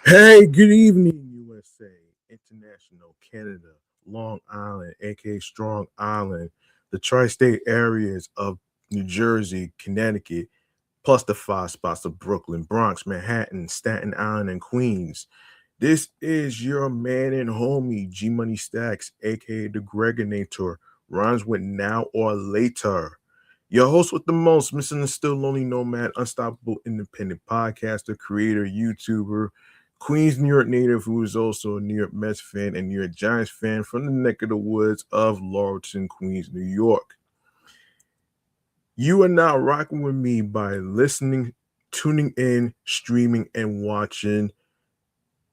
Hey, good evening, USA, International, Canada, Long Island, aka Strong Island, the tri state areas of New Jersey, Connecticut, plus the five spots of Brooklyn, Bronx, Manhattan, Staten Island, and Queens. This is your man and homie, G Money Stacks, aka the Gregonator, rhymes with now or later. Your host with the most, missing the still lonely nomad, unstoppable independent podcaster, creator, YouTuber, Queens, New York native who is also a New York Mets fan and New York Giants fan from the neck of the woods of Laurelton, Queens, New York. You are now rocking with me by listening, tuning in, streaming, and watching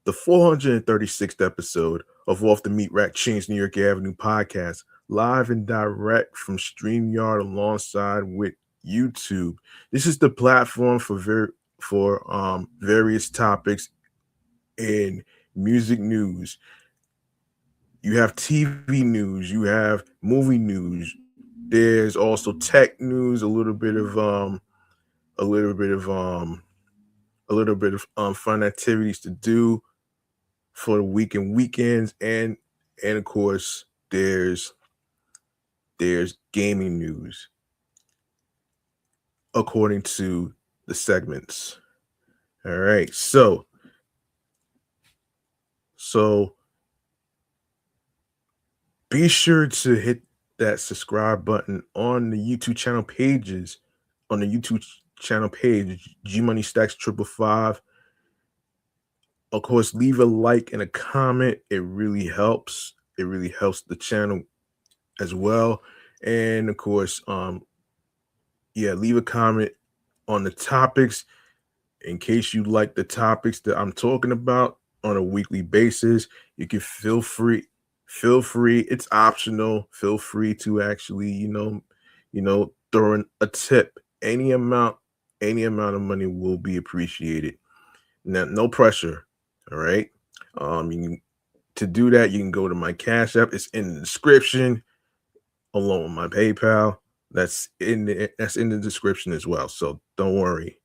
the 436th episode of Off the Meat Rack Chainz New York Avenue podcast, live and direct from StreamYard alongside with YouTube. This is the platform for various topics in music news. You have TV news, you have movie news. There's also tech news, a little bit of fun activities to do for the week and weekends, and of course there's gaming news according to the segments. All right, so be sure to hit that subscribe button on the YouTube channel pages. On the YouTube channel page, G Money Stacks 555. Of course, leave a like and a comment. It really helps. It really helps the channel as well. And of course, leave a comment on the topics in case you like the topics that I'm talking about on a weekly basis. You can feel free. It's optional. Feel free to actually, throw in a tip. Any amount of money will be appreciated. Now, no pressure. All right. To do that, you can go to my Cash App. It's in the description, along with my PayPal. That's in the description as well. So don't worry.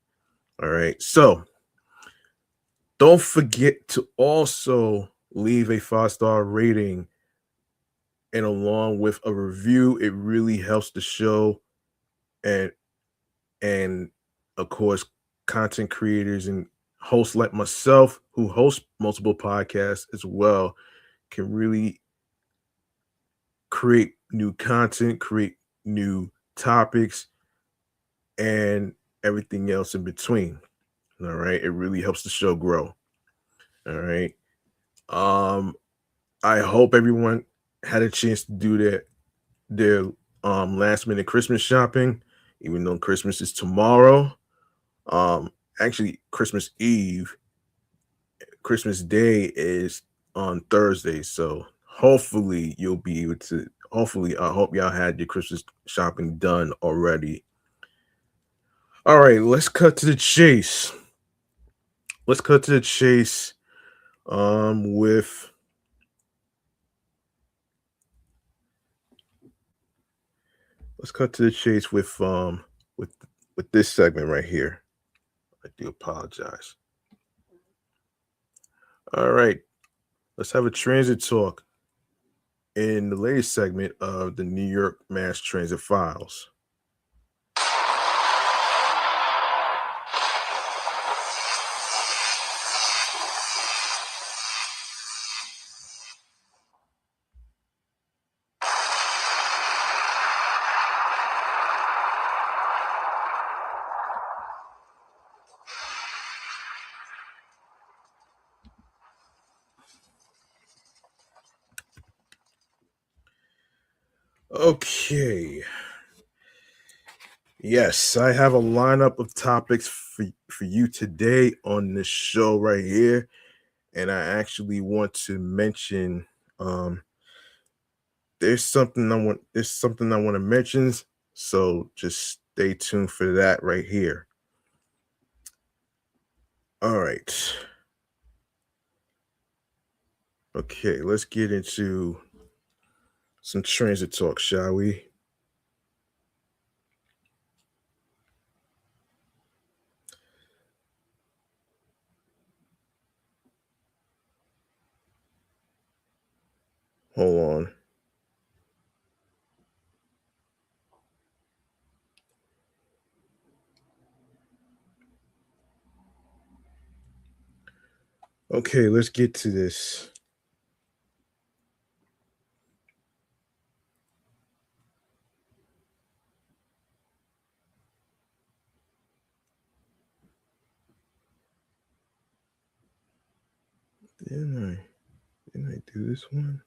All right. So don't forget to also leave a 5-star rating and along with a review. It really helps the show, and and of course, content creators and hosts like myself who host multiple podcasts as well can really create new content, create new topics, and everything else in between. All right. It really helps the show grow. All right. Um, I hope everyone had a chance to do their last minute Christmas shopping, even though Christmas is tomorrow. Actually Christmas Eve, Christmas Day is on Thursday. So hopefully you'll be able to hopefully I hope y'all had your Christmas shopping done already. All right, let's cut to the chase. Let's cut to the chase with let's cut to the chase with with this segment right here. I do apologize. All right, let's have a transit talk in the latest segment of the New York Mass Transit Files. Okay. Yes, I have a lineup of topics for you today on this show right here. And I actually want to mention there's something I want to mention. So just stay tuned for that right here. All right. Okay, let's get into some transit talk, shall we? Hold on. Okay, let's get to this. Didn't I do this one?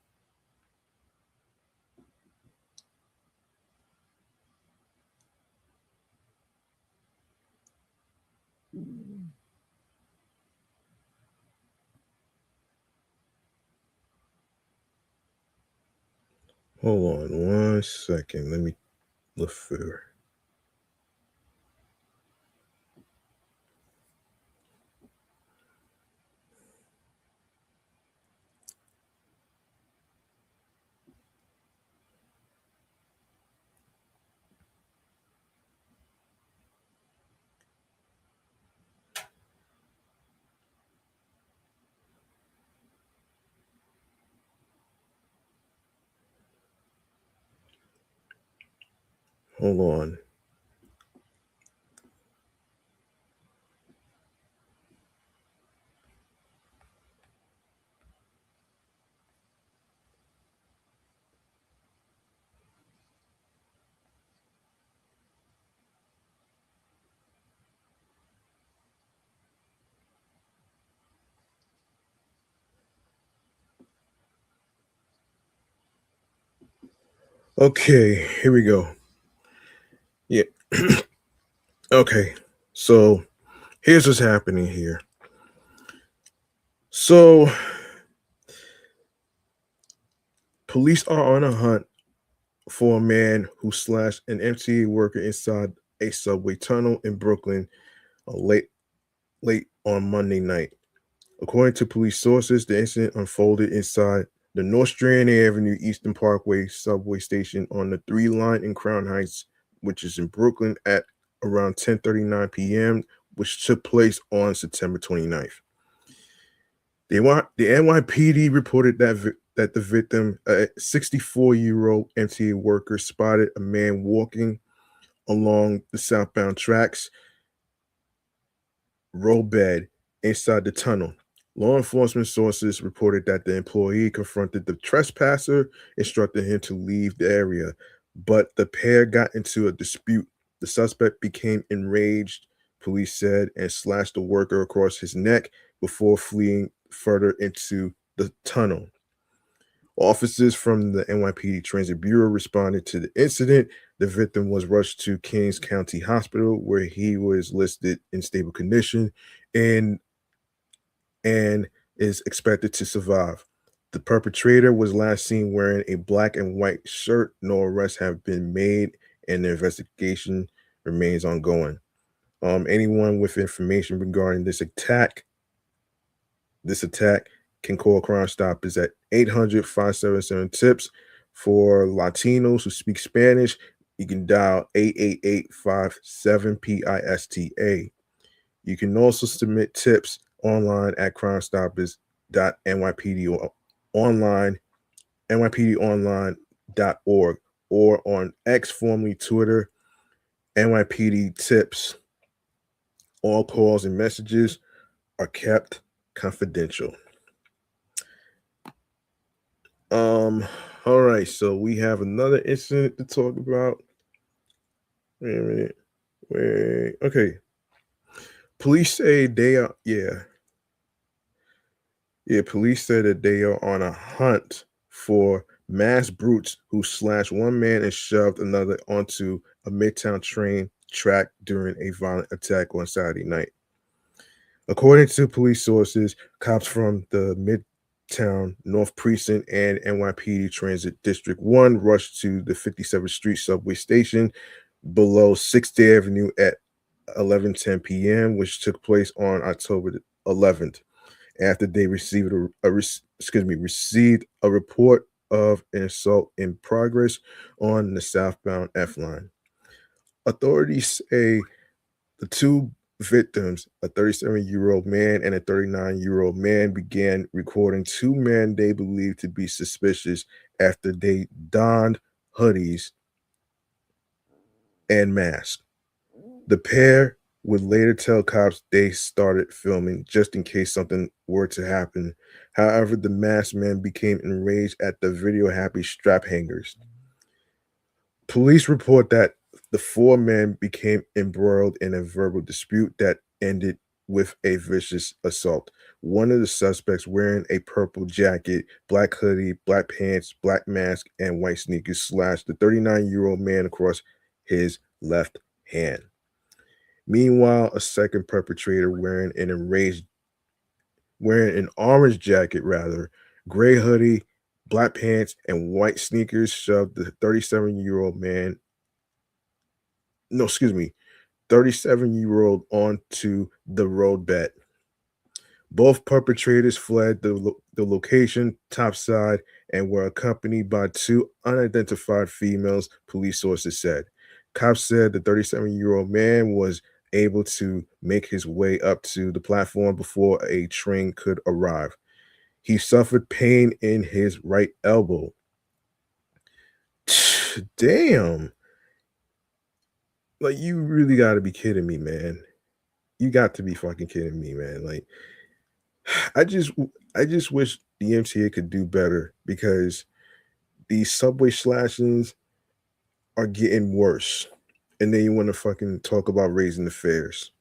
Hold on 1 second. Let me look for. Hold on. Okay, here we go. Yeah. Okay. So here's what's happening here. So police are on a hunt for a man who slashed an MTA worker inside a subway tunnel in Brooklyn late on Monday night. According to police sources, the incident unfolded inside the North Strand Avenue Eastern Parkway subway station on the 3 line in Crown Heights, which is in Brooklyn, at around 10:39 p.m., which took place on September 29th. The NYPD reported that the victim, a 64-year-old MTA worker, spotted a man walking along the southbound tracks roadbed inside the tunnel. Law enforcement sources reported that the employee confronted the trespasser, instructing him to leave the area, but the pair got into a dispute. The suspect became enraged, police said, and slashed the worker across his neck before fleeing further into the tunnel. Officers from the NYPD Transit Bureau responded to the incident. The victim was rushed to Kings County Hospital, where he was listed in stable condition and and is expected to survive. The perpetrator was last seen wearing a black and white shirt. No arrests have been made, and the investigation remains ongoing. Anyone with information regarding this attack can call Crime Stoppers at 800-577-TIPS. For Latinos who speak Spanish, you can dial 888-57-PISTA. You can also submit tips online at crimestoppers.nypd or online nypdonline.org, or on X, formerly Twitter, NYPD Tips. All calls and messages are kept confidential. All right, so we have another incident to talk about. Wait a minute. Wait. Okay. Police say they are police said that they are on a hunt for mass brutes who slashed one man and shoved another onto a Midtown train track during a violent attack on Saturday night. According to police sources, cops from the Midtown North Precinct and NYPD Transit District 1 rushed to the 57th Street subway station below 6th Avenue at 11:10 p.m., which took place on October 11th, after they received a report of an assault in progress on the southbound F line. Authorities say the two victims, a 37-year-old man and a 39-year-old man, began recording two men they believed to be suspicious after they donned hoodies and masks. The pair would later tell cops they started filming just in case something were to happen. However, the masked men became enraged at the video happy strap hangers. Police report that the four men became embroiled in a verbal dispute that ended with a vicious assault. One of the suspects, wearing a purple jacket, black hoodie, black pants, black mask, and white sneakers, slashed the 39-year-old man across his left hand. Meanwhile, a second perpetrator, wearing an orange jacket, gray hoodie, black pants, and white sneakers, shoved the 37-year-old man, no, excuse me, 37-year-old onto the roadbed. Both perpetrators fled the location topside and were accompanied by two unidentified females, police sources said. Cops said the 37-year-old man was able to make his way up to the platform before a train could arrive. He suffered pain in his right elbow. Damn. Like, you really got to be kidding me, man. You got to be fucking kidding me, man. Like, I just I just wish the MTA could do better because these subway slashings are getting worse. And then you want to fucking talk about raising the fares.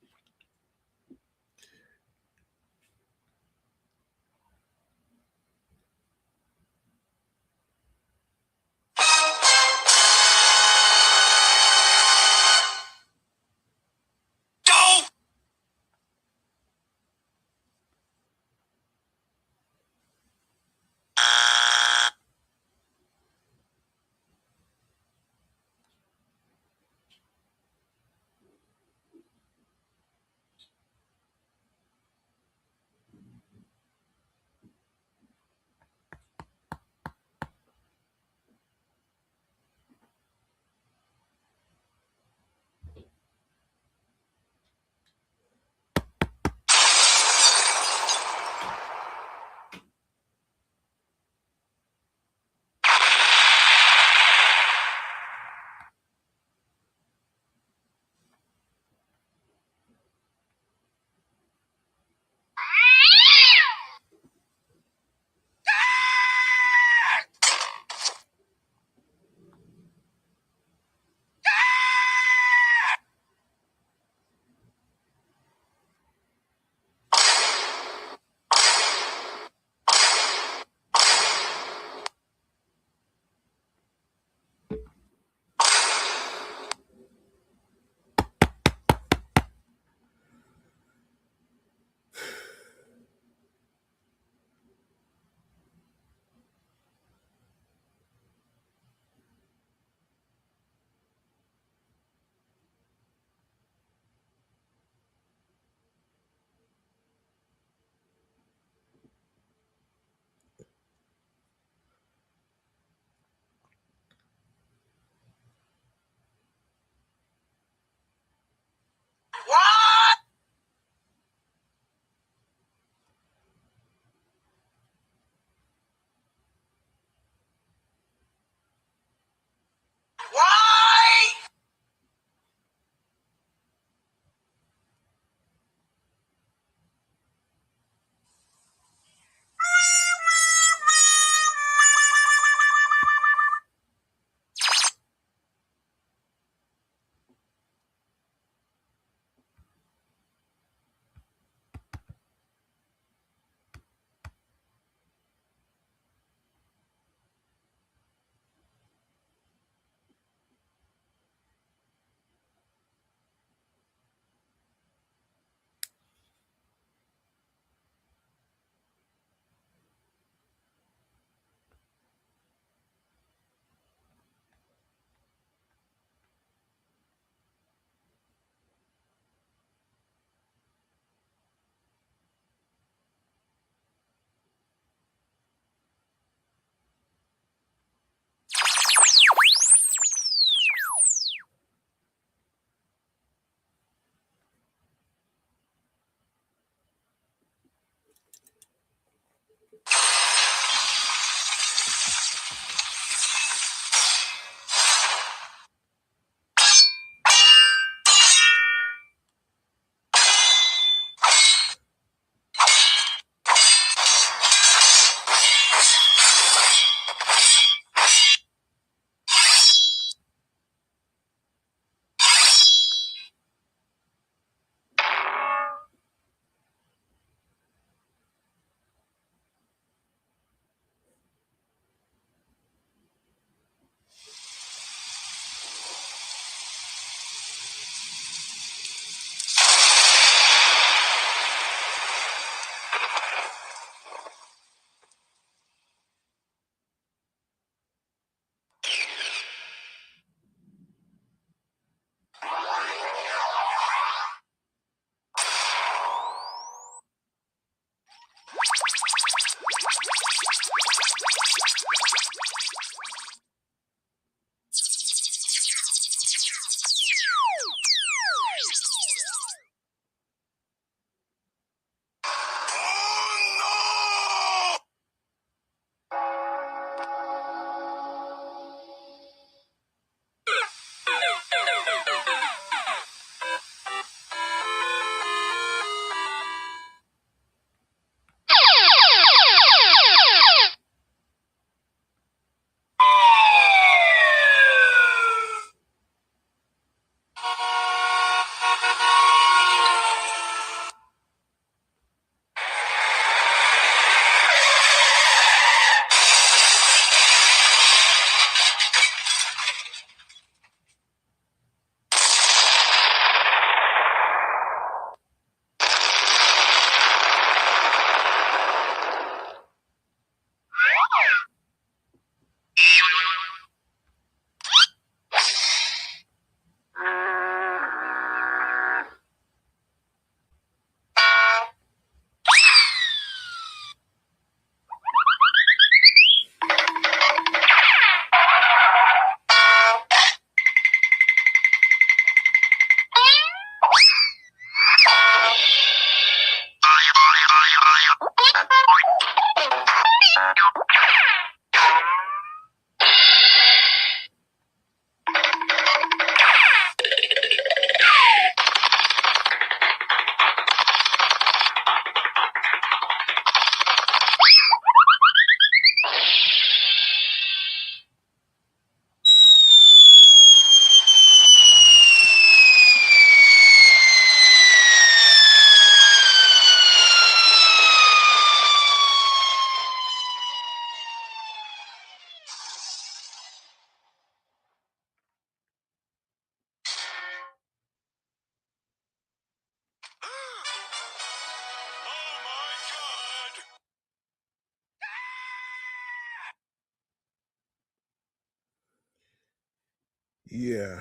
Yeah.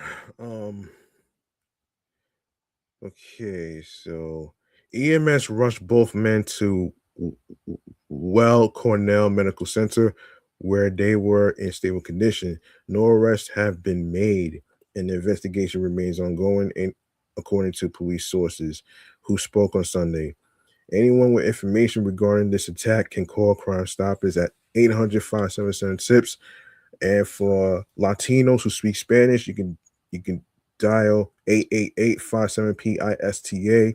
Okay, so EMS rushed both men to Cornell Medical Center where they were in stable condition. No arrests have been made, and the investigation remains ongoing, and according to police sources who spoke on Sunday. Anyone with information regarding this attack can call Crime Stoppers at 800-577-TIPS. And for Latinos who speak Spanish, you can dial 888-57-PISTA.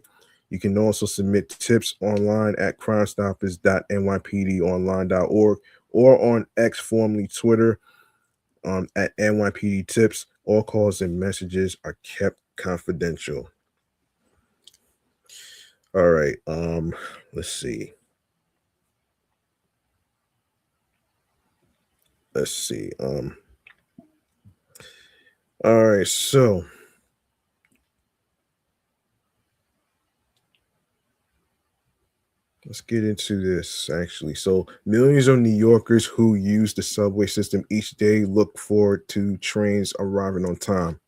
You can also submit tips online at crimestoppers.nypdonline.org or on X, formerly Twitter, at NYPD Tips. All calls and messages are kept confidential. All right. Let's see. Let's see. All right, so let's get into this actually. So, millions of New Yorkers who use the subway system each day look forward to trains arriving on time.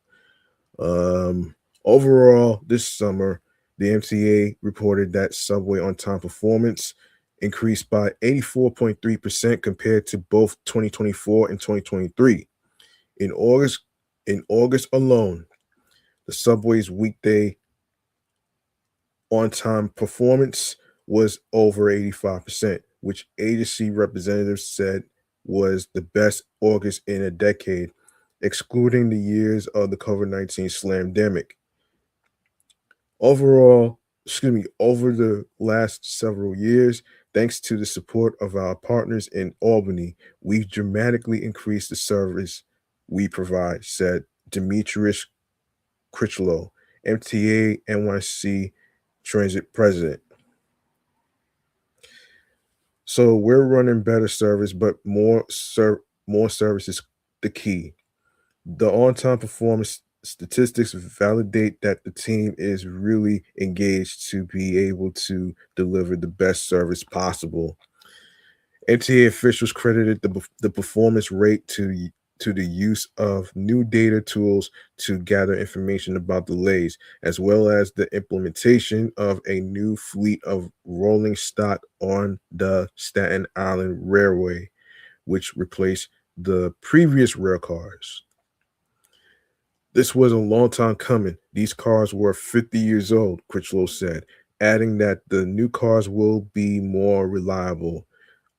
Um, Overall, this summer, the MTA reported that subway on time performance increased by 84.3% compared to both 2024 and 2023. In August, in August alone, the subway's weekday on time performance was over 85%, which agency representatives said was the best August in a decade, excluding the years of the COVID-19 slamdemic. Overall, over the last several years, thanks to the support of our partners in Albany, we've dramatically increased the service we provide, said Demetrius Critchlow, MTA NYC Transit President. So we're running better service, but more service is the key. The on-time performance statistics validate that the team is really engaged to be able to deliver the best service possible. NTA officials credited the performance rate to the use of new data tools to gather information about delays, as well as the implementation of a new fleet of rolling stock on the Staten Island Railway, which replaced the previous rail cars. This was a long time coming. These cars were 50 years old, Critchlow said, adding that the new cars will be more reliable.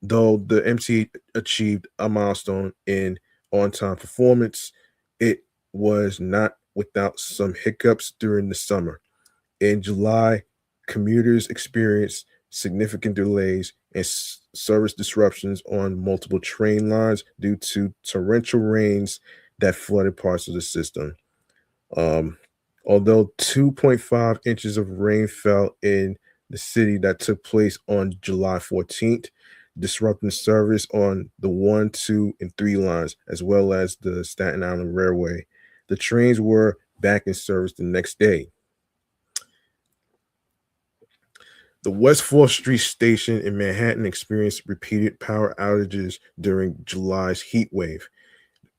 Though the MC achieved a milestone in on time performance, it was not without some hiccups during the summer. In July, commuters experienced significant delays and service disruptions on multiple train lines due to torrential rains that flooded parts of the system. Um, Although 2.5 inches of rain fell in the city that took place on July 14th, disrupting service on the 1, 2, and 3 lines, as well as the Staten Island Railway. The trains were back in service the next day. The West 4th Street station in Manhattan experienced repeated power outages during July's heat wave.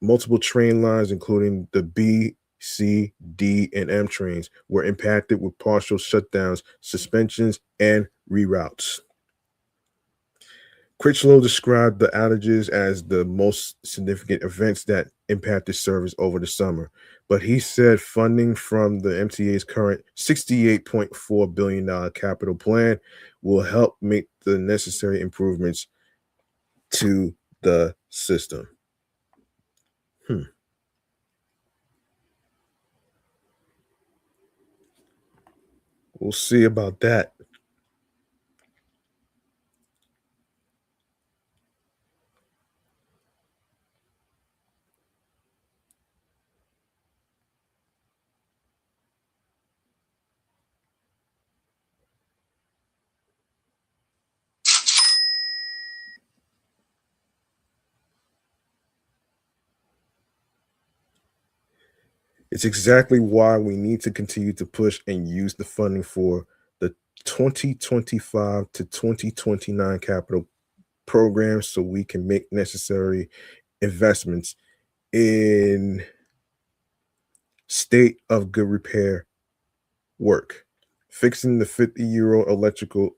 Multiple train lines, including the B, C, D, and M trains, were impacted with partial shutdowns, suspensions, and reroutes. Critchlow described the outages as the most significant events that impacted service over the summer, but he said funding from the MTA's current $68.4 billion capital plan will help make the necessary improvements to the system. Hmm. We'll see about that. It's exactly why we need to continue to push and use the funding for the 2025 to 2029 capital programs so we can make necessary investments in state of good repair work, fixing the 50-year-old electrical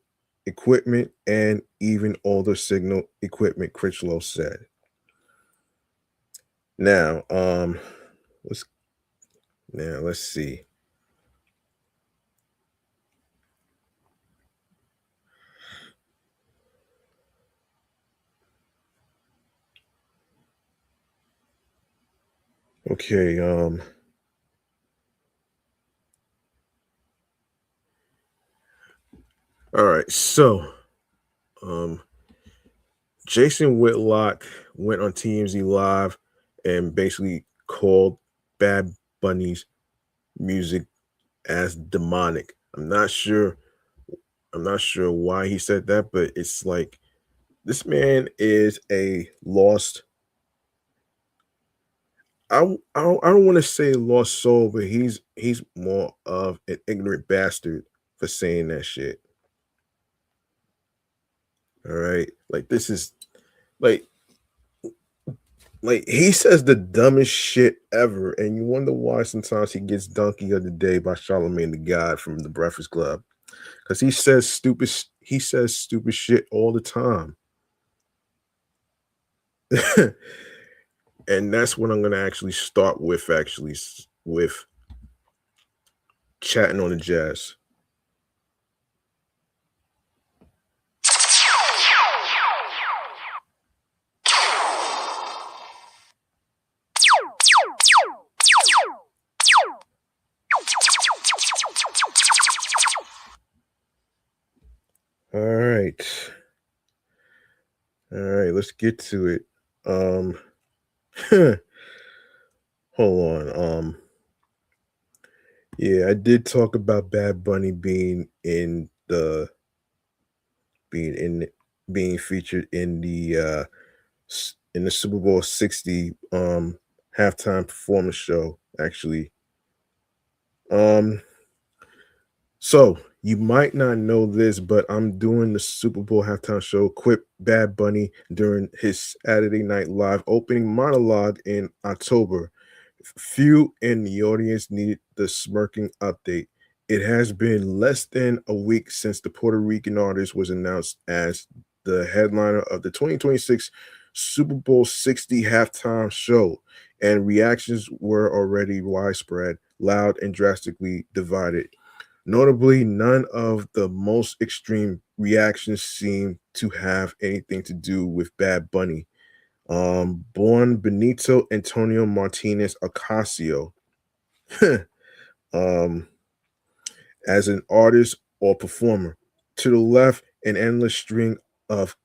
equipment and even older signal equipment, Critchlow said. Now, let's let's see. Okay, all right, so Jason Whitlock went on TMZ Live and basically called Bad Bunny's music as demonic. I'm not sure why he said that, but it's like this man is a lost. I don't want to say lost soul, but he's more of an ignorant bastard for saying that shit. All right, like this is like he says the dumbest shit ever, and you wonder why sometimes he gets Donkey of the Day by Charlamagne the God from the Breakfast Club, because he says stupid shit all the time. And that's what I'm gonna actually start with, with chatting on the jazz. All right. All right, let's get to it. Hold on. Yeah, I did talk about Bad Bunny being in being featured in the Super Bowl 60 halftime performance show, actually. Um So you might not know this, but I'm doing the Super Bowl halftime show. Quip Bad Bunny during his Saturday Night Live opening monologue in October. Few in the audience needed the smirking update. It has been less than a week since the Puerto Rican artist was announced as the headliner of the 2026 Super Bowl 60 halftime show, and reactions were already widespread, loud, and drastically divided. Notably, none of the most extreme reactions seem to have anything to do with Bad Bunny. Born Benito Antonio Martinez Ocasio, um, as an artist or performer. To the left, an endless string of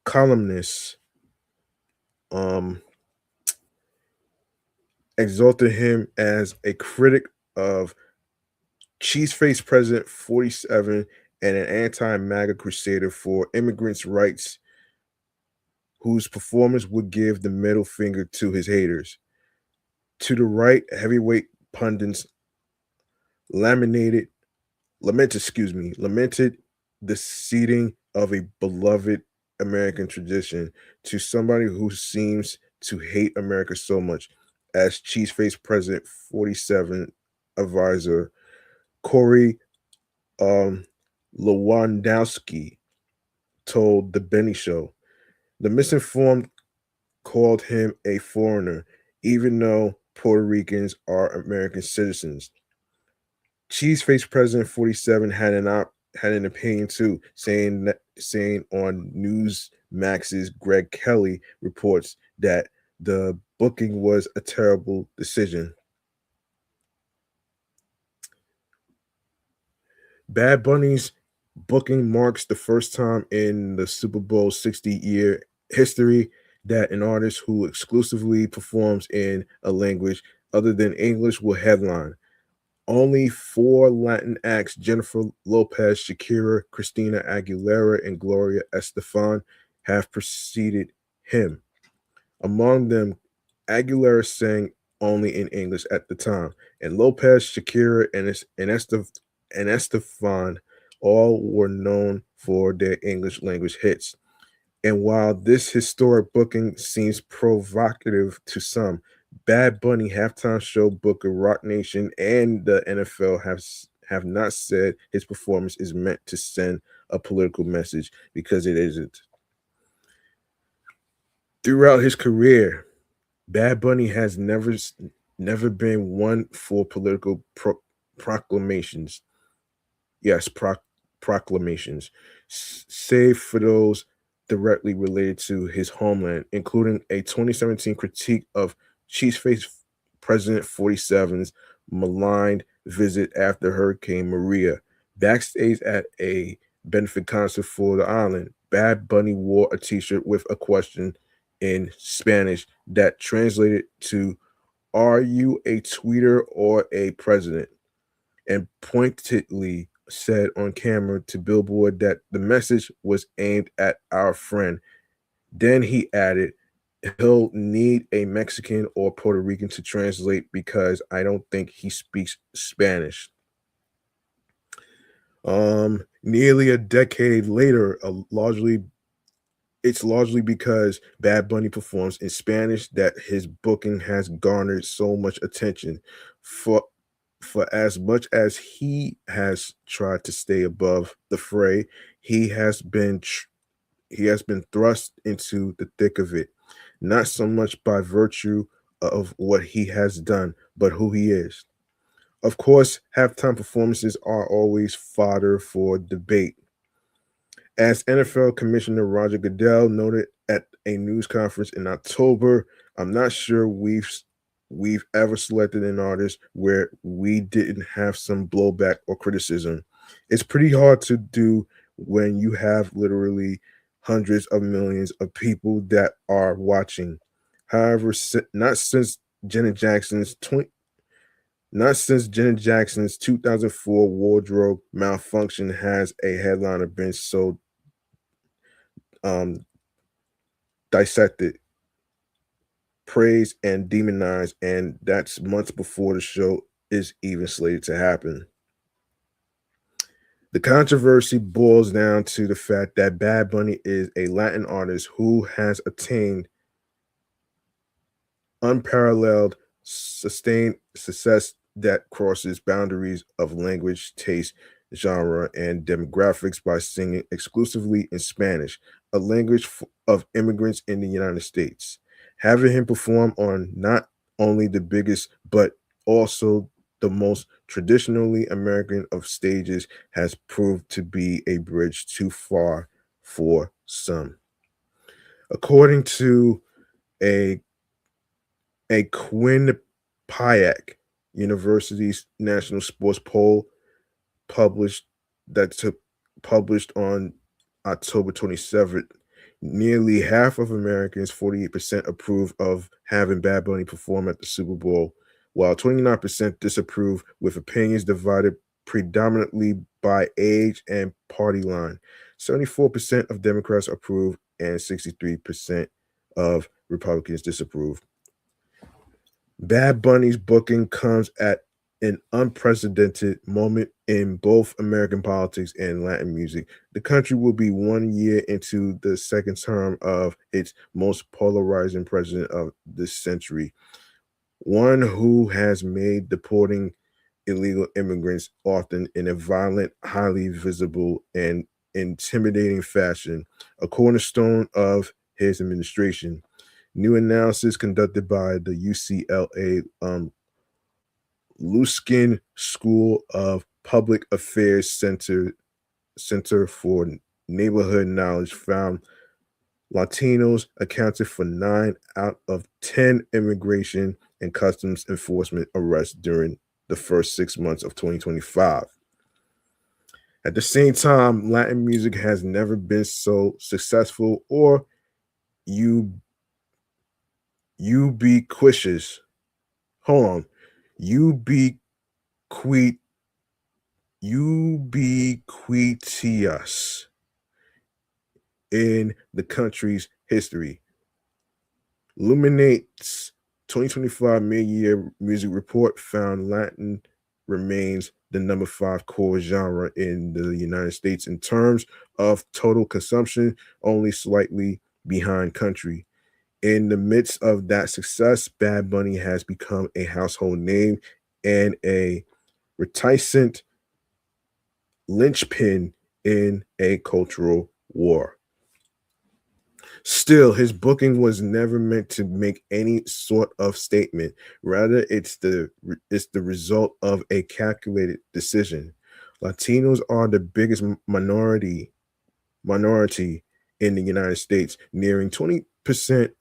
columnists um, exalted him as a critic of Cheeseface President 47 and an anti-MAGA crusader for immigrants' rights, whose performance would give the middle finger to his haters. To the right, heavyweight pundits laminated lamented the seeding of a beloved American tradition to somebody who seems to hate America so much as Cheeseface President 47 advisor Corey um, Lewandowski told the Benny Show. The misinformed called him a foreigner, even though Puerto Ricans are American citizens. Cheeseface President 47 had an opinion too, saying on Newsmax's Greg Kelly reports that the booking was a terrible decision. Bad Bunny's booking marks the first time in the Super Bowl 60-year history that an artist who exclusively performs in a language other than English will headline. Only four Latin acts, Jennifer Lopez, Shakira, Christina Aguilera, and Gloria Estefan, have preceded him. Among them, Aguilera sang only in English at the time, and Lopez, Shakira, and Estefan all were known for their English language hits. And while this historic booking seems provocative to some, Bad Bunny halftime show booker Rock Nation and the NFL have not said his performance is meant to send a political message, because it isn't. Throughout his career, Bad Bunny has never been one for political proclamations. Yes, proclamations, save for those directly related to his homeland, including a 2017 critique of Cheeseface President 47's maligned visit after Hurricane Maria. Backstage at a benefit concert for the island, Bad Bunny wore a t-shirt with a question in Spanish that translated to, "Are you a tweeter or a president?" and pointedly said on camera to Billboard that the message was aimed at our friend. Then he added, "He'll need a Mexican or Puerto Rican to translate, because I don't think he speaks Spanish." Nearly a decade later, it's largely because Bad Bunny performs in Spanish that his booking has garnered so much attention. For as much as he has tried to stay above the fray, he has been he has been thrust into the thick of it, not so much by virtue of what he has done, but who he is. Of course, halftime performances are always fodder for debate. As NFL Commissioner Roger Goodell noted at a news conference in October, "I'm not sure we've ever selected an artist where we didn't have some blowback or criticism. It's pretty hard to do when you have literally hundreds of millions of people that are watching. However, Janet Jackson's 20, not since Janet Jackson's 2004 wardrobe malfunction has a headliner been so um, dissected, praised, and demonized, and that's months before the show is even slated to happen." The controversy boils down to the fact that Bad Bunny is a Latin artist who has attained unparalleled, sustained success that crosses boundaries of language, taste, genre, and demographics by singing exclusively in Spanish, a language of immigrants in the United States. Having him perform on not only the biggest, but also the most traditionally American of stages has proved to be a bridge too far for some. According to a Quinnipiac University's national sports poll published that took published on October 27th, nearly half of Americans, 48%, approve of having Bad Bunny perform at the Super Bowl, while 29% disapprove, with opinions divided predominantly by age and party line. 74% of Democrats approve, and 63% of Republicans disapprove. Bad Bunny's booking comes at an unprecedented moment in both American politics and Latin music. The country will be 1 year into the second term of its most polarizing president of this century, one who has made deporting illegal immigrants, often in a violent, highly visible, and intimidating fashion, a cornerstone of his administration. New analysis conducted by the UCLA Luckin School of Public Affairs Center for Neighborhood Knowledge found Latinos accounted for 9 out of 10 immigration and customs enforcement arrests during the first 6 months of 2025. At the same time, Latin music has never been so successful or ubiquitous. Hold on. Ubiquit ubiquitous in the country's history. Luminate's 2025 mid-year music report found Latin remains the number 5 core genre in the United States in terms of total consumption, only slightly behind country. In the midst of that success, Bad Bunny has become a household name and a reticent linchpin in a cultural war. Still, his booking was never meant to make any sort of statement. Rather, it's the result of a calculated decision. Latinos are the biggest minority in the United States, nearing 20%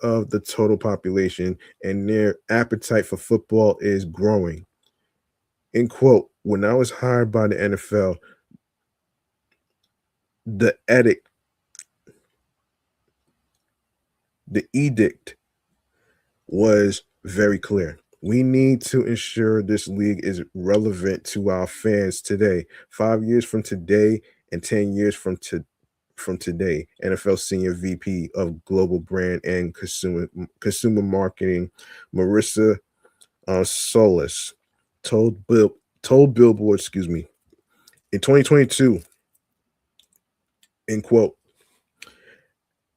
of the total population, and their appetite for football is growing. In quote, when I was hired by the NFL, the edict, the edict was very clear. We need to ensure this league is relevant to our fans today, 5 years from today, and 10 years from today. NFL Senior VP of Global Brand and Consumer Marketing, Marissa Solis, told Billboard, in 2022, in quote,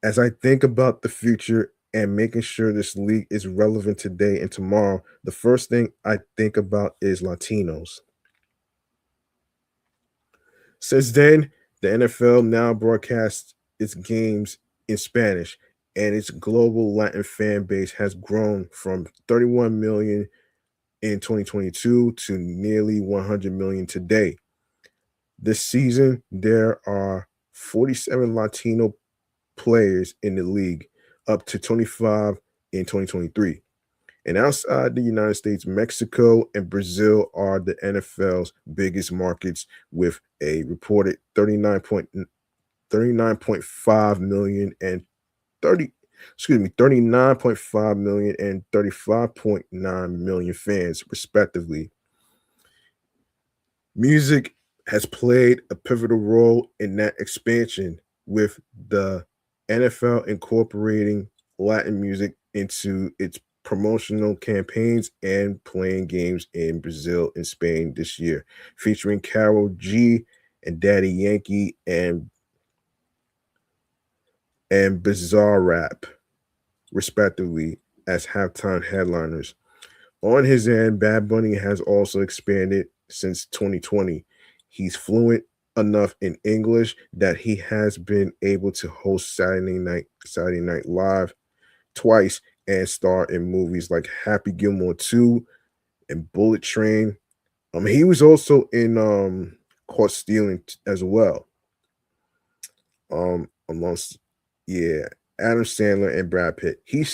as I think about the future and making sure this league is relevant today and tomorrow, the first thing I think about is Latinos. Since then, the NFL now broadcasts its games in Spanish, and its global Latin fan base has grown from 31 million in 2022 to nearly 100 million today. This season, there are 47 Latino players in the league, up to 25 in 2023. And outside the United States, Mexico and Brazil are the NFL's biggest markets, with a reported 39.5 million and 39.5 million and 35.9 million fans, respectively. Music has played a pivotal role in that expansion, with the NFL incorporating Latin music into its promotional campaigns and playing games in Brazil and Spain this year, featuring Karol G and Daddy Yankee and Bizarre Rap, respectively, as halftime headliners. On his end, Bad Bunny has also expanded since 2020. He's fluent enough in English that he has been able to host Saturday Night Live twice and star in movies like Happy Gilmore 2 and Bullet Train. He was also in Caught Stealing as well. Amongst Adam Sandler and Brad Pitt. He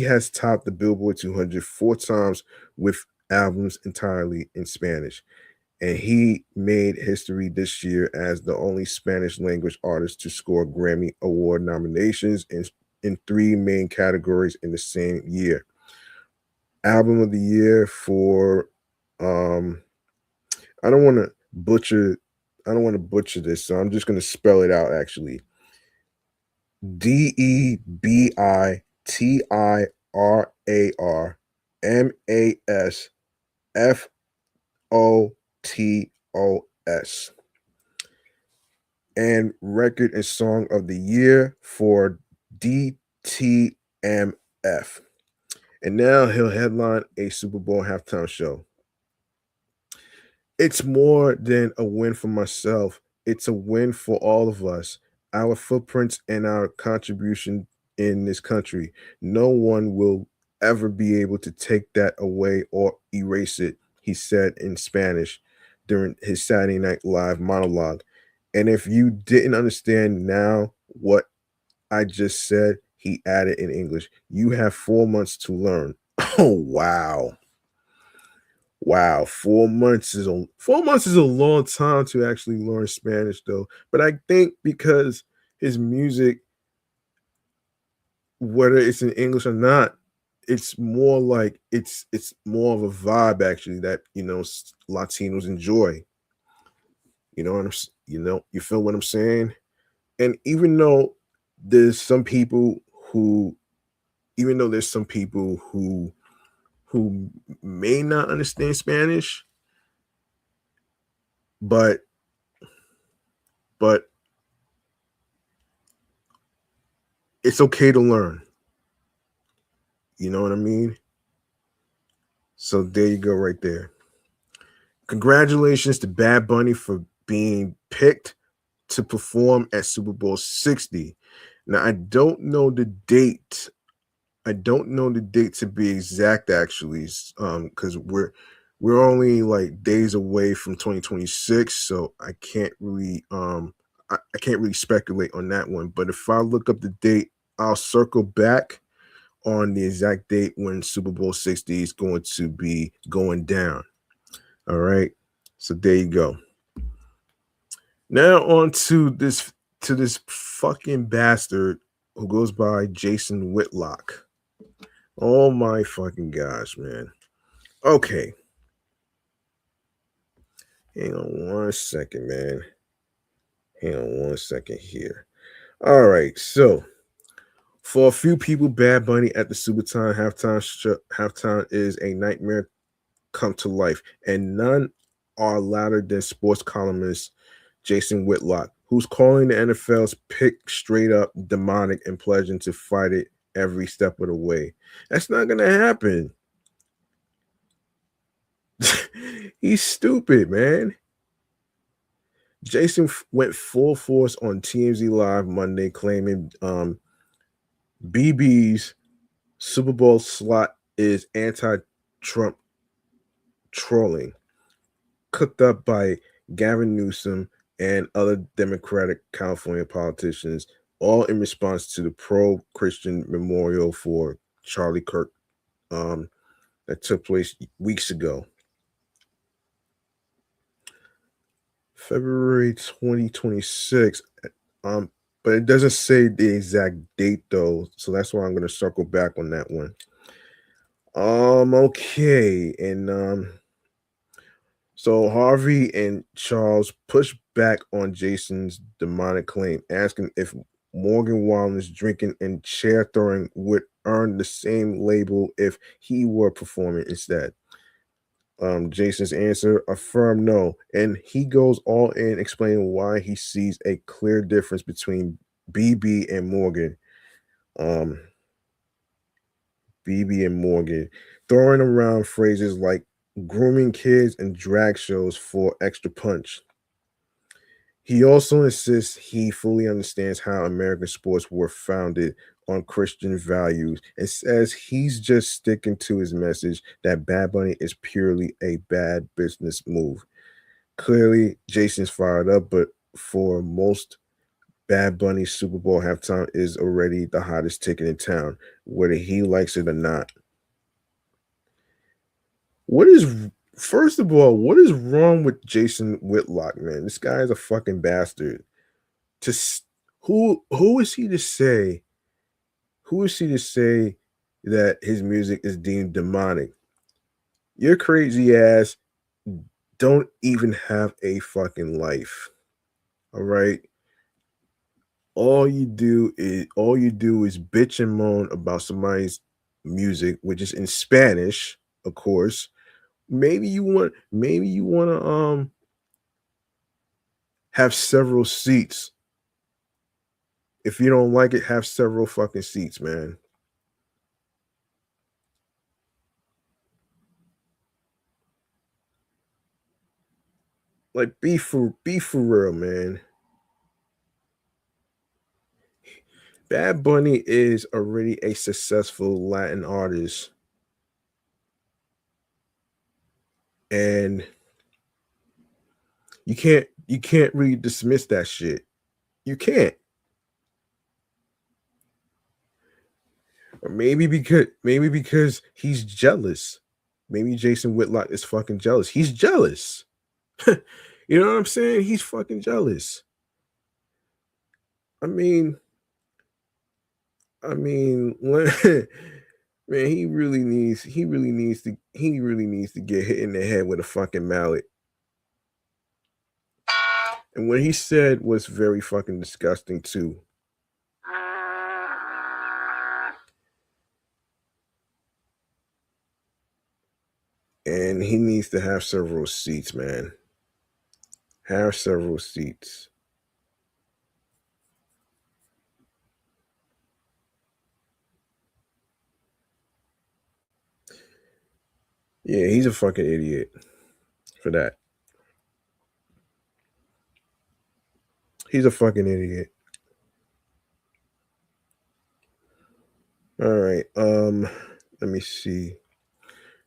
has topped the Billboard 200 4 times with albums entirely in Spanish. And he made history this year as the only Spanish language artist to score Grammy Award nominations in three main categories in the same year. Album of the year for I don't want to butcher this, so I'm just going to spell it out actually. DEBITRAMASFOTOS. And record and song of the year for DTMF. And now he'll headline a Super Bowl halftime show. It's more than a win for myself. It's a win for all of us, our footprints and our contribution in this country. No one will ever be able to take that away or erase it, he said in Spanish during his Saturday Night Live monologue. And if you didn't understand now what I just said, he added in English, you have 4 months to learn. Oh, wow. Wow, 4 months is a long time to actually learn Spanish, though. But I think because his music, whether it's in English or not, it's more like it's more of a vibe actually that Latinos enjoy. You feel what I'm saying? And there's some people who, even though there's some people who may not understand Spanish, but it's okay to learn. You know what I mean? So there you go, right there. Congratulations to Bad Bunny for being picked to perform at Super Bowl 60. Now I don't know the date. I don't know the date to be exact, actually, because we're only like days away from 2026, so I can't really speculate on that one. But if I look up the date, I'll circle back on the exact date when Super Bowl 60 is going to be going down. All right. So there you go. Now on to this fucking bastard who goes by Jason Whitlock. Oh my fucking gosh, man. Okay. Hang on one second, man. Hang on one second here. All right. So for a few people, Bad Bunny at the Supertime halftime is a nightmare come to life, and none are louder than sports columnist Jason Whitlock, who's calling the NFL's pick straight up demonic and pledging to fight it every step of the way. That's not gonna happen. He's stupid, man. Jason went full force on TMZ Live Monday, claiming BB's Super Bowl slot is anti-Trump trolling, cooked up by Gavin Newsom and other Democratic California politicians, all in response to the pro-Christian memorial for Charlie Kirk that took place weeks ago. February 2026. But it doesn't say the exact date though, so that's why I'm gonna circle back on that one. Okay, and so Harvey and Charles pushed back on Jason's demonic claim, asking if Morgan Wallen's drinking and chair throwing would earn the same label if he were performing instead. Jason's answer, a firm no. And he goes all in explaining why he sees a clear difference between BB and Morgan. Um, BB and Morgan, throwing around phrases like grooming kids and drag shows for extra punch. He also insists he fully understands how American sports were founded on Christian values and says he's just sticking to his message that Bad Bunny is purely a bad business move. Clearly, Jason's fired up, but for most, Bad Bunny's Super Bowl halftime is already the hottest ticket in town, whether he likes it or not. What is First of all, what is wrong with Jason Whitlock, man? This guy is a fucking bastard. To who is he to say? Who is he to say that his music is deemed demonic? Your crazy ass don't even have a fucking life. All right. All you do is bitch and moan about somebody's music, which is in Spanish, of course. Maybe you want to have several seats. If you don't like it, have several fucking seats, man. Like be for real, man. Bad Bunny is already a successful Latin artist, and you can't really dismiss that shit. You can't. Or maybe because he's jealous. Maybe Jason Whitlock is fucking jealous. He's jealous. You know what I'm saying? He's fucking jealous. I mean, man, he really needs to get hit in the head with a fucking mallet. And what he said was very fucking disgusting too. And he needs to have several seats, man. Have several seats. Yeah, he's a fucking idiot for that. He's a fucking idiot. All right. Let me see.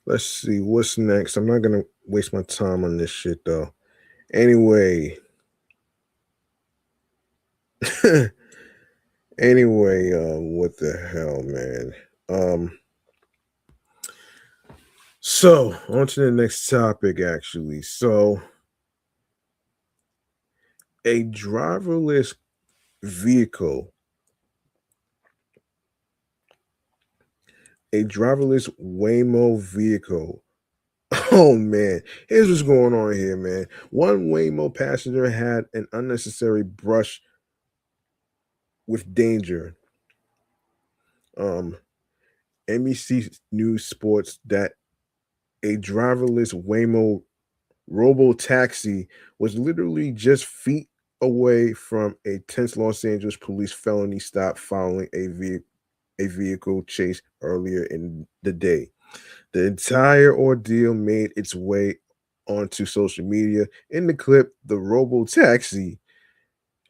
Let's see what's next. I'm not gonna waste my time on this shit though. Anyway. Anyway, what the hell, man? So on to the next topic, actually. So a driverless vehicle, a driverless Waymo vehicle. Oh man, here's what's going on here, man. One Waymo passenger had an unnecessary brush with danger. Um, NBC News sports that a driverless Waymo robo taxi was literally just feet away from a tense Los Angeles police felony stop following a vehicle chase earlier in the day. The entire ordeal made its way onto social media. In the clip, the robo taxi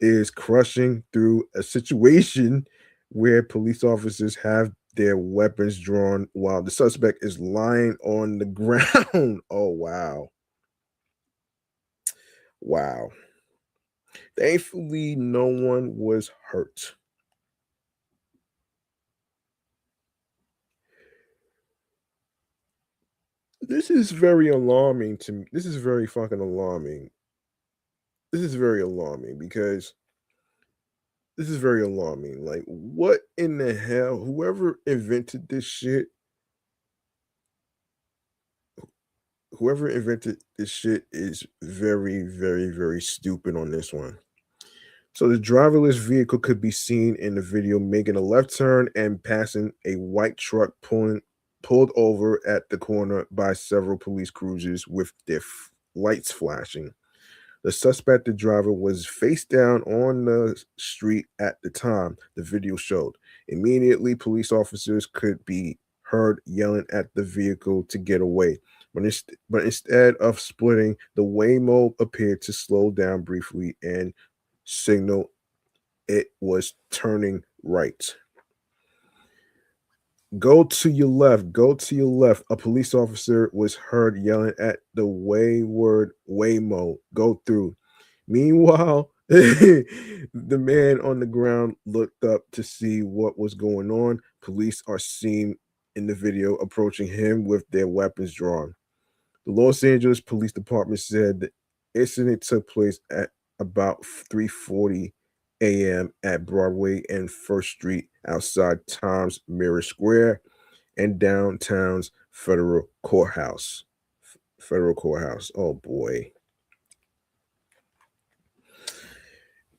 is crushing through a situation where police officers have their weapons drawn while the suspect is lying on the ground. Oh, wow. Wow. Thankfully, no one was hurt. This is very alarming to me. This is very fucking alarming. This is very alarming because this is very alarming. Like, what in the hell? Whoever invented this shit is very, very, very stupid on this one. So the driverless vehicle could be seen in the video making a left turn and passing a white truck pulled over at the corner by several police cruisers with their lights flashing. The suspected driver was face down on the street at the time the video showed. Immediately, police officers could be heard yelling at the vehicle to get away. But instead of splitting, the Waymo appeared to slow down briefly and signal it was turning right. Go to your left, go to your left. A police officer was heard yelling at the wayward Waymo, go through. Meanwhile, the man on the ground looked up to see what was going on. Police are seen in the video approaching him with their weapons drawn. The Los Angeles Police Department said the incident took place at about 3:40 a.m. at Broadway and First Street outside Times Mirror Square and downtown's Federal Courthouse. Federal Courthouse. Oh boy.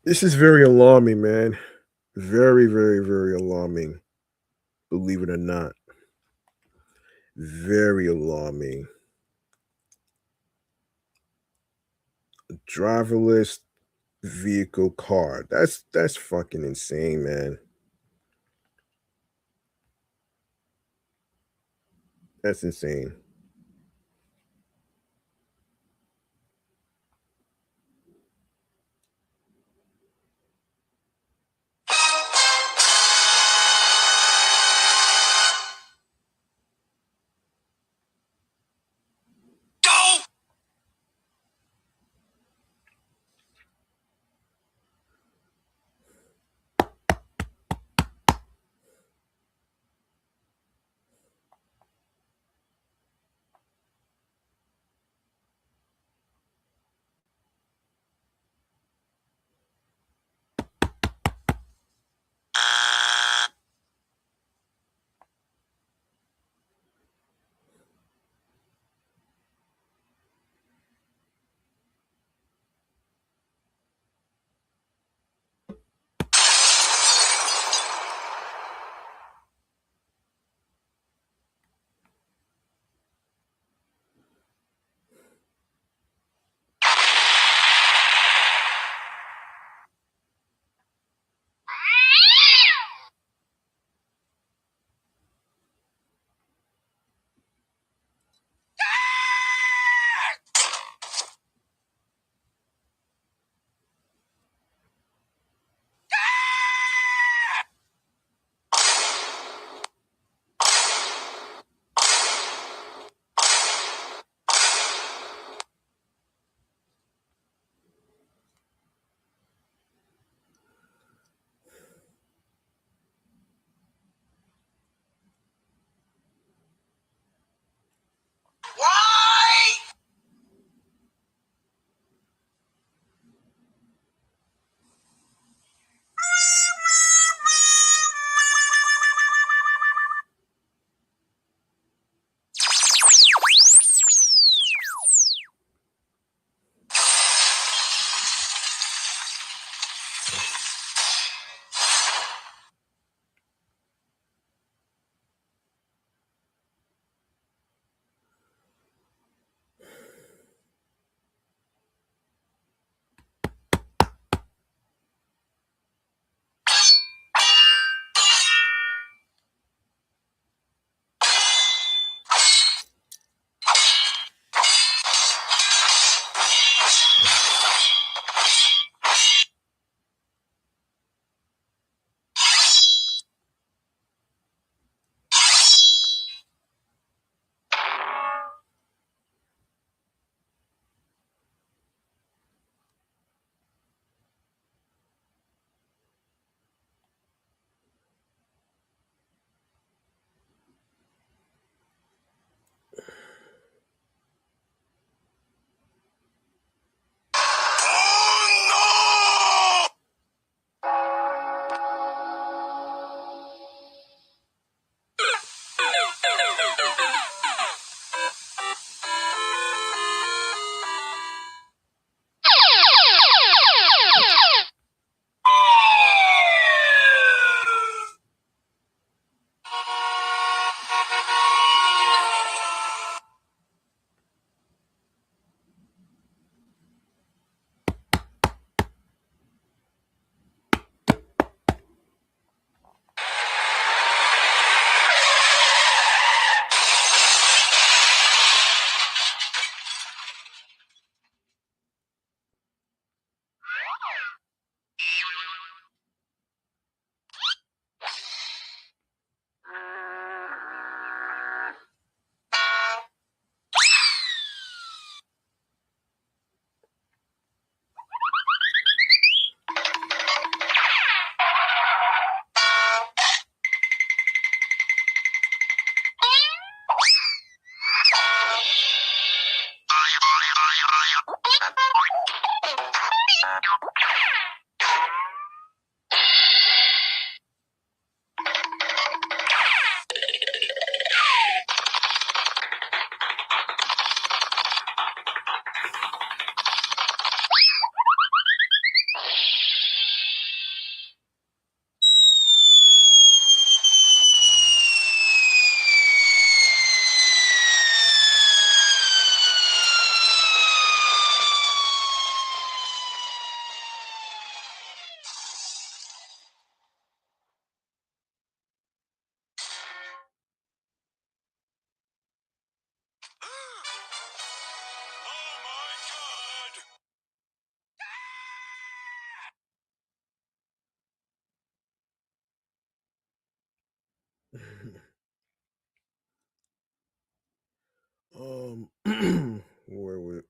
This is very alarming, man. Very, very, very alarming. Believe it or not. Very alarming. Driverless vehicle car. That's fucking insane, man. That's insane.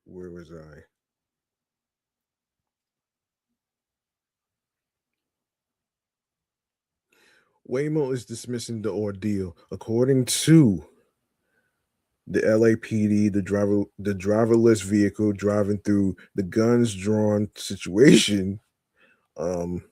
Where was I? Waymo is dismissing the ordeal. According to the LAPD, the driverless vehicle driving through the guns drawn situation um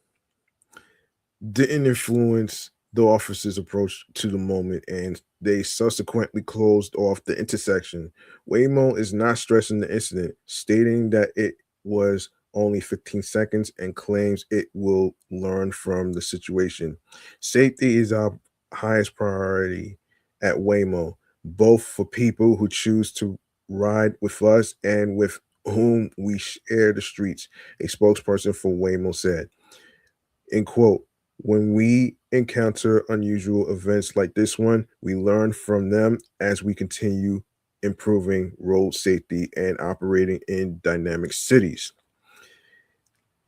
didn't influence the officer's approach to the moment, and they subsequently closed off the intersection. Waymo is not stressing the incident, stating that it was only 15 seconds and claims it will learn from the situation. Safety is our highest priority at Waymo, both for people who choose to ride with us and with whom we share the streets, a spokesperson for Waymo said. In quote, when we encounter unusual events like this one, we learn from them as we continue improving road safety and operating in dynamic cities.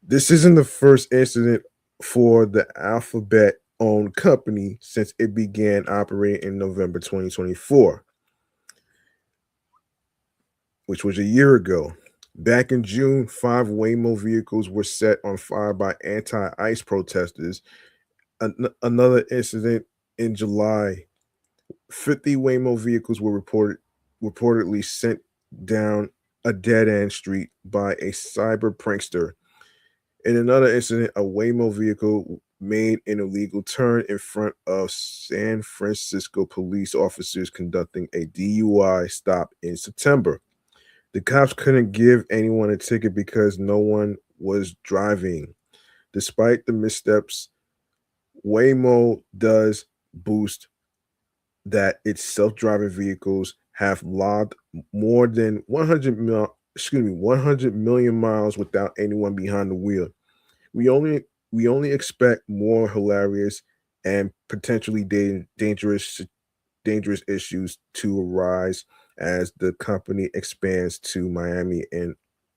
This isn't the first incident for the Alphabet owned company since it began operating in November 2024, which was a year ago. Back in June, 5 Waymo vehicles were set on fire by anti ICE protesters. Another incident in July, 50 Waymo vehicles were reportedly sent down a dead end street by a cyber prankster. In another incident, a Waymo vehicle made an illegal turn in front of San Francisco police officers conducting a DUI stop in September. The cops couldn't give anyone a ticket because no one was driving. Despite the missteps, Waymo does boost that its self-driving vehicles have logged more than 100 million miles without anyone behind the wheel. We only expect more hilarious and potentially dangerous issues to arise as the company expands to Miami and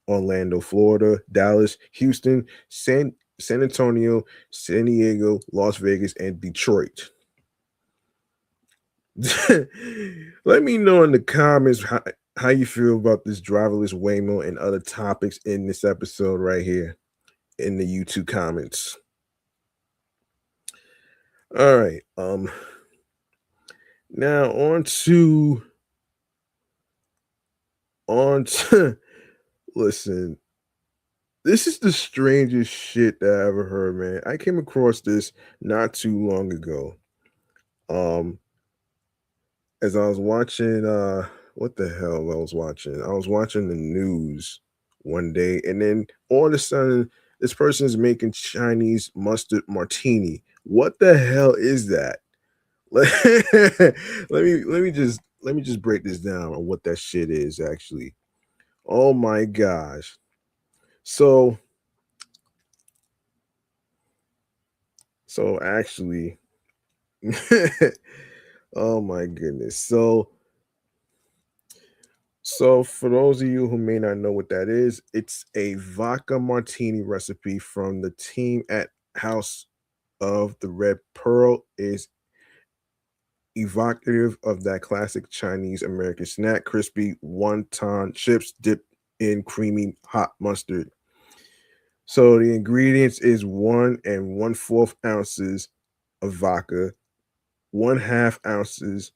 Orlando, Florida, Dallas, Houston, San Antonio, San Diego, Las Vegas, and Detroit. Let me know in the comments how you feel about this driverless Waymo and other topics in this episode right here in the YouTube comments. All right. Now on to listen. This is the strangest shit that I ever heard, man. I came across this not too long ago. Um, as I was watching what the hell I was watching? I was watching the news one day, and then all of a sudden this person is making Chinese mustard martini. What the hell is that? Let, let me just break this down on what that shit is actually. Oh my gosh. So actually oh my goodness. So for those of you who may not know what that is, it's a vodka martini recipe from the team at House of the Red Pearl, is evocative of that classic Chinese American snack, crispy wonton chips dipped in creamy hot mustard. So the ingredients is 1 1/4 ounces of vodka, 1/2 ounces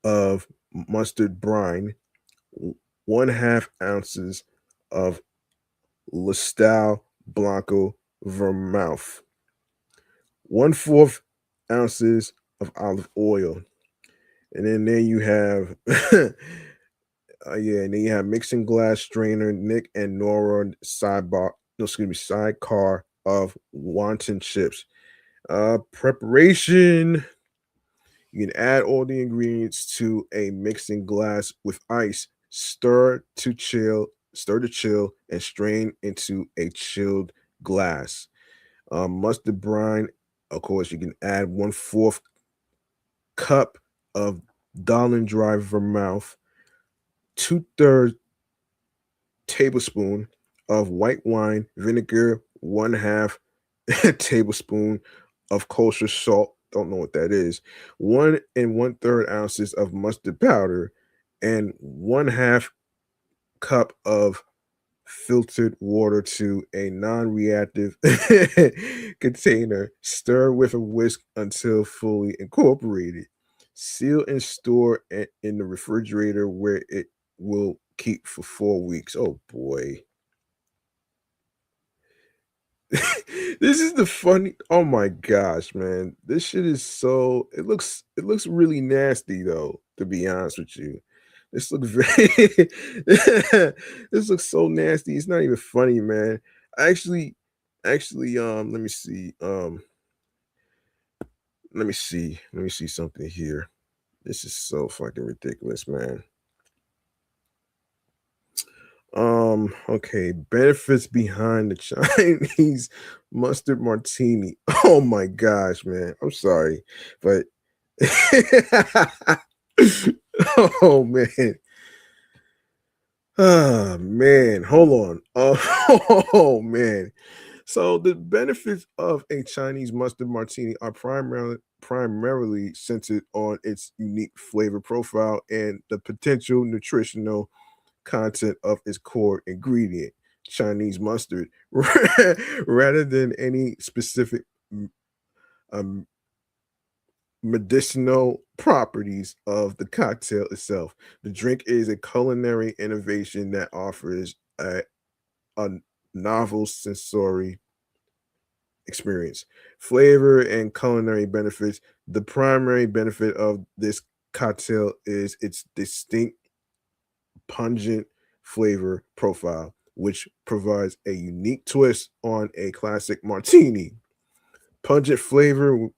of mustard brine, 1/2 ounces of Listal Blanco Vermouth, 1/4 ounces of olive oil. And then you have, yeah, and then you have mixing glass strainer, Nick and Nora sidebar, no, excuse me, sidecar of wonton chips. Preparation. You can add all the ingredients to a mixing glass with ice, stir to chill, and strain into a chilled glass. Mustard brine, of course, you can add 1/4 cup of Darlin dry vermouth, 2/3 tablespoon of white wine vinegar, 1/2 tablespoon of kosher salt. Don't know what that is. 1 1/3 ounces of mustard powder, and 1/2 cup of filtered water to a non-reactive container. Stir with a whisk until fully incorporated. Seal and store in the refrigerator where it will keep for 4 weeks. Oh boy. This is the funny. Oh my gosh, man. This shit is so it looks really nasty though, to be honest with you. This looks very this looks so nasty. It's not even funny, man. Actually, let me see something here. This is so fucking ridiculous, man. Okay, benefits behind the Chinese mustard martini. Oh my gosh, man. I'm sorry, but oh man. Oh man, hold on. Oh man. So the benefits of a Chinese mustard martini are primarily centered on its unique flavor profile and the potential nutritional content of its core ingredient, Chinese mustard, rather than any specific um, medicinal properties of the cocktail itself. The drink is a culinary innovation that offers a novel sensory experience, flavor, and culinary benefits. The primary benefit of this cocktail is its distinct, pungent flavor profile, which provides a unique twist on a classic martini. Pungent flavor,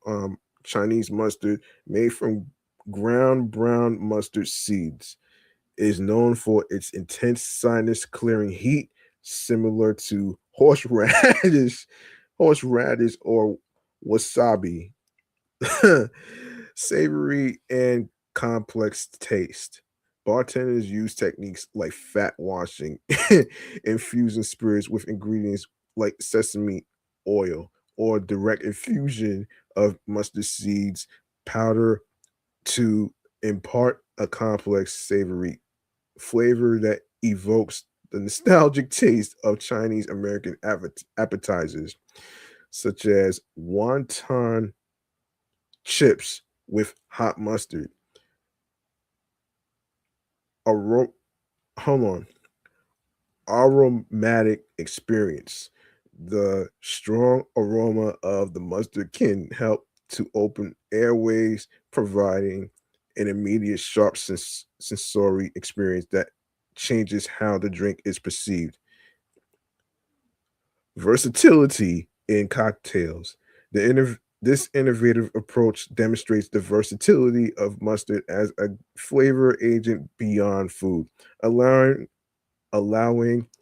Chinese mustard made from ground brown mustard seeds is known for its intense sinus clearing heat, similar to horseradish or wasabi. Savory and complex taste. Bartenders use techniques like fat washing, infusing spirits with ingredients like sesame oil, or direct infusion of mustard seeds powder to impart a complex savory flavor that evokes the nostalgic taste of Chinese American appetizers, such as wonton chips with hot mustard. Aro- Hold on. Aromatic experience. The strong aroma of the mustard can help to open airways, providing an immediate sharp sensory experience that changes how the drink is perceived. Versatility in cocktails. This innovative approach demonstrates the versatility of mustard as a flavor agent beyond food, allowing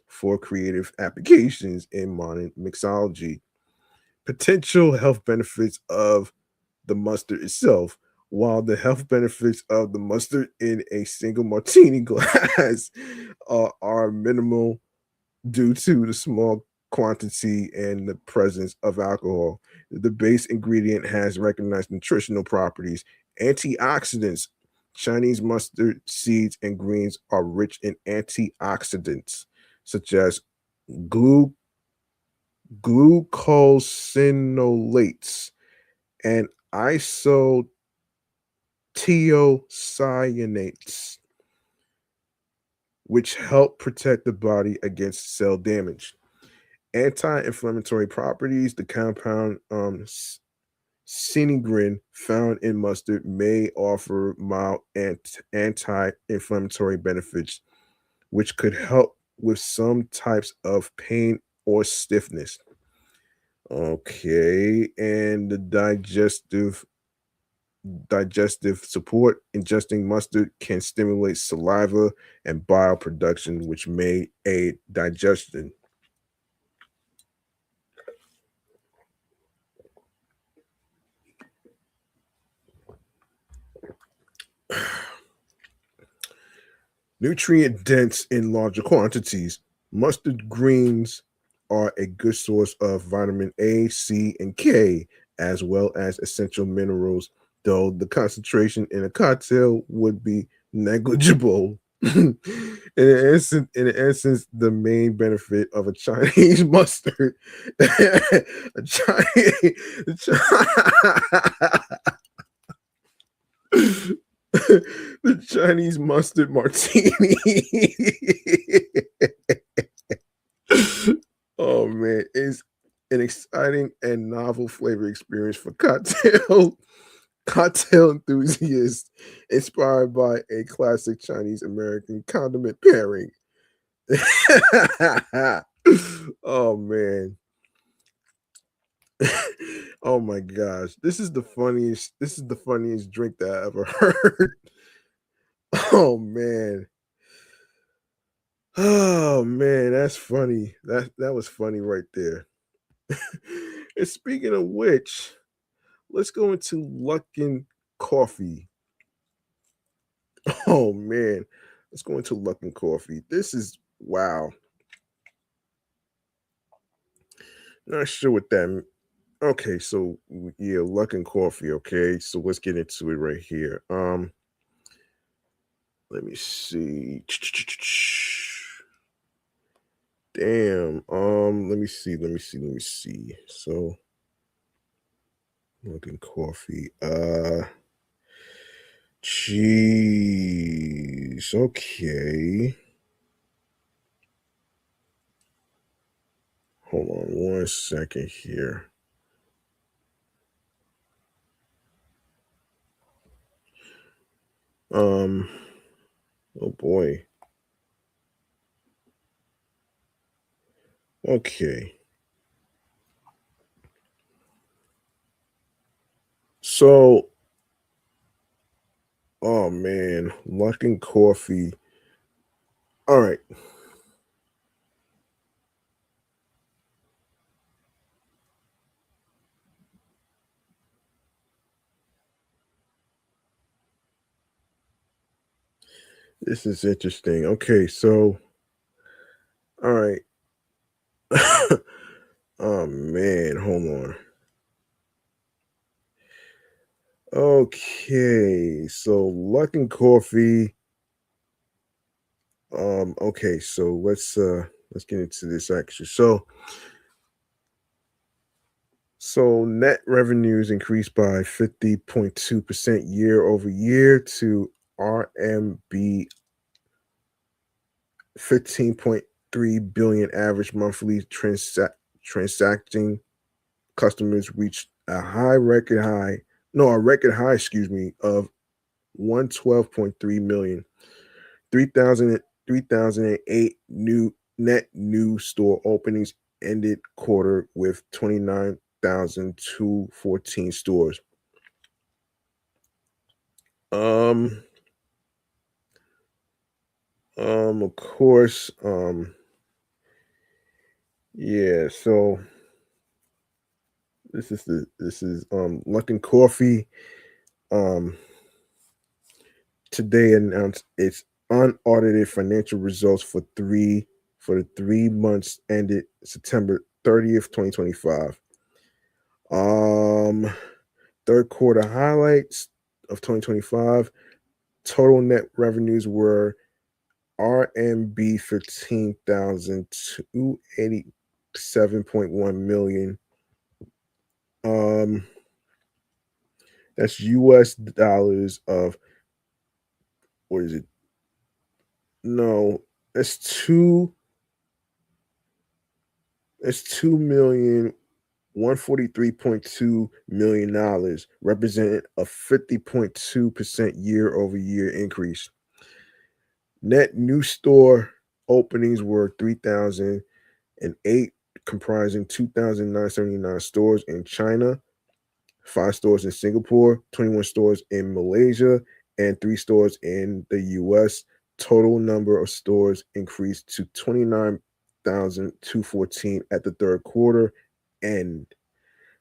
for creative applications in modern mixology. Potential health benefits of the mustard itself. While the health benefits of the mustard in a single martini glass are minimal due to the small quantity and the presence of alcohol, the base ingredient has recognized nutritional properties. Antioxidants. Chinese mustard seeds and greens are rich in antioxidants such as glu- glucosinolates and isothiocyanates, which help protect the body against cell damage. Anti-inflammatory properties. The compound Sinigrin found in mustard may offer mild anti-inflammatory benefits, which could help with some types of pain or stiffness. Okay, and the digestive support. Ingesting mustard can stimulate saliva and bile production, which may aid digestion. Nutrient dense in larger quantities. Mustard greens are a good source of vitamin A, C, and K, as well as essential minerals, though the concentration in a cocktail would be negligible. The main benefit of a Chinese mustard, a the Chinese mustard martini. Oh man, it's an exciting and novel flavor experience for cocktail enthusiasts, inspired by a classic Chinese American condiment pairing. Oh man. Oh my gosh. This is the funniest drink that I ever heard. Oh man. Oh man, that's funny. That was funny right there. And speaking of which, let's go into Luckin Coffee. Oh man, let's go into Luckin Coffee. This is wow. Not sure what that. Okay, so yeah, Luckin Coffee. Okay, so let's get into it right here. Let me see. Damn. Let me see. So Luckin Coffee. Jeez. Okay. Hold on 1 second here. Um, oh boy. Okay. So, oh man, Luckin Coffee. All right. This is interesting. Okay, so all right. Oh man, hold on. Okay, so Luckin Coffee. Okay, so let's get into this actually. So net revenues increased by 50.2% year over year to RMB 15.3 billion. Average monthly transacting customers reached a record high, excuse me, of 112.3 million. 3,008 new store openings, ended quarter with 29,214 stores. Um, of course, yeah. So this is Luckin Coffee. Um, today announced its unaudited financial results for the 3 months ended September 30th, 2025. Um, third quarter highlights of 2025. Total net revenues were RMB 15,287.1 million. Um, that's US dollars of, what is it? No, that's It's $2,143.2 million, representing a 50.2% year-over-year increase. Net new store openings were 3,008, comprising 2,979 stores in China, 5 stores in Singapore, 21 stores in Malaysia, and 3 stores in the US. Total number of stores increased to 29,214 at the third quarter end,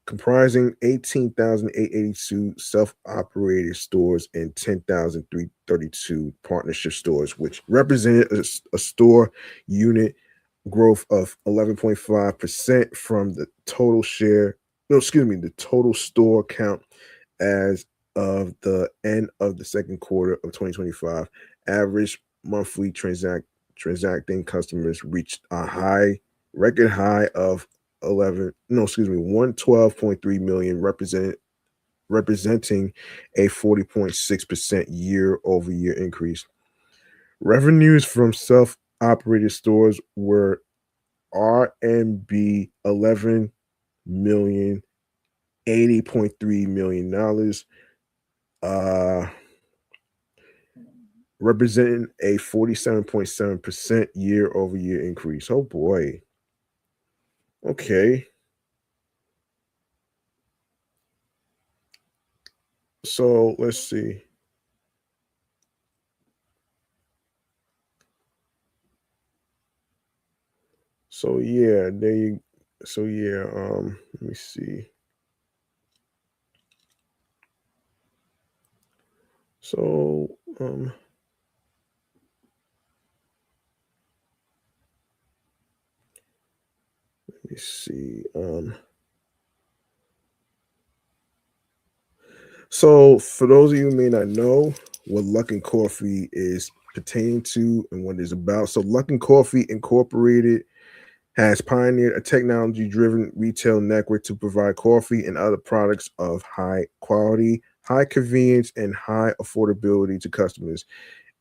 comprising 18,882 self-operated stores and 10,332 partnership stores, which represented a store unit growth of 11.5% from the total share. No, excuse me, the total store count as of the end of the second quarter of 2025. Average monthly transacting customers reached a record high of 112.3 million, representing a 40.6% year-over-year increase. Revenues from self-operated stores were RMB 11 million, $80.3 million, representing a 47.7% year-over-year increase. Oh boy. Okay. So let's see. So yeah, let me see. So let me see. So for those of you who may not know what Luckin Coffee is pertaining to and what it's about. So Luckin Coffee Incorporated has pioneered a technology-driven retail network to provide coffee and other products of high quality, high convenience, and high affordability to customers.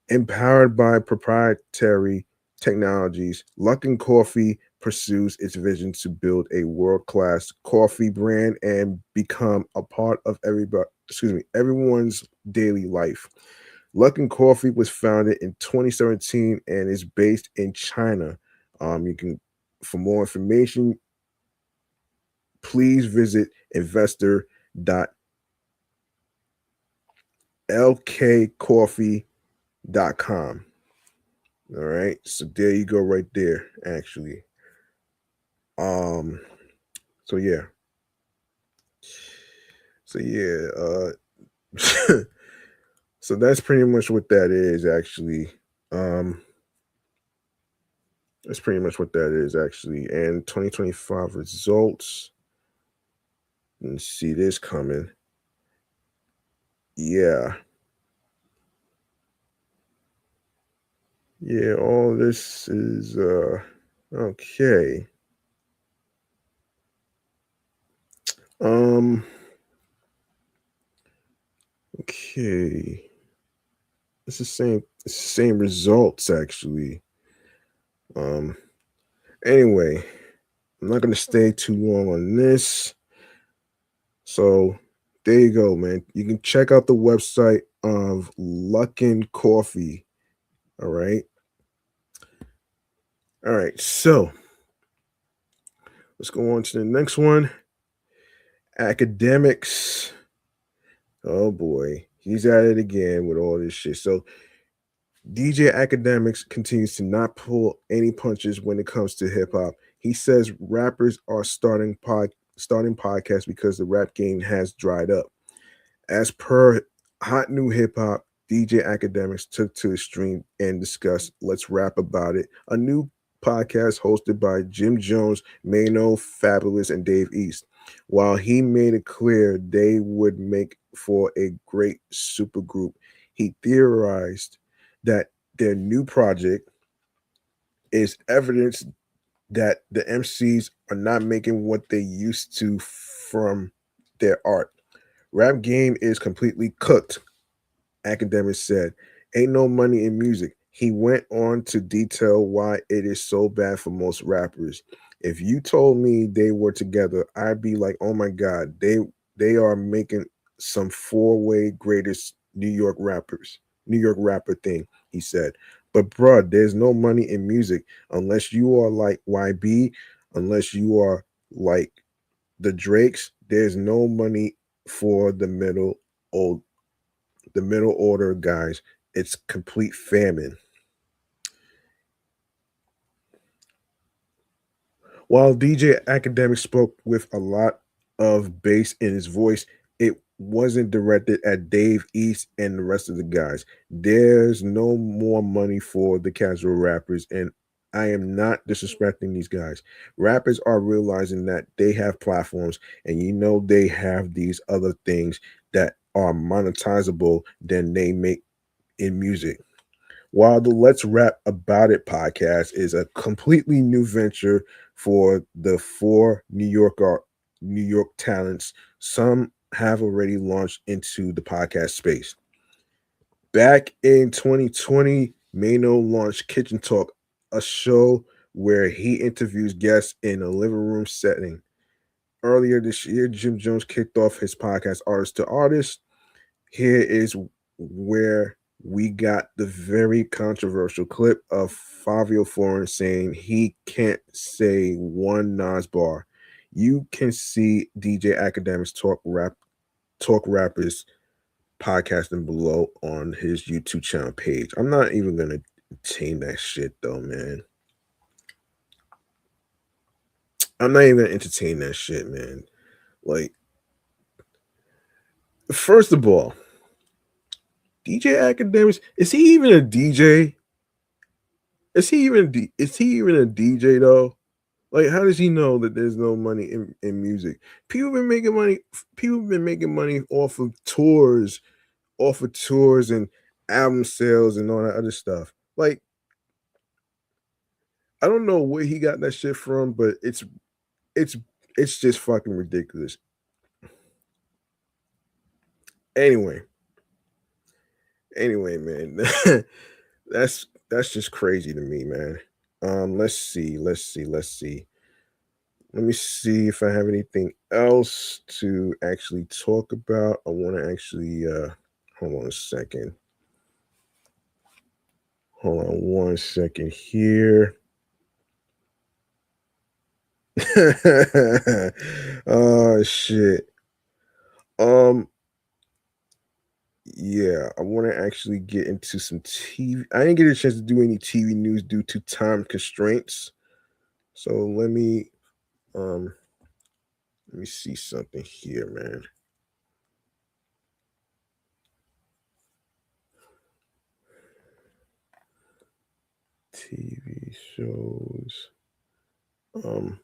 Empowered by proprietary technologies, Luckin Coffee pursues its vision to build a world-class coffee brand and become a part of everyone's daily life. Luckin Coffee was founded in 2017 and is based in China. You can, for more information, please visit investor.lkcoffee.com. All right, so there you go, right there. Actually, um, so yeah, so yeah, so that's pretty much what that is. Actually, that's pretty much what that is. Actually, and 2025 results. Let's see this coming. Yeah, yeah. All this is okay. Um, okay. It's the same results actually. Um, anyway, I'm not gonna stay too long on this. So there you go, man. You can check out the website of Luckin Coffee. All right. All right. So let's go on to the next one. Academics. Oh boy. He's at it again with all this shit. So DJ Academics continues to not pull any punches when it comes to hip hop. He says rappers are starting podcasts because the rap game has dried up. As per Hot New Hip Hop, DJ Academics took to the stream and discussed Let's Rap About It, a new podcast hosted by Jim Jones, Mano, Fabulous, and Dave East. While he made it clear they would make for a great supergroup, he theorized that their new project is evidence that the MCs are not making what they used to from their art. Rap game is completely cooked, Academics said. Ain't no money in music. He went on to detail why it is so bad for most rappers. If you told me they were together, I'd be like, oh my god, they are making some four-way greatest New York rapper thing, he said. But bruh, there's no money in music unless you are like YB, unless you are like the Drakes. There's no money for old the middle order guys. It's complete famine. While DJ Academic spoke with a lot of bass in his voice, it wasn't directed at Dave East and the rest of the guys. There's no more money for the casual rappers, and I am not disrespecting these guys. Rappers are realizing that they have platforms, and they have these other things that are monetizable than they make in music. While the Let's Rap About It podcast is a completely new venture for the four New York talents, some have already launched into the podcast space. Back in 2020, Mano launched Kitchen Talk, a show where he interviews guests in a living room setting. Earlier this year, Jim Jones kicked off his podcast Artist to Artist. Here is where we got the very controversial clip of Fabio Foreign saying he can't say one Nas bar. You can see DJ Academics talk rappers podcasting below on his YouTube channel page. I'm not even gonna entertain that shit though, man. I'm not even gonna entertain that shit, man. Like, first of all, DJ Academics, is he even a DJ? Is he even a DJ though? Like, how does he know that there's no money in music? People been making money. People been making money off of tours and album sales and all that other stuff. Like, I don't know where he got that shit from, but it's it's just fucking ridiculous. Anyway, man, that's just crazy to me, man. Let's see. Let me see if I have anything else to actually talk about. I want to actually hold on a second. Hold on one second here. Oh shit. Um yeah, I want to actually get into some TV. I didn't get a chance to do any TV news due to time constraints. So um let me see something here, man. TV shows. Um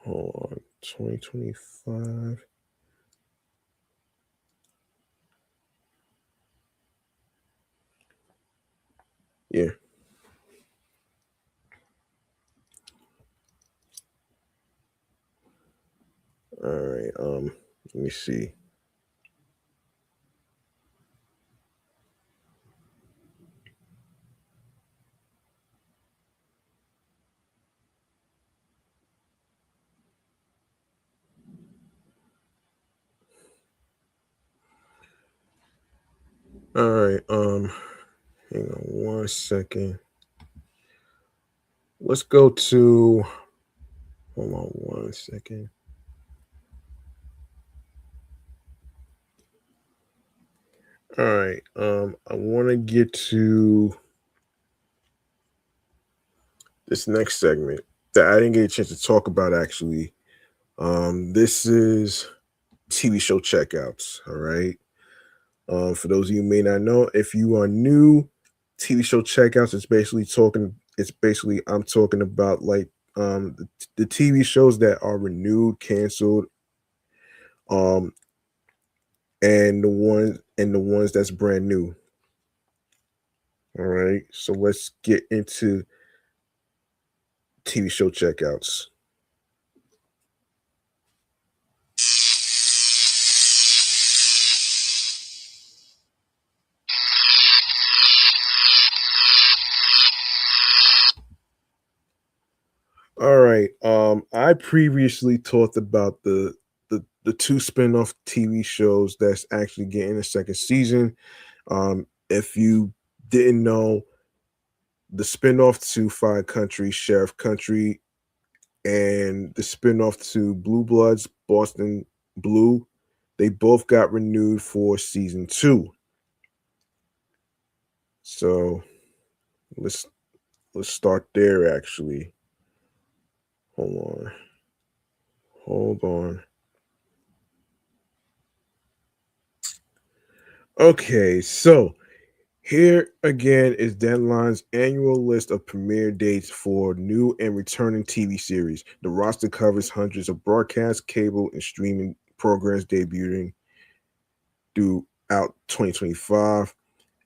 Hold on. 2025. Yeah. All right. Let me see. All right. Hang on one second. Let's go to hold on one second. All right. I want to get to this next segment that I didn't get a chance to talk about actually. This is TV show checkouts. All right. For those of you who may not know, if you are new, TV show checkouts, it's basically I'm talking about like the TV shows that are renewed, canceled, um, and the ones that's brand new. All right. So let's get into TV show checkouts. All right. I previously talked about the two spin-off TV shows that's actually getting a second season. If you didn't know, the spin-off to Five Country, Sheriff Country, and the spin-off to Blue Bloods, Boston Blue, they both got renewed for season 2. So let's let's start there actually. Hold on. Hold on. Okay, so here again is Deadline's annual list of premiere dates for new and returning TV series. The roster covers hundreds of broadcast, cable, and streaming programs debuting throughout 2025,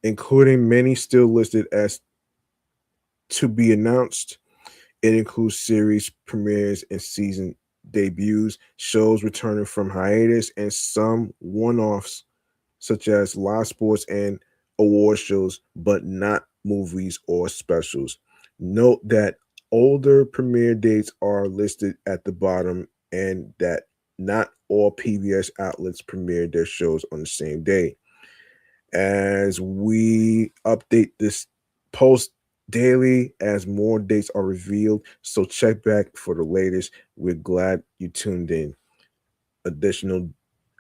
including many still listed as to be announced. It includes series premieres and season debuts, shows returning from hiatus, and some one offs such as live sports and award shows, but not movies or specials. Note that older premiere dates are listed at the bottom and that not all PBS outlets premiere their shows on the same day. As we update this post daily as more dates are revealed, so check back for the latest. We're glad you tuned in. Additional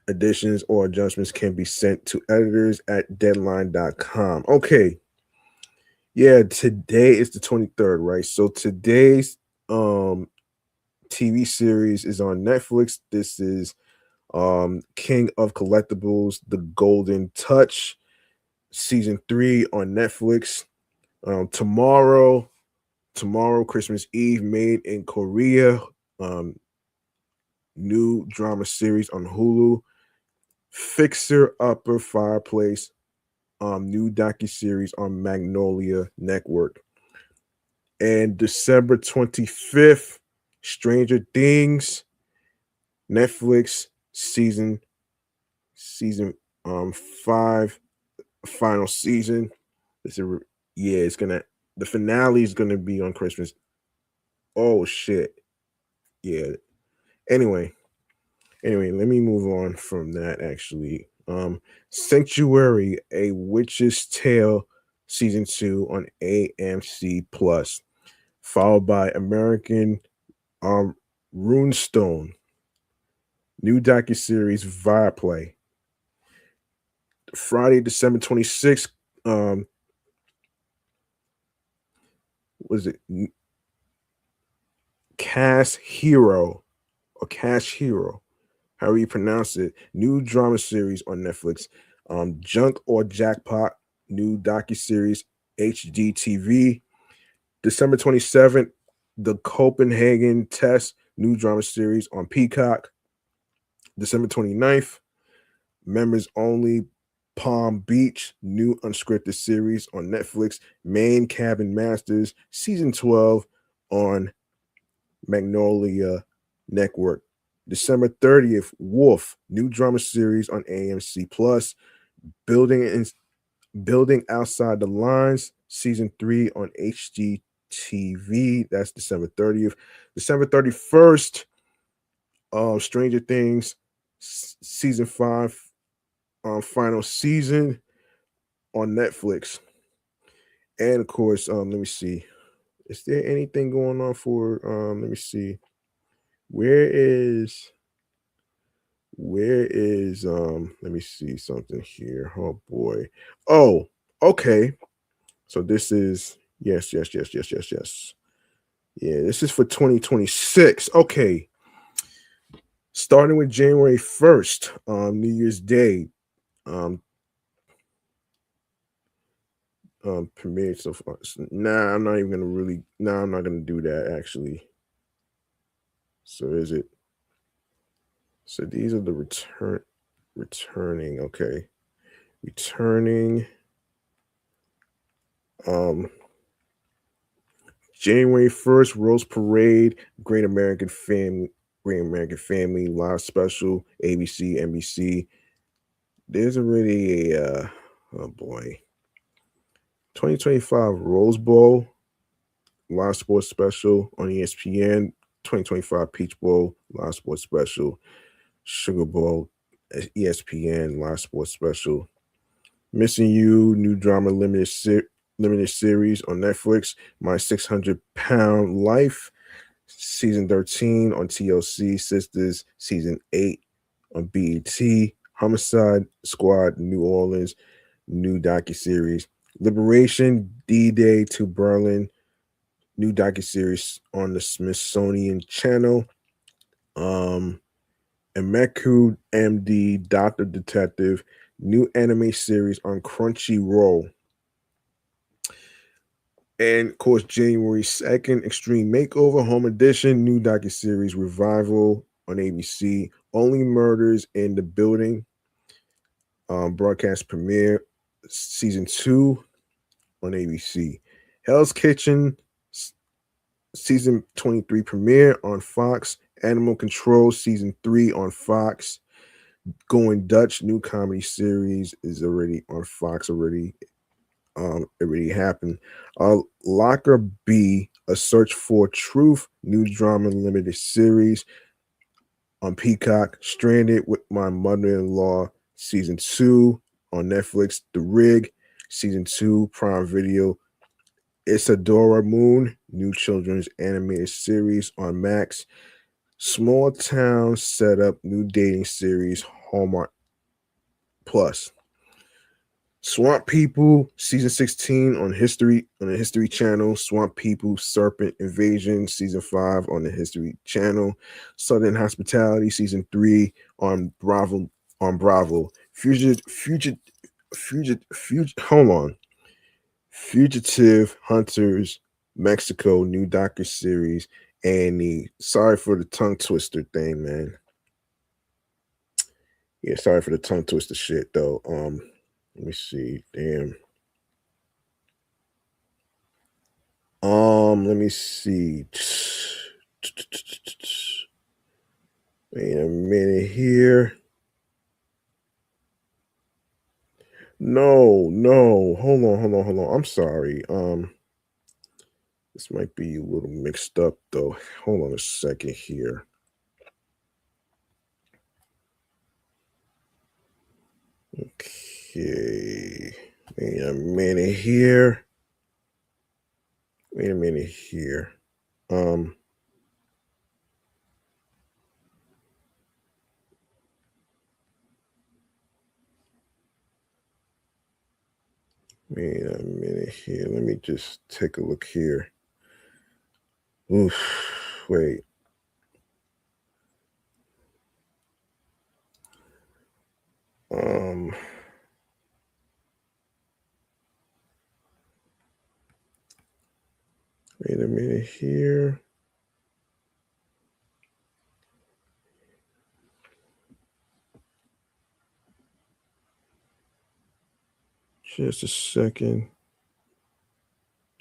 additions or adjustments can be sent to editors at deadline.com. Okay. Yeah, today is the 23rd, right? So today's TV series is on Netflix. This is King of Collectibles, The Golden Touch, season 3 on Netflix. Tomorrow, Christmas Eve, Made in Korea, um, new drama series on Hulu. Fixer Upper Fireplace, new docu-series on Magnolia Network. And December 25th, Stranger Things, Netflix season 5, final season. It's gonna the finale is gonna be on Christmas. Oh shit. Yeah. Anyway, let me move on from that actually. Sanctuary, A Witch's Tale, season 2 on AMC Plus, followed by American Runestone, new docuseries Viaplay. Friday, December 26th, was it Cash Hero or Cash Hero? However you pronounce it, new drama series on Netflix. Junk or Jackpot, new docuseries HGTV. December 27th, The Copenhagen Test, new drama series on Peacock. December 29th, Members Only Palm Beach, new unscripted series on Netflix. Main Cabin Masters, season 12 on Magnolia Network. December 30th, Wolf, new drama series on AMC Plus. Building Outside the Lines, season 3 on HGTV. That's December 30th. December 31st, Stranger Things, season 5, final season on Netflix. And of course, let me see. Is there anything going on for let me see. Where is let me see something here. Oh boy. Oh, okay. So this is yes. Yeah, this is for 2026. Okay. Starting with January 1st, New Year's Day, premiered so far. Nah, I'm not even gonna really. Nah, I'm not gonna do that actually. So is it? So these are the returning. Okay, returning. Um, January 1st, Rose Parade, Great American Family live special, ABC, NBC. There's already a oh boy, 2025 Rose Bowl. live sports special on ESPN. 2025 Peach Bowl live sports special. Sugar Bowl, ESPN live sports special. Missing You, new drama limited series on Netflix. My 600-Pound Life, season 13 on TLC. Sisters, season 8 on BET. Homicide Squad, New Orleans, new docuseries. Liberation, D-Day to Berlin, new docuseries on the Smithsonian Channel. Emeku MD, Doctor Detective, new anime series on Crunchyroll. And of course, January 2nd, Extreme Makeover Home Edition, new docuseries Revival on ABC. Only Murders in the Building, broadcast premiere, season 2 on ABC. Hell's Kitchen, season 23 premiere on Fox. Animal Control, season 3 on Fox. Going Dutch, new comedy series, is already on Fox already. It already happened. Locker B, A Search for Truth, new drama limited series on Peacock. Stranded with My Mother-in-Law, season 2 on Netflix. The Rig, season 2, Prime Video. Isadora Moon, new children's animated series on Max. Small Town Setup, new dating series, Hallmark Plus. Swamp People, season 16 on the History Channel. Swamp People, Serpent Invasion, season 5 on the History Channel. Southern Hospitality, season 3 on Bravo. Fugitive Hunters, Mexico, new docu-series. And sorry for the tongue twister thing, man. Yeah, sorry for the tongue twister shit though. Let me see. Damn. Let me see. Wait a minute here. No. Hold on. I'm sorry. This might be a little mixed up though. Hold on a second here. Okay. Wait a minute here. Wait a minute here. Wait a minute here. Let me just take a look here. Oof. Wait. Wait a minute here. Just a second.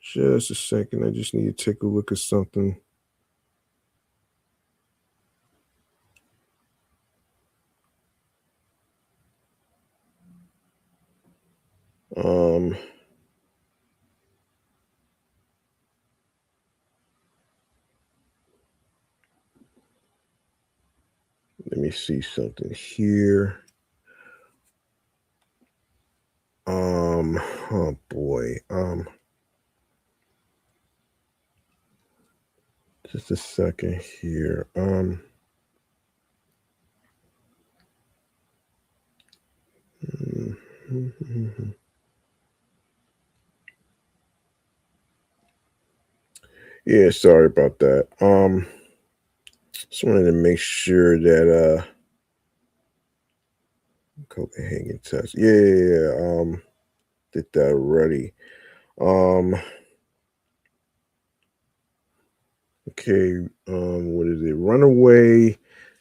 Just a second. I just need to take a look at something. Let me see something here. Oh boy. Just a second here. Yeah, sorry about that. Just wanted to make sure that Copenhagen test. Yeah. Did that already. Okay, what is it? Runaway,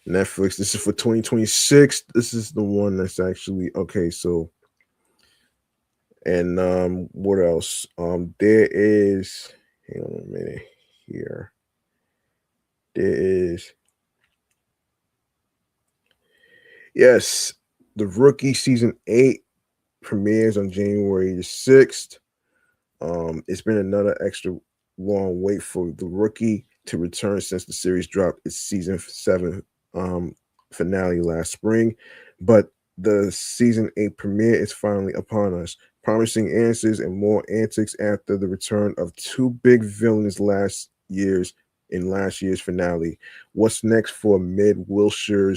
Netflix. This is for 2026. This is the one that's actually okay. So, and what else? There is. Hang on a minute here. There is. Yes, The Rookie season 8 premieres on January the 6th. It's been another extra long wait for The Rookie to return since the series dropped its season 7 um, finale last spring. But the season 8 premiere is finally upon us, promising answers and more antics after the return of two big villains last year's finale. What's next for Mid Wilshire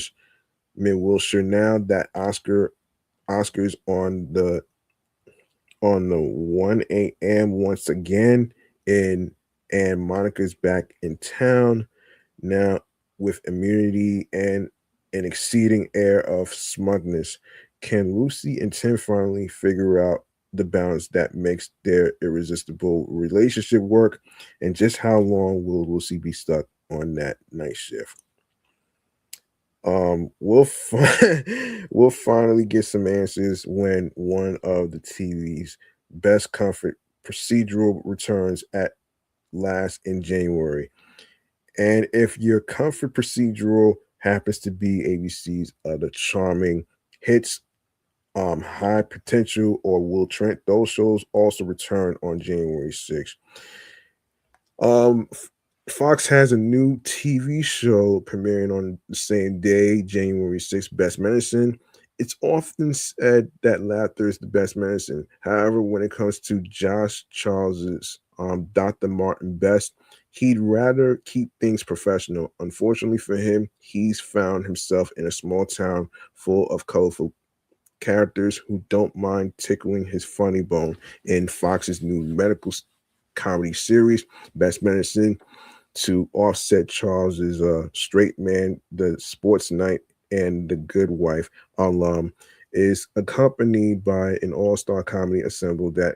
now that Oscars on the 1 a.m. once again, and Monica's back in town now with immunity and an exceeding air of smugness. Can Lucy and Tim finally figure out the balance that makes their irresistible relationship work? And just how long will Lucy be stuck on that night shift? We'll finally get some answers when one of the TV's best comfort procedural returns at last in January. And if your comfort procedural happens to be ABC's other charming hits, High Potential or Will Trent, those shows also return on January 6th. Fox has a new TV show premiering on the same day, January 6th, Best Medicine. It's often said that laughter is the best medicine. However, when it comes to Josh Charles's Dr. Martin Best, he'd rather keep things professional. Unfortunately for him, he's found himself in a small town full of colorful characters who don't mind tickling his funny bone in Fox's new medical comedy series, Best Medicine, to offset Charles's Straight Man, The Sports Night, and The Good Wife alum, is accompanied by an all-star comedy ensemble that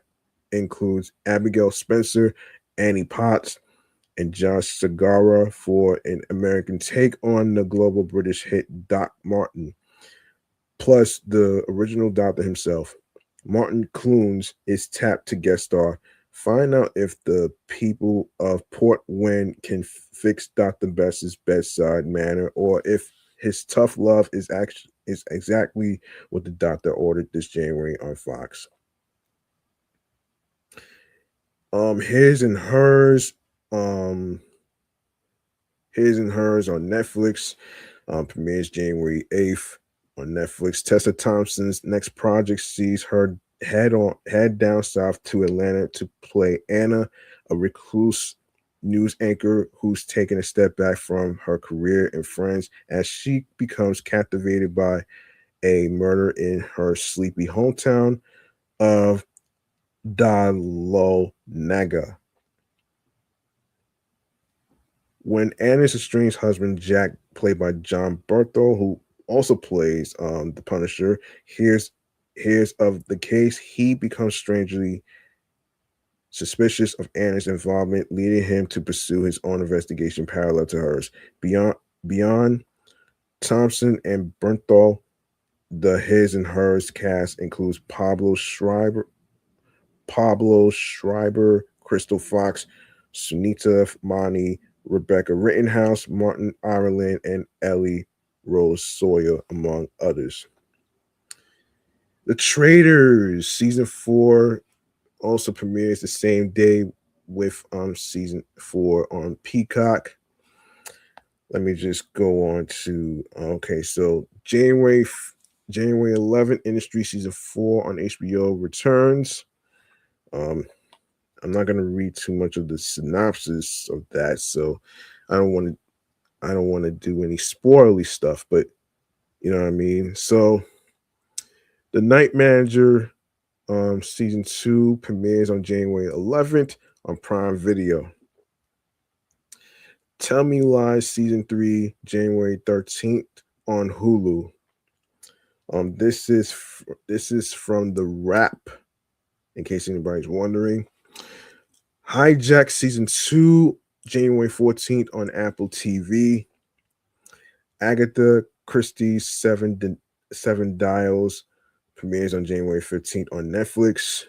includes Abigail Spencer, Annie Potts, and Josh Segarra for an American take on the global British hit Doc Martin, plus the original doctor himself. Martin Clunes is tapped to guest star. Find out if the people of Port Wynn can fix Dr. Best's bedside manner, or if his tough love is exactly what the doctor ordered this January on Fox. His and Hers, um, His and Hers on Netflix, premieres January 8th on Netflix. Tessa Thompson's next project sees her head down south to Atlanta to play Anna, a recluse news anchor who's taken a step back from her career and friends as she becomes captivated by a murder in her sleepy hometown of Naga. When Anna's estranged husband Jack, played by John Berthel, who also plays the Punisher, hears of the case, he becomes strangely suspicious of Anna's involvement, leading him to pursue his own investigation parallel to hers. Beyond Thompson and Berthel, the His and Hers cast includes Pablo Schreiber, Crystal Fox, Sunita Mani, Rebecca Rittenhouse, Martin Ireland, and Ellie Rose Sawyer, among others. The Traitors season 4 also premieres the same day with season 4 on Peacock. Let me just go on to so January 11th, Industry season 4 on HBO returns. I'm not going to read too much of the synopsis of that, so I don't want to do any spoilery stuff, but you know what I mean. So, The Night Manager season 2 premieres on January 11th on Prime Video. Tell Me Lies season 3 January 13th on Hulu. This is from The Wrap, in case anybody's wondering. Hijack season 2 January 14th on Apple TV. Agatha Christie's Seven Dials premieres on January 15th on Netflix.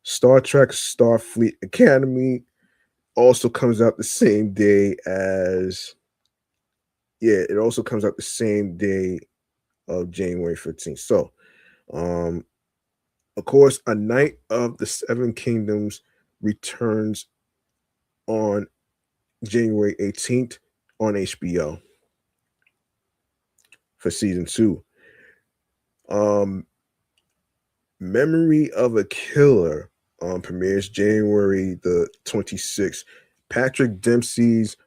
Star Trek Starfleet Academy also comes out the same day it also comes out the same day of January 15th. So, of course, A Night of the Seven Kingdoms returns on January 18th on HBO for season 2. Memory of a Killer premieres January the 26th. Patrick Dempsey's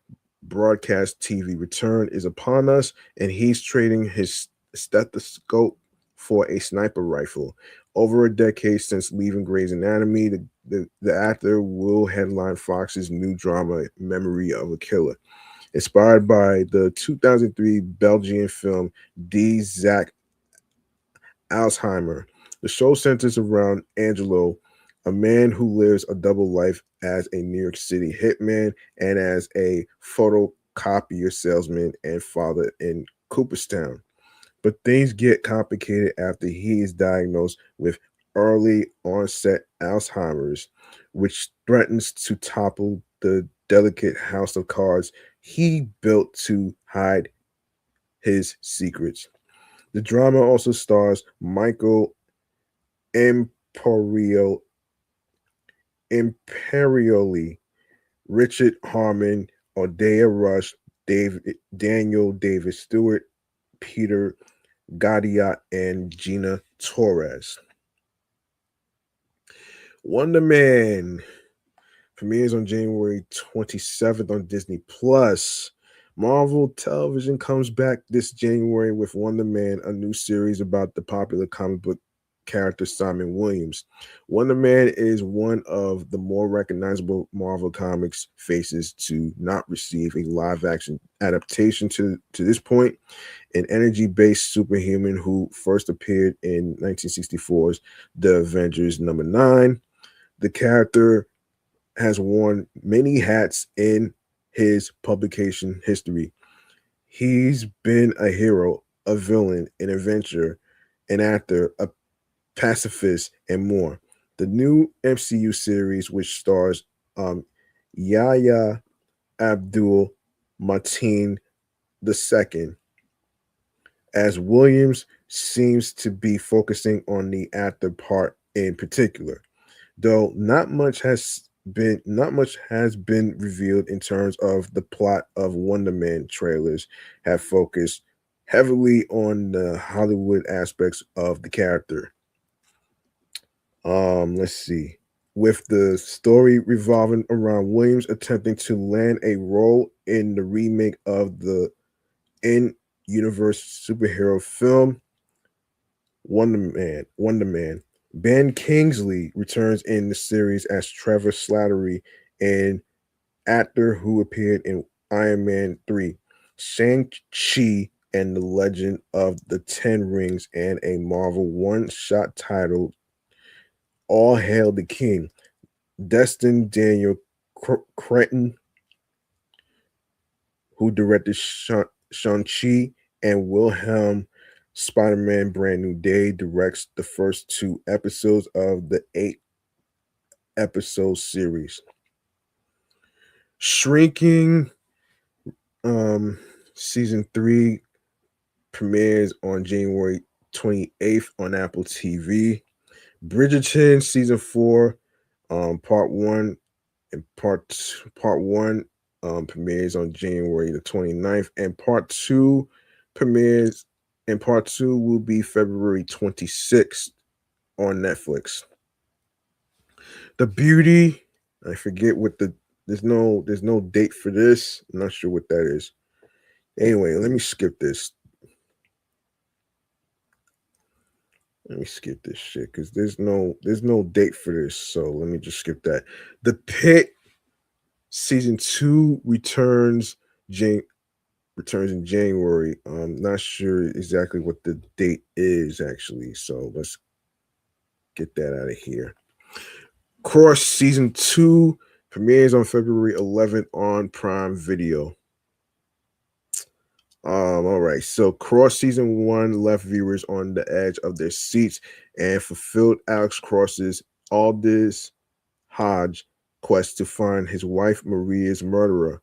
broadcast TV return is upon us, and he's trading his stethoscope for a sniper rifle. Over a decade since leaving Grey's Anatomy, the actor will headline Fox's new drama, Memory of a Killer. Inspired by the 2003 Belgian film Die Zack Alzheimer, the show centers around Angelo, a man who lives a double life as a New York City hitman and as a photocopier salesman and father in Cooperstown. But things get complicated after he is diagnosed with early onset Alzheimer's, which threatens to topple the delicate house of cards he built to hide his secrets. The drama also stars Michael Imperio, Imperioli, Richard Harmon, Odea Rush, Daniel David Stewart, Peter Gadiot, and Gina Torres. Wonder Man premieres on January 27th on Disney Plus. Marvel Television comes back this January with Wonder Man, a new series about the popular comic book character Simon Williams. Wonder Man is one of the more recognizable Marvel Comics faces to not receive a live action adaptation to this point. An energy based superhuman who first appeared in 1964's The Avengers #9. The character has worn many hats in his publication history. He's been a hero, a villain, an adventurer, an actor, a pacifist, and more. The new MCU series, which stars Yahya Abdul Mateen II as Williams, seems to be focusing on the actor part in particular. Though not much has been revealed in terms of the plot of Wonder Man. Trailers have focused heavily on the Hollywood aspects of the character. Let's see. With the story revolving around Williams attempting to land a role in the remake of the in-universe superhero film Wonder Man. Ben Kingsley returns in the series as Trevor Slattery, an actor who appeared in Iron Man 3, Shang-Chi and the Legend of the Ten Rings, and a Marvel one-shot titled All Hail the King. Destin Daniel Cretton, who directed Shang-Chi and Wilhelm Spider-Man Brand New Day, directs the first 2 episodes of the 8-episode series. Shrinking season 3 premieres on January 28th on Apple TV. Bridgerton season 4 part 1 and part 1 premieres on January the 29th, and part 2 premieres, and part 2 will be February 26th on Netflix. The Beauty, I forget what there's no date for this. I'm not sure what that is. Anyway, let me skip this. Let me skip this shit because there's no date for this. So let me just skip that. The Pit season 2 returns in January. I'm not sure exactly what the date is actually. So let's get that out of here. Cross season 2 premieres on February 11th on Prime Video. All right. So Cross season 1 left viewers on the edge of their seats and fulfilled Alex Cross's Aldous Hodge quest to find his wife Maria's murderer.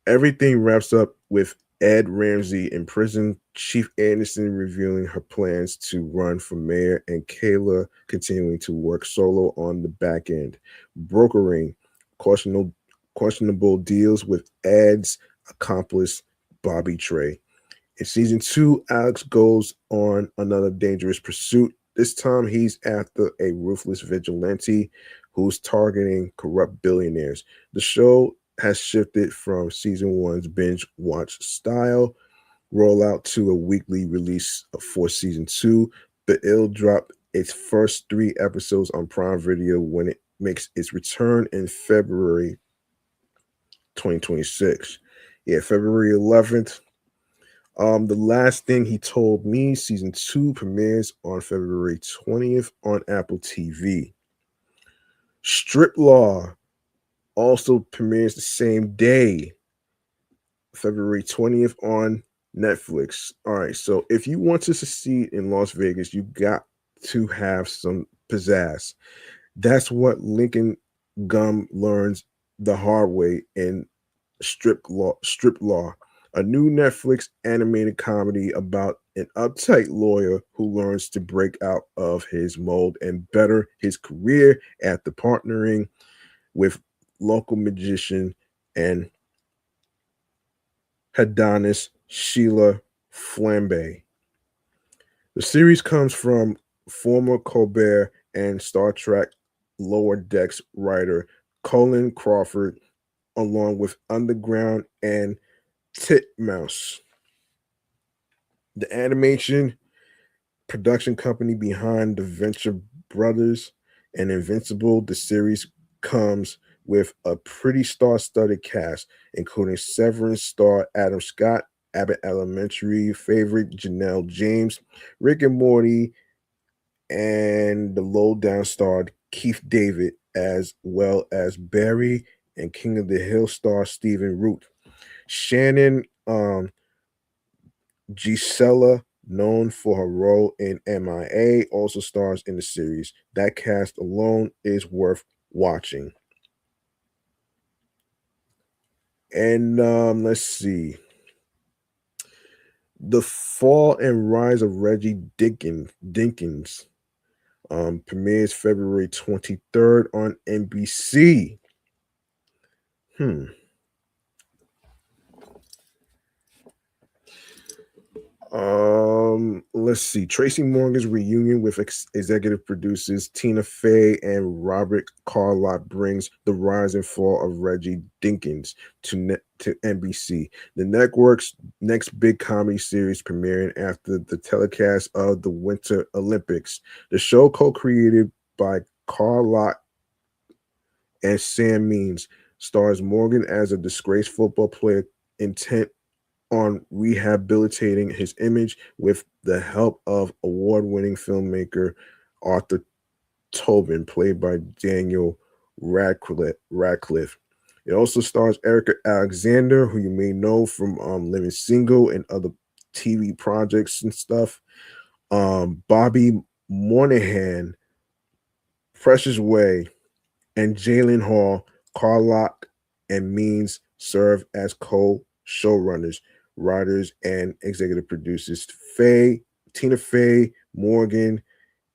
Everything wraps up with Ed Ramsey in prison, Chief Anderson revealing her plans to run for mayor, and Kayla continuing to work solo on the back end, brokering questionable deals with Ed's accomplice, Bobby Trey. In season 2, Alex goes on another dangerous pursuit. This time, he's after a ruthless vigilante who's targeting corrupt billionaires. The show has shifted from season 1's binge watch style rollout to a weekly release for season 2, but it'll drop its first 3 episodes on Prime Video when it makes its return in February 2026. Yeah, February 11th. The last thing he told me, season 2 premieres on February 20th on Apple TV. Strip Law also premieres the same day, February 20th on Netflix. All right, so if you want to succeed in Las Vegas, you got to have some pizzazz. That's what Lincoln Gum learns the hard way in Strip Law, a new Netflix animated comedy about an uptight lawyer who learns to break out of his mold and better his career after partnering with local magician and hedonist Sheila Flambe. The series comes from former Colbert and Star Trek Lower Decks writer Colin Crawford, along with Underground and Titmouse. The animation production company behind the Venture Brothers and Invincible, the series comes with a pretty star-studded cast, including Severance star Adam Scott, Abbott Elementary favorite Janelle James, Rick and Morty, and the Lowdown starred Keith David, as well as Barry and King of the Hill star Stephen Root. Shannon Gisela, known for her role in MIA, also stars in the series. That cast alone is worth watching. And let's see. The Fall and Rise of Reggie Dinkins premieres February 23rd on NBC. Let's see. Tracy Morgan's reunion with executive producers Tina Fey and Robert Carlock brings the rise and fall of Reggie Dinkins to NBC, the network's next big comedy series premiering after the telecast of the Winter Olympics. The show, co-created by Carlock and Sam Means, stars Morgan as a disgraced football player intent on rehabilitating his image with the help of award-winning filmmaker Arthur Tobin, played by Daniel Radcliffe. It also stars Erica Alexander, who you may know from Living Single and other TV projects and stuff. Bobby Moynihan, Precious Way, and Jalen Hall. Carlock and Means serve as co-showrunners, writers, and executive producers. Tina Fey, Morgan,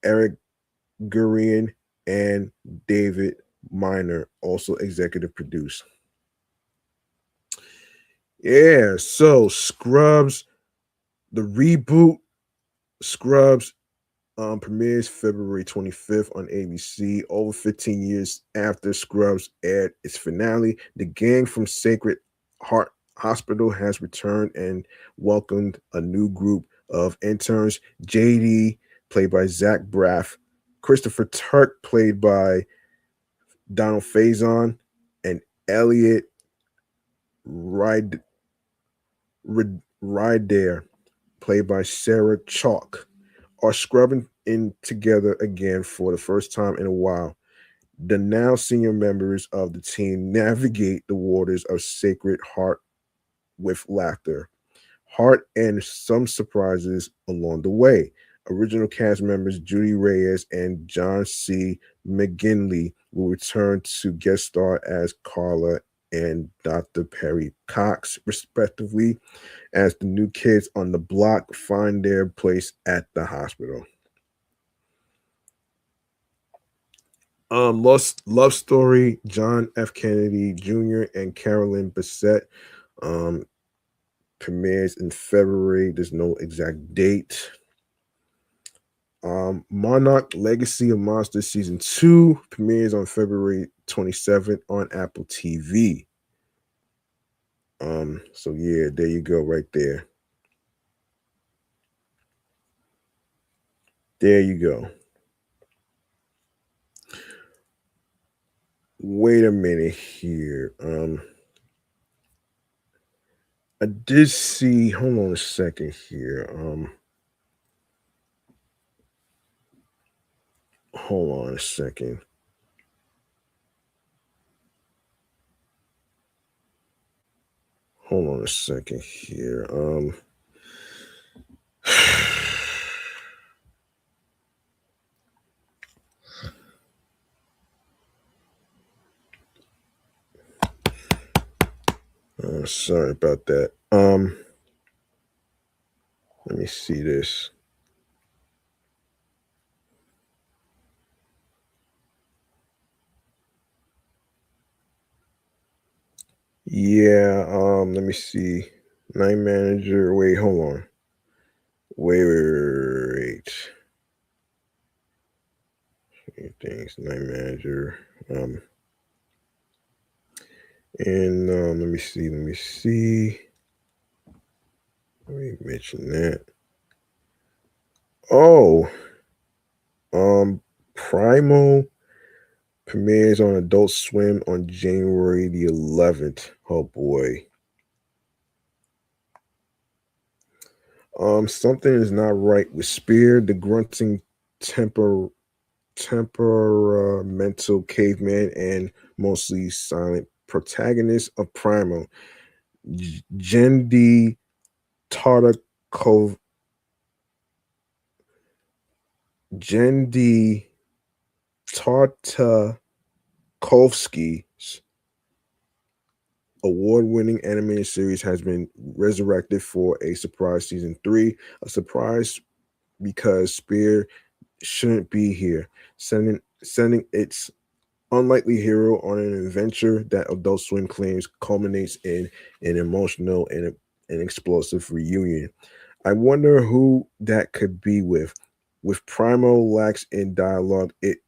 Eric Gurian, and David Miner also executive produce. Yeah, so Scrubs, the reboot Scrubs premieres February 25th on ABC. Over 15 years after Scrubs aired its finale, the gang from Sacred Heart Hospital has returned and welcomed a new group of interns. JD, played by Zach Braff, Christopher Turk, played by Donald Faison, and Elliot Ryder, played by Sarah Chalk, are scrubbing in together again for the first time in a while. The now senior members of the team navigate the waters of Sacred Heart with laughter, heart, and some surprises along the way. Original cast members Judy Reyes and John C. McGinley will return to guest star as Carla and Dr. Perry Cox, respectively, as the new kids on the block find their place at the hospital. Lost Love Story, John F. Kennedy Jr. and Carolyn Bessette. Um, Premieres in February. There's no exact date. Monarch Legacy of Monsters Season 2 premieres on February 27th on Apple TV. So yeah, there you go, right there. There you go. Wait a minute here. I did see, hold on a second here. Hold on a second. Hold on a second here. Sorry about that. Let me see this. Yeah, let me see. Night manager. Wait, hold on. Wait. Things, night manager. And let me see. Let me mention that. Oh, Primal premieres on Adult Swim on January the 11th. Oh boy. Something is not right with Spear, the grunting temperamental caveman and mostly silent protagonist of Primal. Jendi Tartakov Jendi Tartakovsky's award-winning animated series has been resurrected for a surprise season 3. A surprise because Spear shouldn't be here, sending its unlikely hero on an adventure that Adult Swim claims culminates in an emotional and an explosive reunion. I wonder who that could be with. With Primal lacks in dialogue, it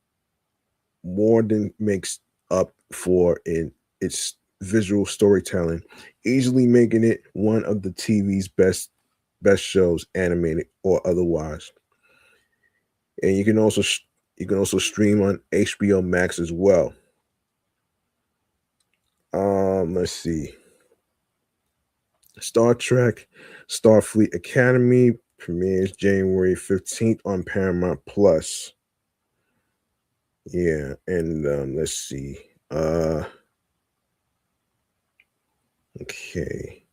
more than makes up for in its visual storytelling, easily making it one of the TV's best shows, animated or otherwise. And you can also stream on HBO Max as well. Let's see. Star Trek Starfleet Academy premieres January 15th on Paramount Plus. Yeah, and let's see. Okay.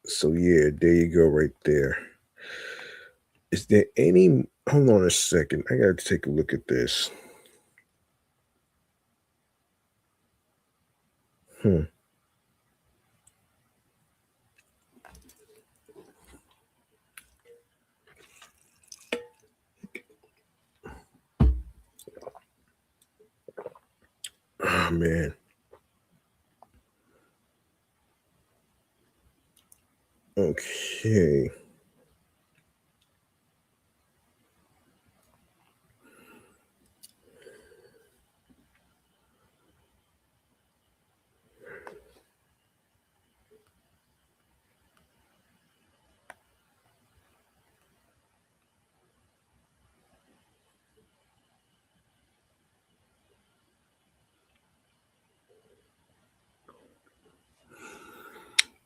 So yeah, there you go right there. Is there any, hold on a second. I gotta take a look at this. Oh man. Okay.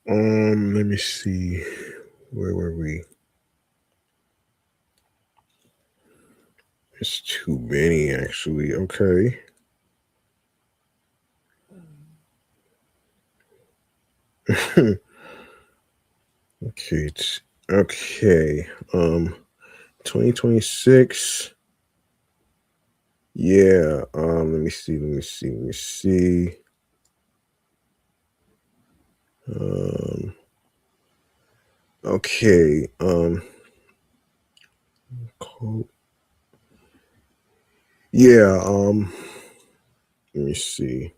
Let me see. Where were we? It's too many actually. Okay. Okay. Okay. 2026. Yeah. Let me see. Okay. Cool. Yeah. Let me see.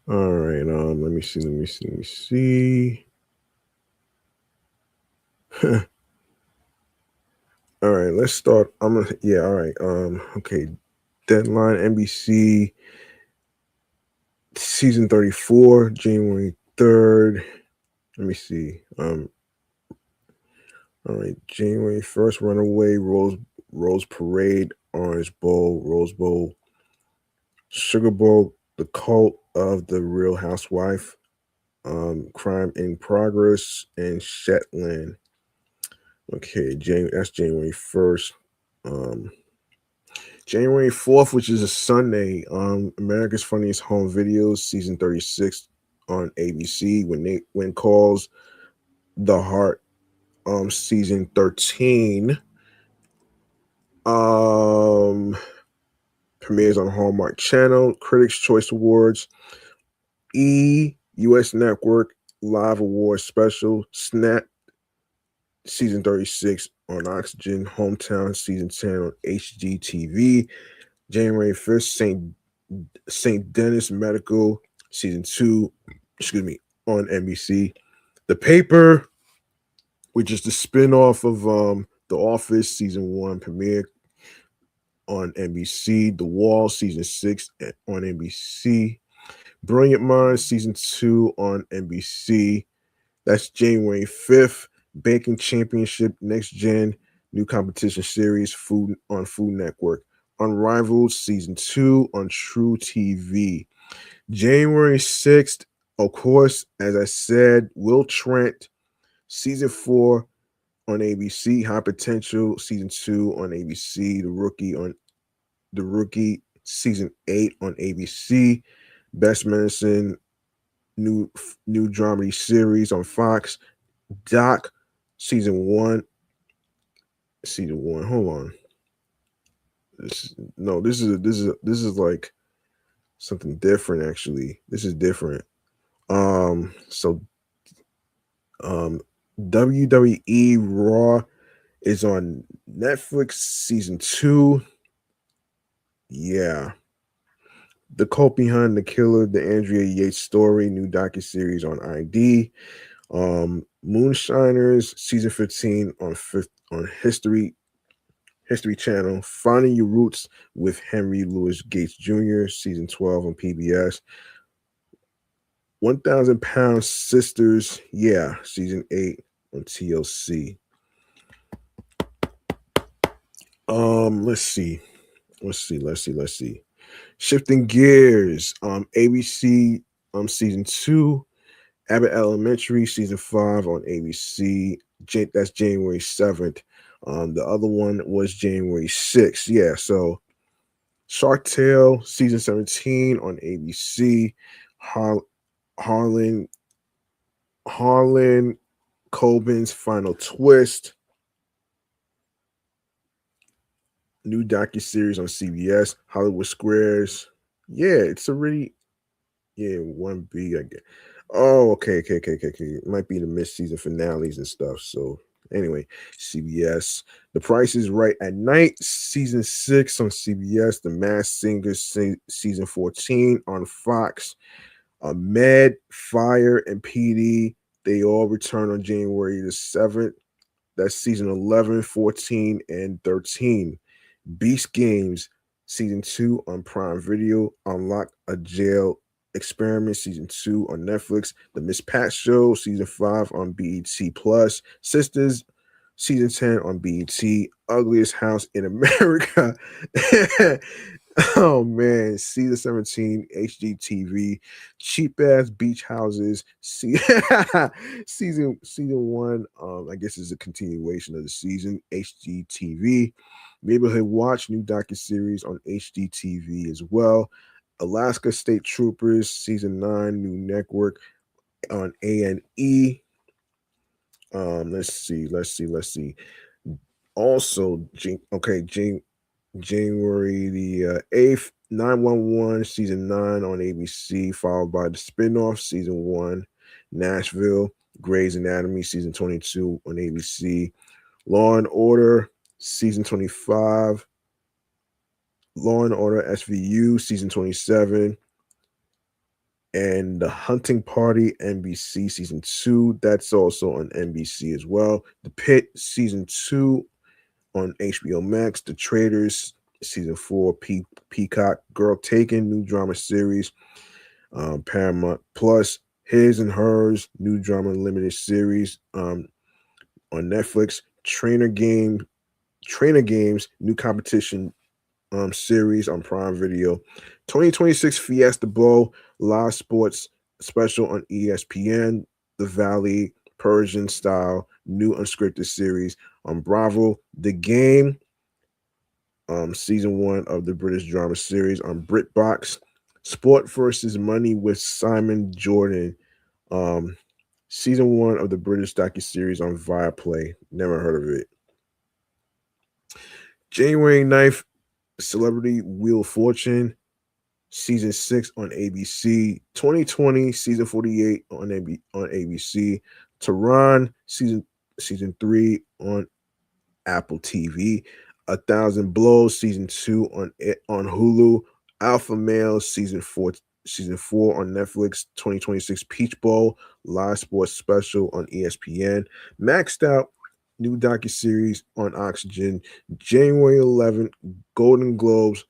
All right. Let me see. Let me see. Let me see. All right. Let's start. I'm gonna. Yeah. All right. Okay. Deadline NBC season 34, January 3rd. Let me see. All right. January 1st, Runaway, Rose Parade, Orange Bowl, Rose Bowl, Sugar Bowl, The Cult of the Real Housewife, Crime in Progress, and Shetland. Okay, that's January 1st. Um, January 4th, which is a Sunday, America's Funniest Home Videos, season 36 on ABC. When calls the Heart, season 13. Um, Premieres on Hallmark Channel, Critics' Choice Awards, US Network Live Awards Special, Snap season 36 on Oxygen, Hometown season 10 on HGTV, January 5th, St. Denis Medical season 2, on NBC. The Paper, which is the spinoff of The Office season 1 premiere on NBC, The Wall season 6 on NBC, Brilliant Minds season 2 on NBC. That's January 5th. Baking Championship Next Gen New Competition Series Food Network. Unrivaled season 2 on True TV. January 6th, of course, as I said, Will Trent season 4 on ABC, High Potential season 2 on ABC, The Rookie season 8 on ABC, Best Medicine new dramedy series on Fox, Doc season 1. Hold on. This is like something different actually. This is different. So WWE Raw is on Netflix season 2. Yeah. The Cult Behind the Killer, the Andrea Yates story, new docuseries on ID. Moonshiners season 15 on History Channel. Finding Your Roots with Henry Louis Gates Jr. season 12 on PBS. 1,000 Pound Sisters, yeah, season 8 on TLC. Let's see. Shifting gears. ABC season 2, Abbott Elementary season 5 on ABC. That's January 7th. The other one was January 6th. Yeah, so Shark Tale season 17 on ABC. Harlan Coben's Final Twist. New docuseries on CBS. Hollywood Squares. Yeah, it's a really 1B, I guess. Oh, okay. It might be the mid-season finales and stuff. So anyway, CBS. The Price is Right at Night, season 6 on CBS. The Masked Singer, season 14 on Fox. Med, Fire, and PD, they all return on January the 7th. That's season 11, 14, and 13. Beast Games, season 2 on Prime Video. Unlock a Jail Experiment, season 2 on Netflix. The Miss Pat Show, season 5 on BET Plus. Sisters, season 10 on BET. Ugliest House in America. Oh man, season 17 HGTV, cheap ass beach houses. Season 1, I guess is a continuation of the season. HGTV, Neighborhood Watch, new docuseries on HGTV as well. Alaska State Troopers, season 9, new network on A&E. Let's see. Also, January the 8th, 911 season 9 on ABC, followed by the spinoff season 1, Nashville. Grey's Anatomy season 22 on ABC. Law and Order season 25. Law and Order SVU season 27. And The Hunting Party, NBC season 2. That's also on NBC as well. The Pit season 2 on HBO Max. The Traitors season 4. Peacock. Girl Taken, new drama series. Paramount Plus. His and Hers, new drama limited series on Netflix. Trainer Games, new competition series on Prime Video. 2026 Fiesta Bowl live sports special on ESPN. The Valley Persian style new unscripted series on Bravo. The Game, season 1 of the British drama series on BritBox. Sport versus Money with Simon Jordan, season 1 of the British docuseries on Viaplay. Never heard of it. January 9th, Celebrity Wheel of Fortune, season 6 on ABC. 2020 season 48 on ABC. Tehran season 3 on Apple TV. 1,000 Blows season 2 on Hulu. Alpha Male season 4 on Netflix. 2026 Peach Bowl live sports special on ESPN. Maxed Out new docuseries on Oxygen. January 11th, Golden Globes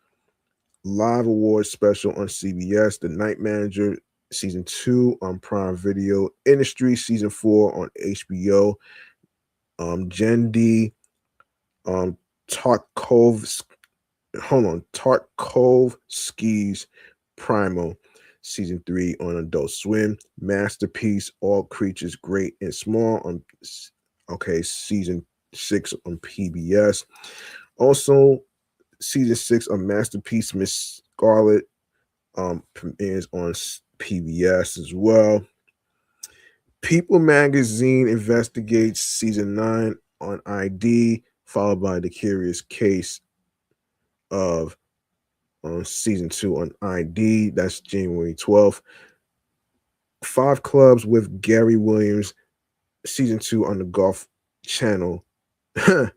live awards special on CBS. The Night Manager season 2 on Prime Video. Industry season 4 on HBO. Gen D, Tarkovsky's Primal season 3 on Adult Swim. Masterpiece, All Creatures Great and Small on season 6 on PBS. Also, season 6 of Masterpiece, Miss Scarlet, premieres on PBS as well. People Magazine investigates season 9 on ID, followed by The Curious Case of season 2 on ID. That's January 12th. 5 Clubs with Gary Williams, season 2 on the Golf Channel. The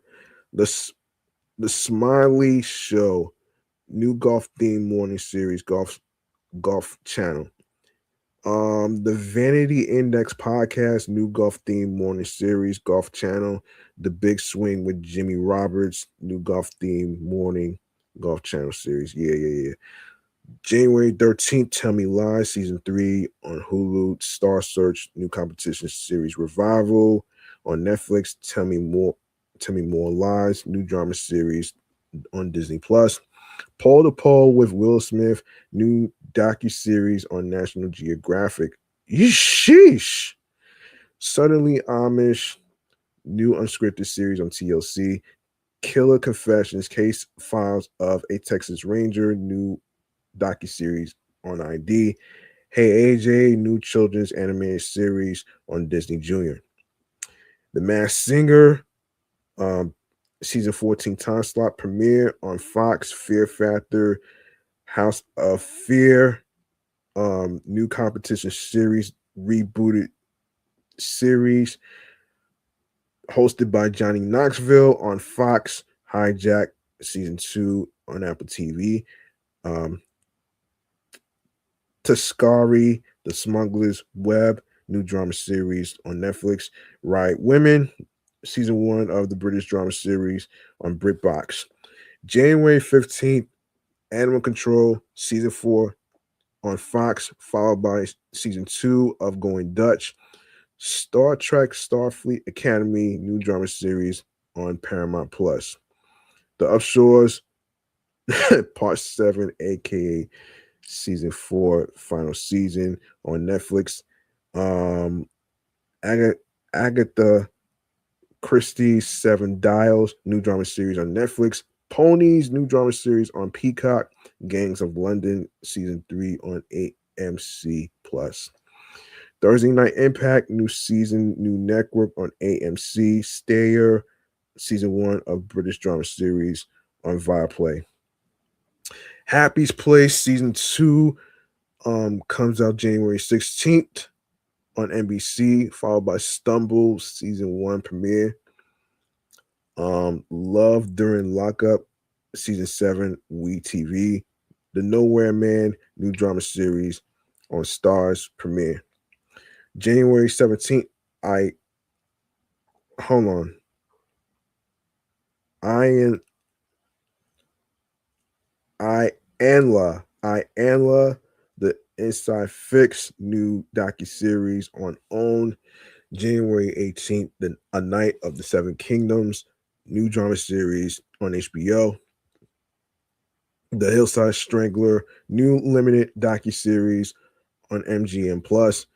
Smiley Show, new golf themed morning series, Golf Channel. The Vanity Index podcast, new golf themed morning series, Golf Channel. The Big Swing with Jimmy Roberts, new golf themed morning Golf Channel series. Yeah. January 13th, Tell Me Lies, season 3 on Hulu. Star Search, new competition series Revival on Netflix. Tell Me More Lies, new drama series on Disney Plus. Pole to Pole with Will Smith, new docuseries on National Geographic. Sheesh. Suddenly Amish, new unscripted series on TLC. Killer Confessions, Case Files of a Texas Ranger, new docuseries on ID. Hey AJ, new children's animated series on Disney Junior. The Masked Singer, season 14 time slot premiere on Fox. Fear Factor, House of Fear, new competition series, rebooted series hosted by Johnny Knoxville on Fox. Hijack, season 2 on Apple TV. Taskari, The Smuggler's Web, new drama series on Netflix. Right Women, season 1 of the British drama series on BritBox. January 15th, Animal Control, season 4 on Fox, followed by season 2 of Going Dutch. Star Trek Starfleet Academy, new drama series on Paramount Plus. The Upshores, part 7, aka season 4, final season on Netflix. Agatha Christie's 7 Dials, new drama series on Netflix. Ponies, new drama series on Peacock. Gangs of London, season 3 on AMC Plus. Thursday Night Impact, new season, new network on AMC. Stayer, season 1 of British drama series on Viaplay. Happy's Place, season 2 comes out January 16th on NBC, followed by Stumble season 1 premiere. Love During Lockup season 7 WeTV. The Nowhere Man new drama series on Stars premiere. January 17th, I hold on. I Anla, the Inside Fix new docuseries on OWN. January 18th, A Night of the Seven Kingdoms new drama series on HBO. The Hillside Strangler new limited docuseries on MGM Plus.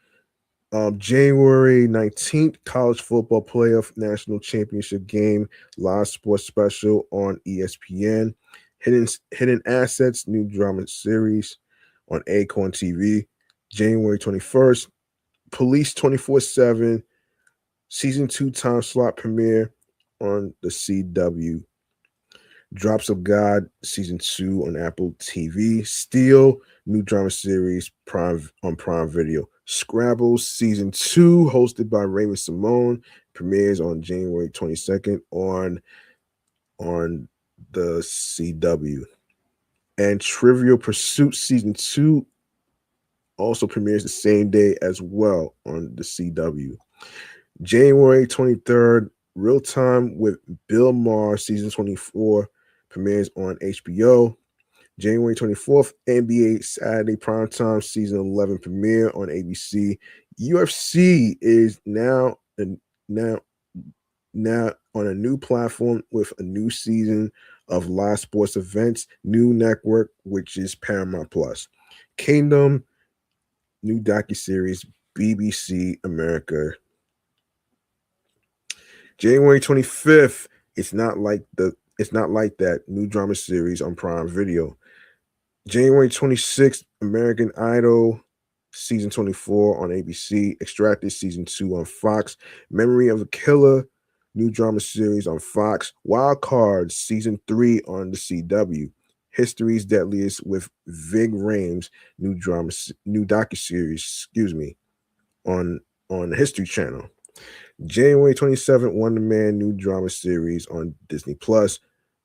January 19th, College Football Playoff National Championship Game live sports special on ESPN. Hidden Assets new drama series on Acorn TV. January 21st, Police 24/7 season 2 time slot premiere on the CW. Drops of God season 2 on Apple TV. Steel new drama series Prime Video. Scrabble season 2 hosted by Raymond Simone premieres on January 22nd on the CW. And Trivial Pursuit season 2 also premieres the same day as well on the CW. January 23rd, Real Time with Bill Maher season 24 premieres on HBO. January 24th, NBA Saturday Primetime season 11 premiere on ABC. UFC is now on a new platform with a new season of live sports events, new network, which is Paramount Plus. Kingdom, new docuseries, BBC America. January 25th, It's Not Like That new drama series on Prime Video. January 26th, American Idol season 24 on ABC. Extracted season 2 on Fox. Memory of a Killer new drama series on Fox. Wild Cards season 3 on the CW. History's Deadliest with Vig Rhames new docuseries, on the History Channel. January 27th, Wonder Man new drama series on Disney Plus.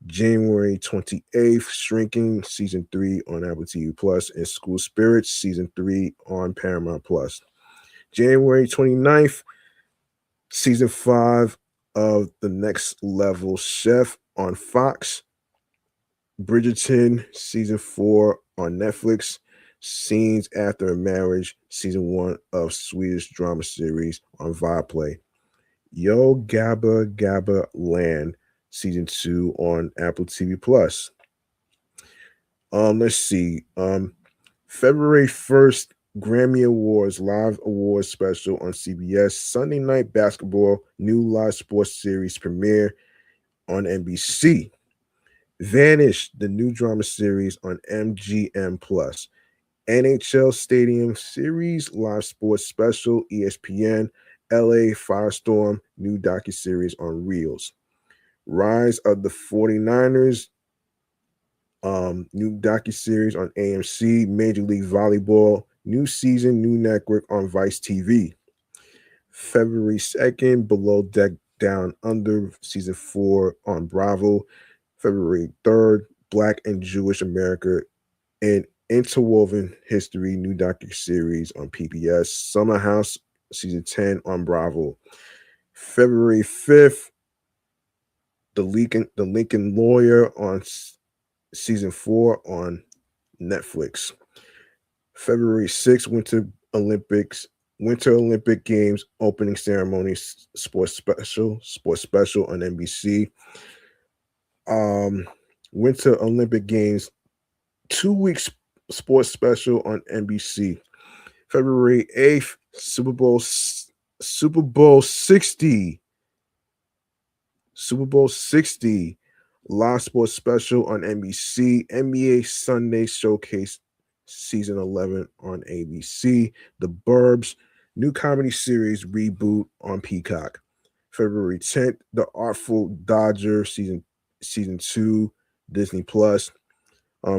January 28th, Shrinking season 3 on Apple TV Plus, and School Spirits season 3 on Paramount Plus. January 29th, season 5 of The Next Level Chef on Fox. Bridgerton season 4 on Netflix. Scenes After a Marriage season 1 of Swedish drama series on Viaplay. Yo Gabba Gabba Land season 2 on Apple TV Plus. Let's see. February 1st, Grammy Awards live awards special on CBS. Sunday Night Basketball new live sports series premiere on NBC. Vanish, the new drama series on MGM Plus. NHL Stadium Series live sports special ESPN. LA Firestorm new docuseries on Reels. Rise of the 49ers new docuseries on AMC. Major League Volleyball new season, new network on Vice TV. February 2nd, Below Deck Down Under season 4 on Bravo. February 3rd, Black and Jewish America and Interwoven History new docuseries on PBS. Summer House season 10 on Bravo. February 5th, The Lincoln Lawyer on season 4 on Netflix. February 6th, Winter Olympic Games opening ceremony sports special on NBC. Winter Olympic Games 2 weeks sports special on NBC. February 8th, Super Bowl 60 live sports special on NBC. NBA Sunday Showcase season 11 on ABC. The Burbs new comedy series reboot on Peacock. February 10th, The Artful Dodger season 2 Disney Plus.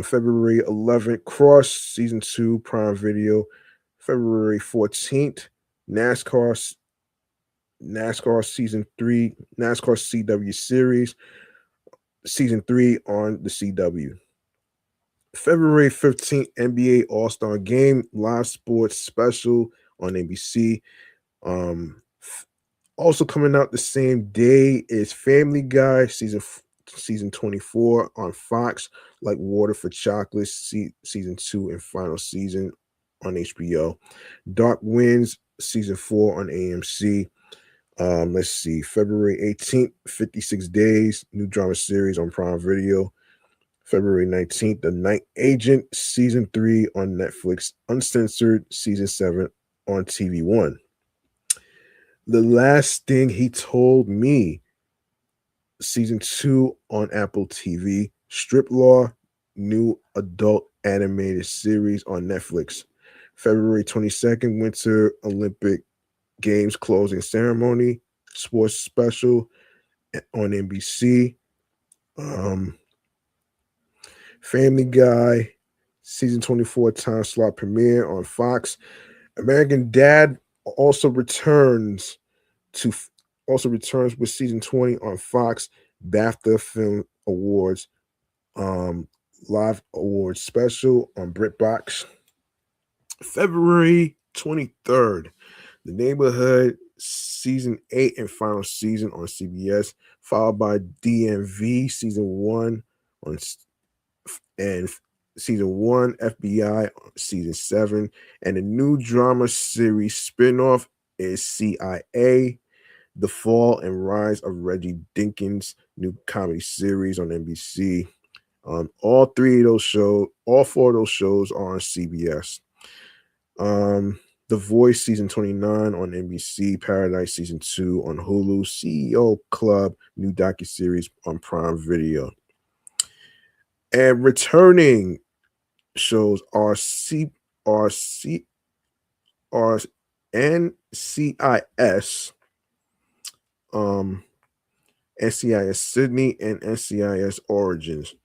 February 11th, Cross season 2 Prime Video. February 14th, NASCAR NASCAR season 3, NASCAR CW series season 3 on the CW. February 15th, NBA All-Star Game live sports special on ABC. Also coming out the same day is Family Guy season 24 on Fox, like Water for Chocolate season 2 and final season on HBO. Dark Winds season 4 on AMC. Let's see, February 18th, 56 Days, new drama series on Prime Video. February 19th, The Night Agent, Season 3 on Netflix, Uncensored, Season 7 on TV One. The Last Thing He Told Me, Season 2 on Apple TV, Strip Law, new adult animated series on Netflix. February 22nd, Winter Olympic Games closing ceremony, sports special on NBC. Family Guy, season 24 time slot premiere on Fox. American Dad also returns to with season 20 on Fox. BAFTA Film Awards, live awards special on BritBox. February 23rd, The Neighborhood season 8 and final season on CBS, followed by DMV season 1 on and season 1, FBI season 7, and the new drama series spinoff is CIA, The Fall and Rise of Reggie Dinkins, new comedy series on NBC. All four of those shows are on CBS. The Voice season 29 on NBC, Paradise season 2 on Hulu, CEO Club, new docuseries on Prime Video. And returning shows are NCIS, NCIS Sydney, and NCIS Origins.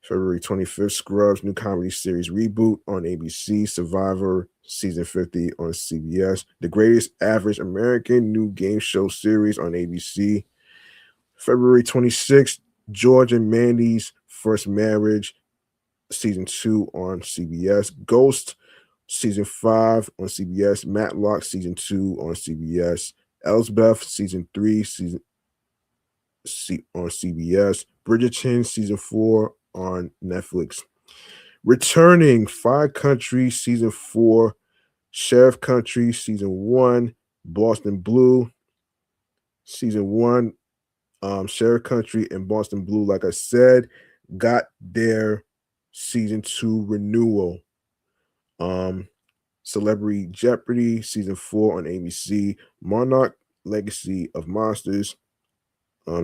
February 25th, Scrubs, new comedy series reboot on ABC, Survivor, season 50 on CBS, The Greatest Average American, new game show series on ABC. February 26th, George and Mandy's First Marriage, season 2 on CBS, Ghost, season 5 on CBS, Matlock, season 2 on CBS, Elsbeth, season 3 on CBS, Bridgerton, season 4 on Netflix. Returning, Five Countries, season 4, Sheriff Country, season 1, Boston Blue, season 1, Sheriff Country and Boston Blue, like I said, got their season 2 renewal. Celebrity Jeopardy, season 4 on ABC, Monarch Legacy of Monsters,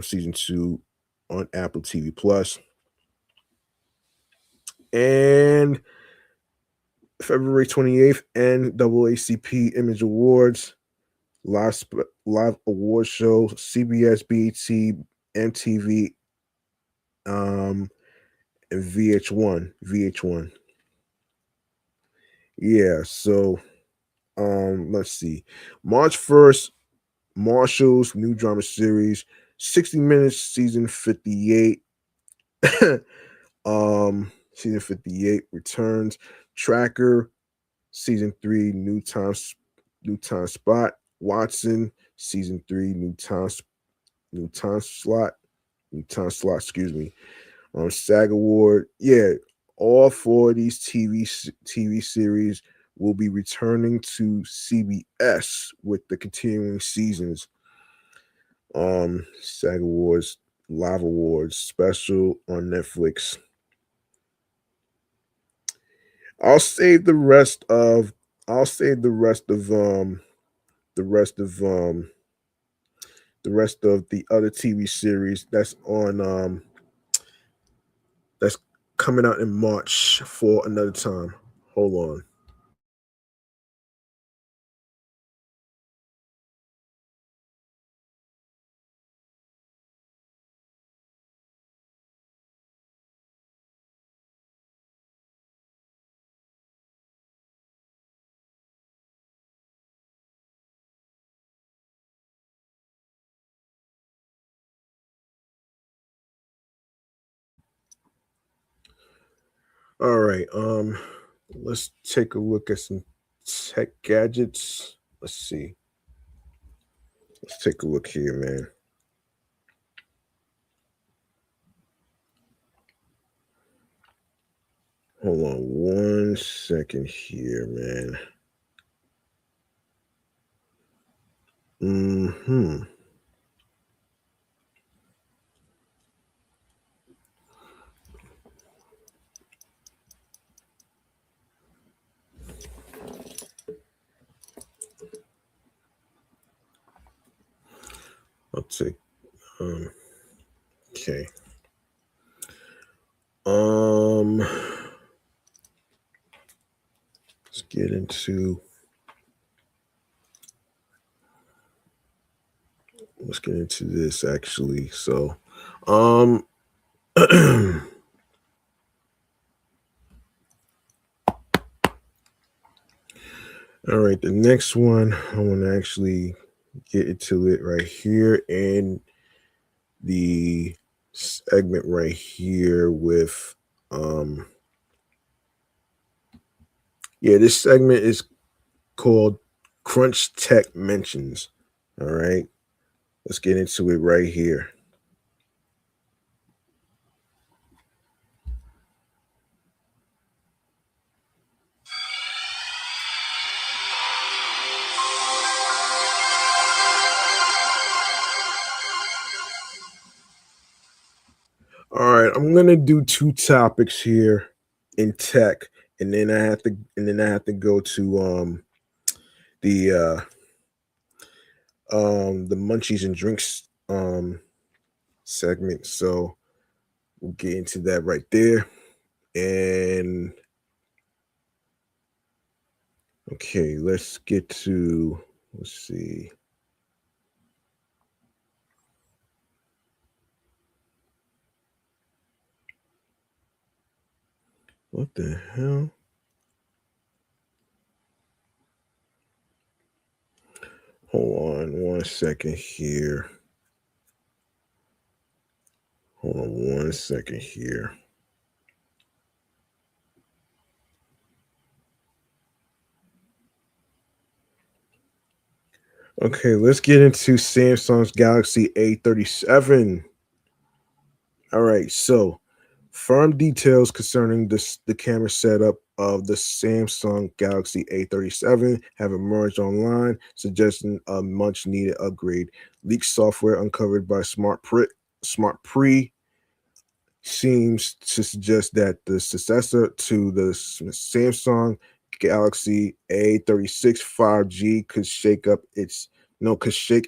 season 2 on Apple TV Plus. And February 28th, NAACP Image Awards, live award show, CBS, BET, MTV, and VH1. Yeah, so let's see. March 1st, Marshall's new drama series, 60 Minutes, season 58. Season 58 returns. Tracker, season 3, new time spot. Watson, season 3, new time slot. Excuse me. SAG Award. Yeah, all four of these TV series will be returning to CBS with the continuing seasons. SAG Awards, Live Awards special on Netflix. I'll save the rest of the other TV series that's on that's coming out in March for another time. Hold on. All right. Let's take a look at some tech gadgets. Let's see. Let's take a look here, man. Hold on 1 second here, man. Hmm. I'll take. Um. Okay. Let's get into. Let's get into this actually. So, um. All right, the next one I want to actually get into it right here in the segment right here with yeah, this segment is called Crunch Tech Mentions. All right, let's get into it right here. All right, I'm gonna do two topics here in tech, and then I have to go to the the munchies and drinks segment. So we'll get into that right there. And okay, let's get to let's see. What the hell? Hold on 1 second here. Hold on 1 second here. Okay, let's get into Samsung's Galaxy A37. All right, so firm details concerning the camera setup of the Samsung Galaxy A37 have emerged online, suggesting a much needed upgrade. Leaked software uncovered by Smart Pre seems to suggest that the successor to the Samsung Galaxy A36 5G could shake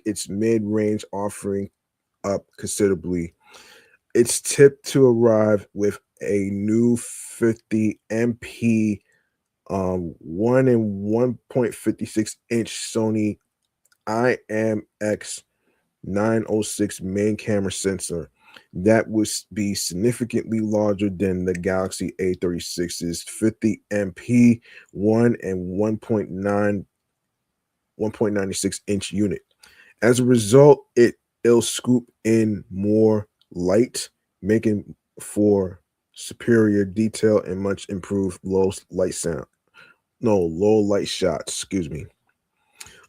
its mid-range offering up considerably. It's tipped to arrive with a new 50 MP 1 and 1.56 inch Sony IMX 906 main camera sensor that would be significantly larger than the Galaxy A36's 50 MP 1 and 1.96 inch unit. As a result, it'll scoop in more light, making for superior detail and much improved low light shots, excuse me.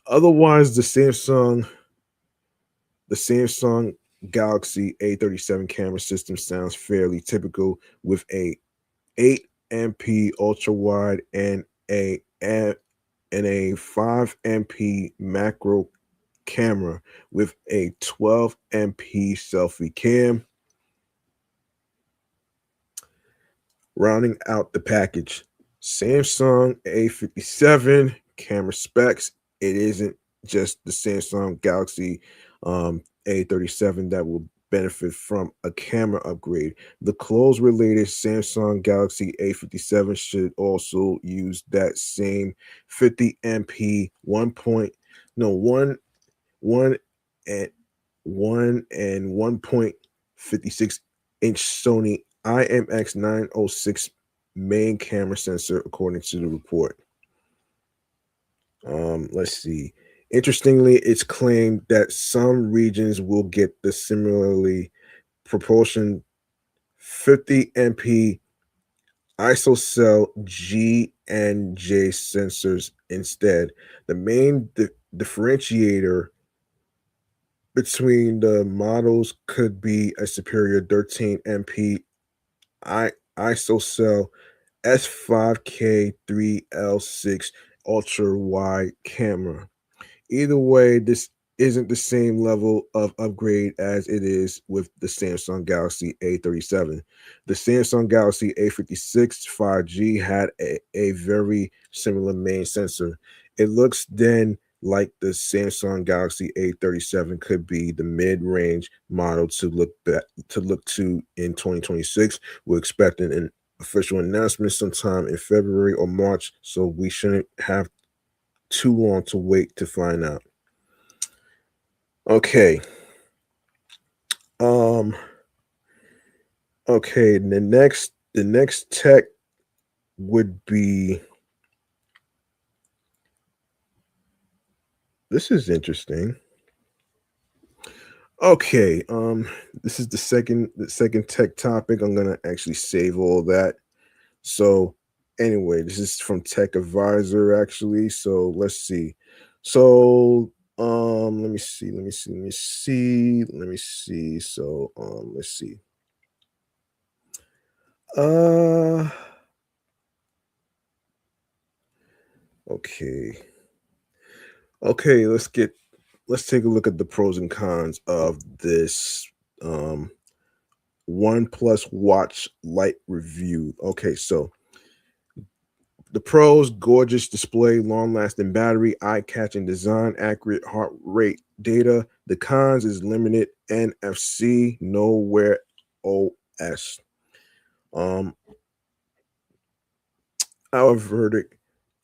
Otherwise, the Samsung Galaxy A37 camera system sounds fairly typical with a 8 MP ultra wide and a 5 MP macro camera with a 12 MP selfie cam. Rounding out the package, Samsung A57 camera specs. It isn't just the Samsung Galaxy A37 that will benefit from a camera upgrade. The close related Samsung Galaxy A57 should also use that same 50 MP 1 point no 1 1 and 1 and 1.56 inch Sony IMX 906 main camera sensor, according to the report. Let's see. Interestingly, it's claimed that some regions will get the similarly propulsion 50 MP ISOCELL G and J sensors instead. The main differentiator between the models could be a superior 13 MP ISOCELL S5K3L6 ultra wide camera. Either way, this isn't the same level of upgrade as it is with the Samsung Galaxy A37. The Samsung Galaxy A56 5G had a very similar main sensor. It looks then like the Samsung Galaxy A37 could be the mid-range model to look to in 2026. We're expecting an official announcement sometime in February or March, so we shouldn't have too long to wait to find out. Okay. Um, okay, the next tech would be, this is interesting. Okay, this is the second tech topic. I'm gonna actually save all that. So anyway, this is from Tech Advisor actually. So let's see. So let me see. So let's see. Uh okay. Okay, let's take a look at the pros and cons of this um OnePlus Watch Lite review. Okay, so the pros: gorgeous display, long-lasting battery, eye-catching design, accurate heart rate data. The cons is limited NFC, nowhere OS. Um, our verdict: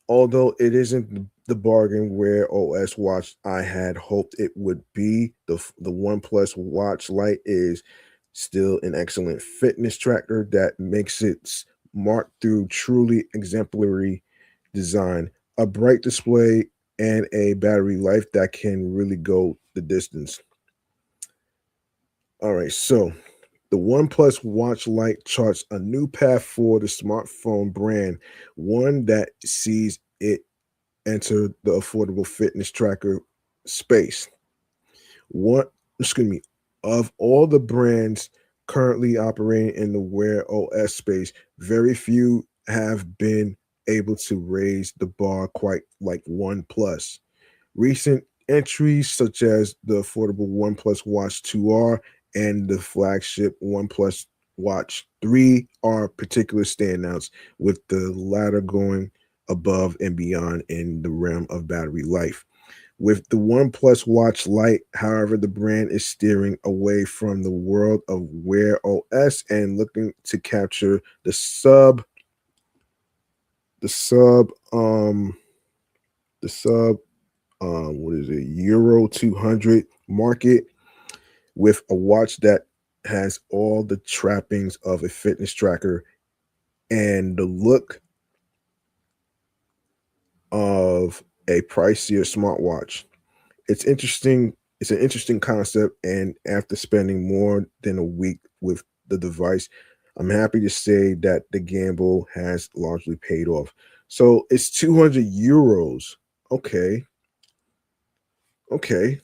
although it isn't the bargain Wear OS watch I had hoped it would be, the OnePlus Watch Lite is still an excellent fitness tracker that makes it smart through truly exemplary design, a bright display, and a battery life that can really go the distance. All right, so the OnePlus Watch Lite charts a new path for the smartphone brand, one that sees it enter the affordable fitness tracker space. What, excuse me, of all the brands currently operating in the Wear OS space, very few have been able to raise the bar quite like OnePlus. Recent entries such as the affordable OnePlus Watch 2R and the flagship OnePlus Watch 3 are particular standouts, with the latter going above and beyond in the realm of battery life. With the OnePlus Watch Lite, however, the brand is steering away from the world of Wear OS and looking to capture the sub the sub what is it, Euro 200 market, with a watch that has all the trappings of a fitness tracker and the look of a pricier smartwatch. It's interesting. It's an interesting concept, and after spending more than a week with the device, I'm happy to say that the gamble has largely paid off. So it's 200 euros. Okay, okay.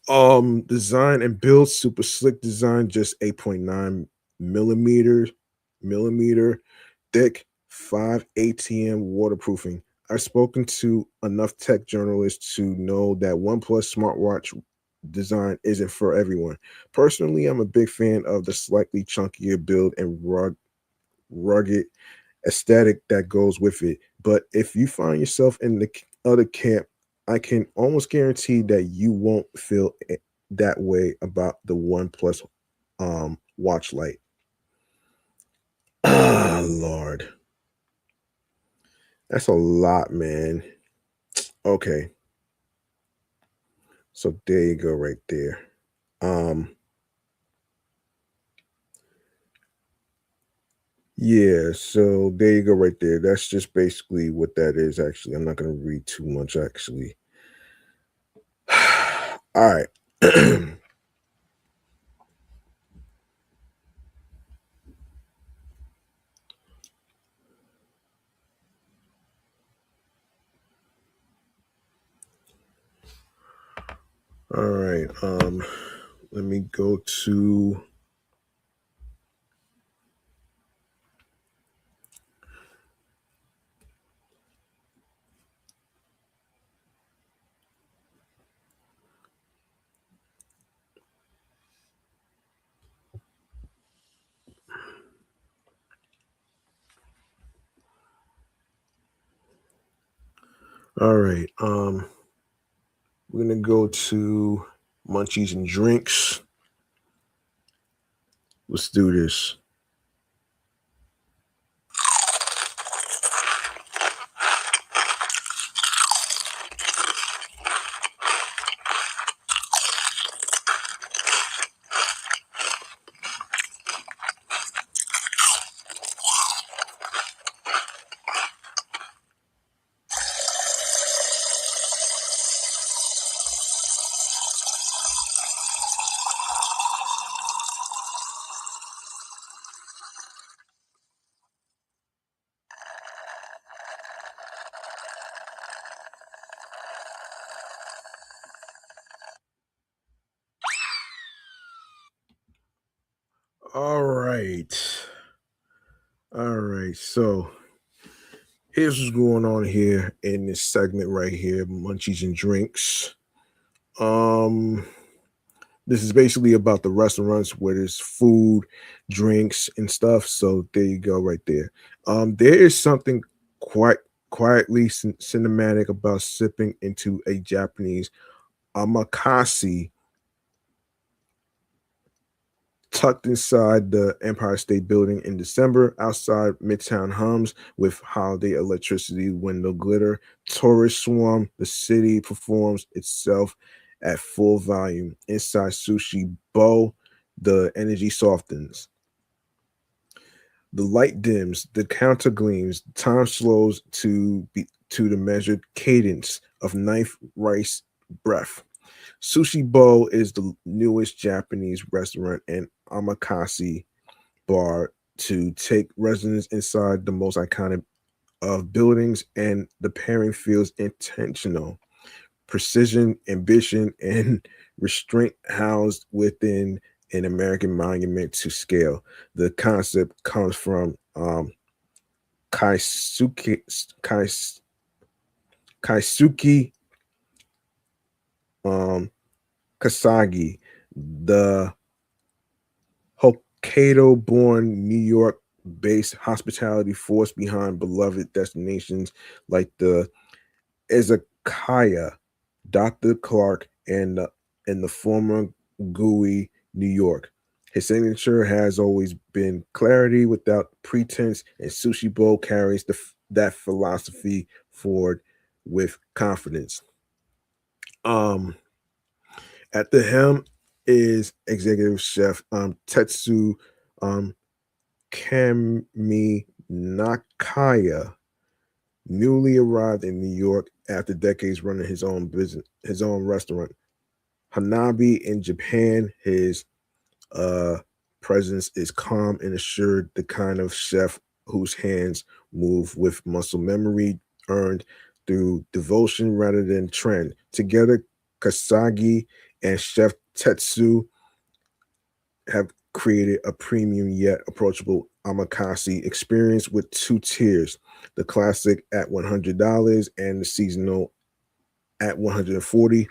Design and build: super slick design, just 8.9 millimeters millimeter thick, 5 ATM waterproofing. I've spoken to enough tech journalists to know that OnePlus smartwatch design isn't for everyone. Personally, I'm a big fan of the slightly chunkier build and rugged aesthetic that goes with it. But if you find yourself in the other camp, I can almost guarantee that you won't feel that way about the OnePlus watch light. Ah, Lord. That's a lot, man. Okay. So there you go right there. Um yeah, so there you go right there. That's just basically what that is actually. I'm not going to read too much actually. All right. All right. Let me go to. All right. We're gonna go to munchies and drinks. Let's do this. All right. All right. So here's what's going on here in this segment right here, munchies and drinks. Um, this is basically about the restaurants where there's food, drinks, and stuff. So there you go, right there. There is something quite quietly cinematic about sipping into a Japanese amakasi tucked inside the Empire State Building in December. Outside, Midtown hums with holiday electricity, window glitter, tourists swarm. The city performs itself at full volume. Inside Sushi Bow, the energy softens. The light dims, the counter gleams, time slows to the measured cadence of knife rice breath. Sushi Bowl is the newest Japanese restaurant and omakase bar to take residents inside the most iconic of buildings, and the pairing feels intentional. Precision, ambition, and restraint housed within an American monument to scale. The concept comes from Kaisuke, Kais, Kaisuke um, Kasagi, the Hokkaido born New York based hospitality force behind beloved destinations like the Izakaya, Dr. Clark, and the former GUI, New York. His signature has always been clarity without pretense, and Sushi Bowl carries that philosophy forward with confidence. Um, at the helm is executive chef Tetsu um, Kami Nakaya, newly arrived in New York after decades running his own restaurant. Hanabi in Japan, his uh, presence is calm and assured, the kind of chef whose hands move with muscle memory earned through devotion rather than trend. Together, Kasagi and Chef Tetsu have created a premium yet approachable omakase experience with two tiers, the classic at $100 and the seasonal at $140.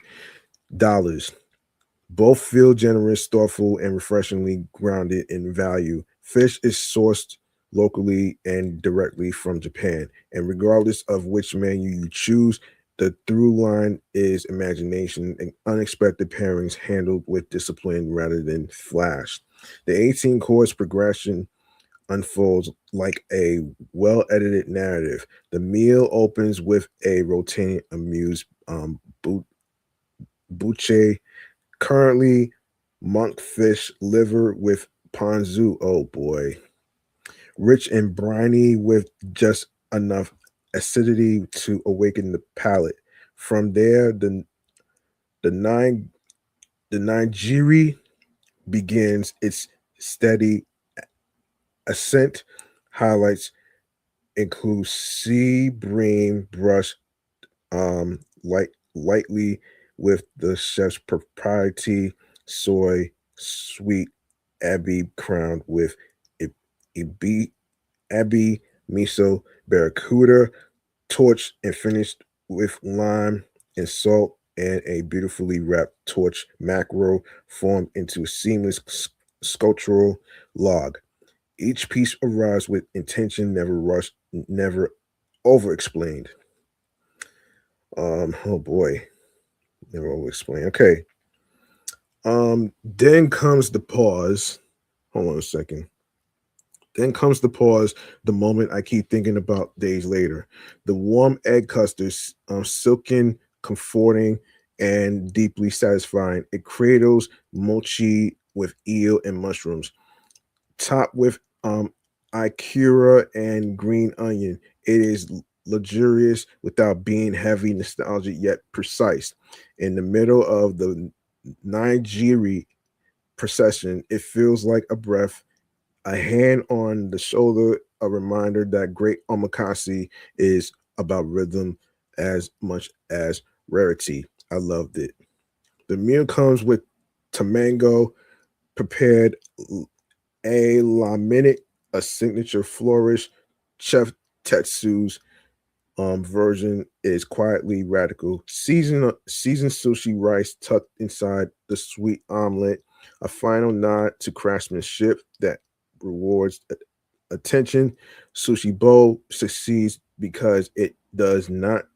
Both feel generous, thoughtful, and refreshingly grounded in value. Fish is sourced locally and directly from Japan, and regardless of which menu you choose, the through line is imagination and unexpected pairings handled with discipline rather than flash. The 18 course progression unfolds like a well edited narrative. The meal opens with a rotating amuse buche, currently monkfish liver with ponzu. Oh boy. Rich and briny with just enough acidity to awaken the palate. From there, the nine the Nigiri begins its steady ascent. Highlights include sea bream brush lightly with the chef's proprietary soy sweet abbey crowned with ibi abbey miso barracuda, torched and finished with lime and salt, and a beautifully wrapped torch mackerel formed into a seamless sculptural log. Each piece arrives with intention, never rushed, never over explained. Oh boy, never over explained. Okay. Then comes the pause. Hold on a second. Then comes the pause, the moment I keep thinking about days later. The warm egg custards, silken, comforting, and deeply satisfying. It cradles mochi with eel and mushrooms, topped with ikura and green onion. It is luxurious without being heavy, nostalgic yet precise. In the middle of the Nigeri procession, it feels like a breath, a hand on the shoulder, a reminder that great omakase is about rhythm as much as rarity. I loved it. The meal comes with tamango prepared a la minute, a signature flourish. Chef Tetsu's version is quietly radical. Seasoned sushi rice tucked inside the sweet omelet, a final nod to craftsmanship that rewards attention. Sushi Bowl succeeds because it does not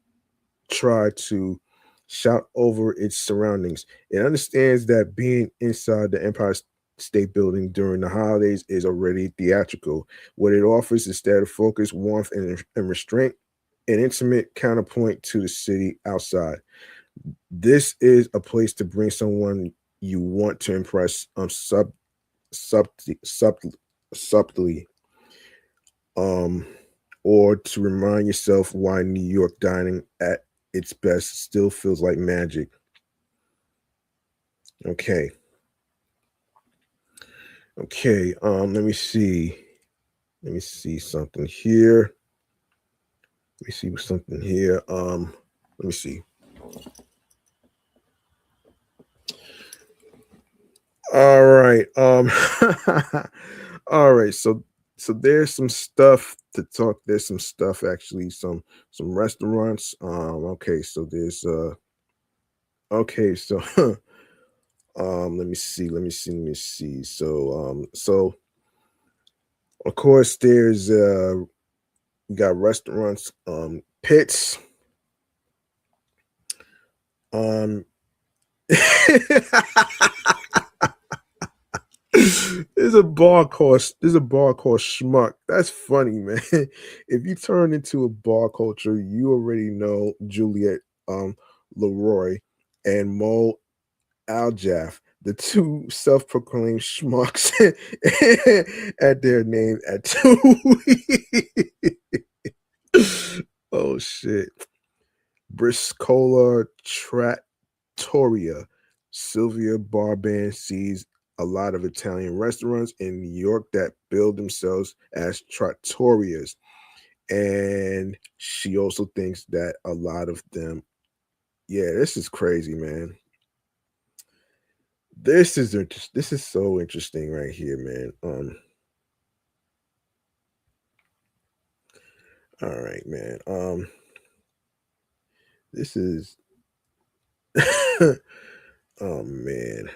try to shout over its surroundings. It understands that being inside the Empire State Building during the holidays is already theatrical. What it offers instead of focus, warmth, and restraint, an intimate counterpoint to the city outside. This is a place to bring someone you want to impress sub, sub, subtly, um, or to remind yourself why New York dining at its best still feels like magic. Okay. Okay. Let me see. Let me see something here. Let me see something here. Let me see. All right. All right. So there's some stuff to talk. There's some stuff actually, some restaurants. Okay, so there's okay, so let me see. So of course there's we got restaurants, pits, um there's a bar called Schmuck. That's funny, man. If you turn into a bar culture, you already know Juliet Leroy and Mo Aljaff, the two self-proclaimed schmucks at their name at two. Oh shit. Briscola Trattoria. Sylvia Barban sees a lot of Italian restaurants in New York that build themselves as trattorias. And she also thinks that a lot of them, yeah, this is crazy, man. This is so interesting right here, man. All right, man. This is oh man.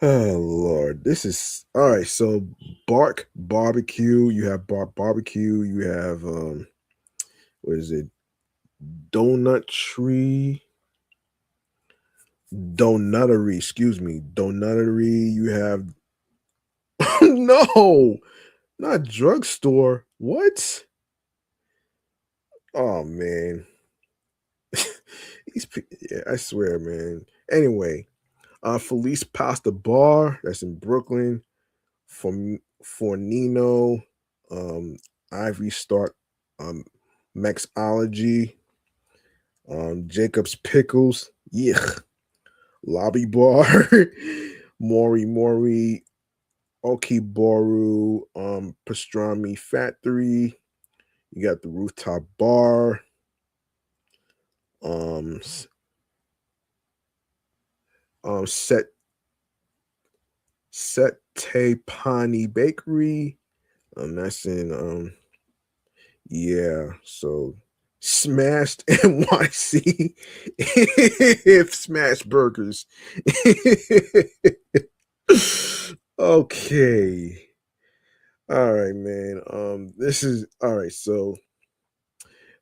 Oh Lord, this is all right. So Bark Barbecue, you have Bark Barbecue, you have what is it? Donut Tree, Donuttery, excuse me, Donuttery. You have no, not drugstore. What? Oh man, yeah, I swear, man. Anyway, Felice Pasta Bar, that's in Brooklyn. For Nino, um, Ivory Start, um, Mexology, Jacob's Pickles, yeah, Lobby Bar, Mori Mori, Okiboru, Pastrami Factory. You got the Rooftop Bar. um set Sete Pani Bakery. That's in yeah, so Smashed NYC if Smash Burgers. Okay. All right, man. This is all right. So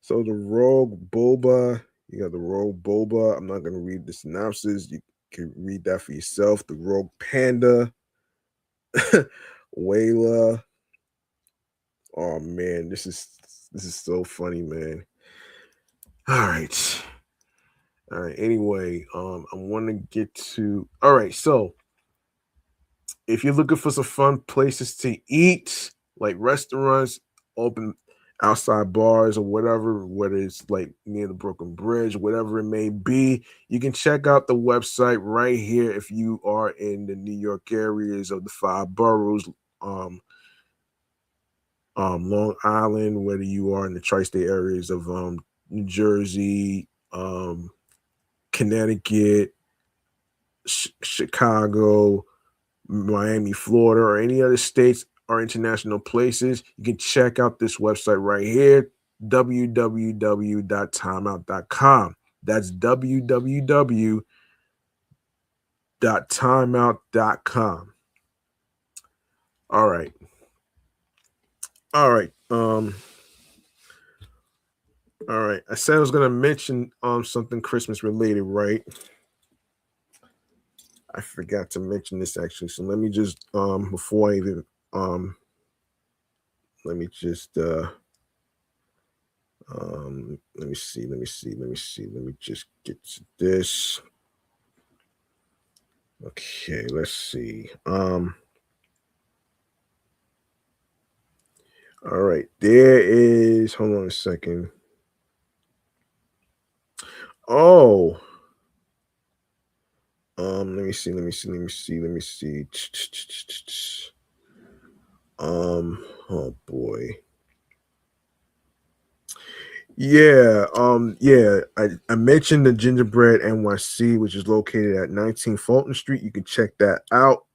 the Rogue Boba, you got the Rogue Boba. I'm not gonna read the synopsis. You can read that for yourself. The Rogue Panda, Wayla. Oh man, this is so funny, man. All right. All right. Anyway, I want to get to all right. So if you're looking for some fun places to eat, like restaurants, open outside bars or whatever, whether it's like near the Brooklyn Bridge, whatever it may be, you can check out the website right here if you are in the New York areas of the five boroughs, um, Long Island, whether you are in the tri-state areas of New Jersey, Connecticut, Chicago, Miami, Florida, or any other states or international places, you can check out this website right here, www.timeout.com. That's www.timeout.com. All right. All right. All right. I said I was gonna mention something Christmas related, right? I forgot to mention this actually. So let me just before I even let me just let me just get to this. Okay, let's see. All right, there is hold on a second. Oh, let me see. Oh boy. Yeah, I mentioned the Gingerbread NYC, which is located at 19 Fulton Street. You can check that out.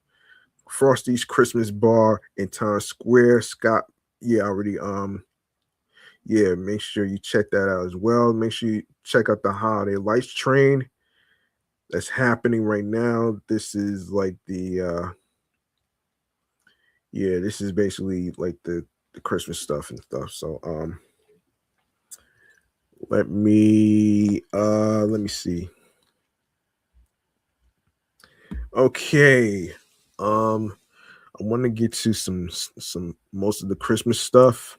Frosty's Christmas Bar in Times Square. Scott, yeah, already yeah, make sure you check that out as well. Make sure you check out the Holiday Lights Train that's happening right now. This is like the yeah, this is basically like the Christmas stuff and stuff. So let me see. Okay. Um I want to get to some most of the Christmas stuff.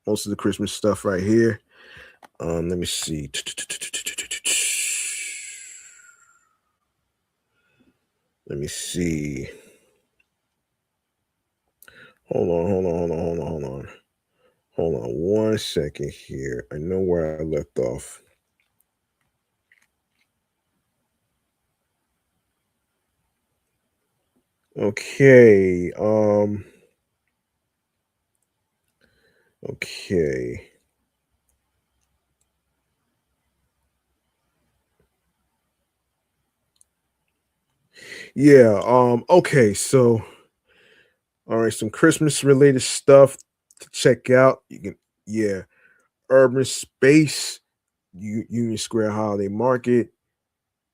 Most of the Christmas stuff right here. Let me see. Let me see. Hold on. Hold on 1 second here. I know where I left off. Okay. Okay. Yeah. Okay. So, all right. Some Christmas related stuff to check out. You can, yeah. Urban Space, Union Square Holiday Market,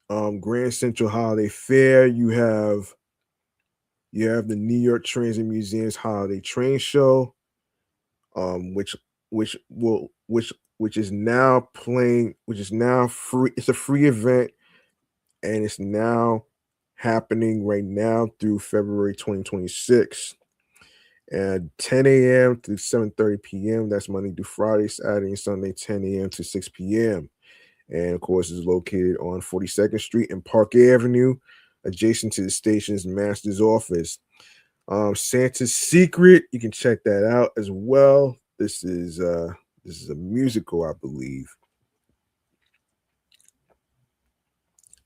Grand Central Holiday Fair. You have the New York Transit Museum's Holiday Train Show, which which is now playing, which is now free. It's a free event, and it's now happening right now through February 2026 at 10 a.m. to 7:30 p.m. That's Monday through Friday, Saturday, and Sunday, 10 a.m. to 6 p.m. And of course, is located on 42nd Street and Park Avenue, adjacent to the station's master's office. Santa's Secret, you can check that out as well. This is a musical, I believe.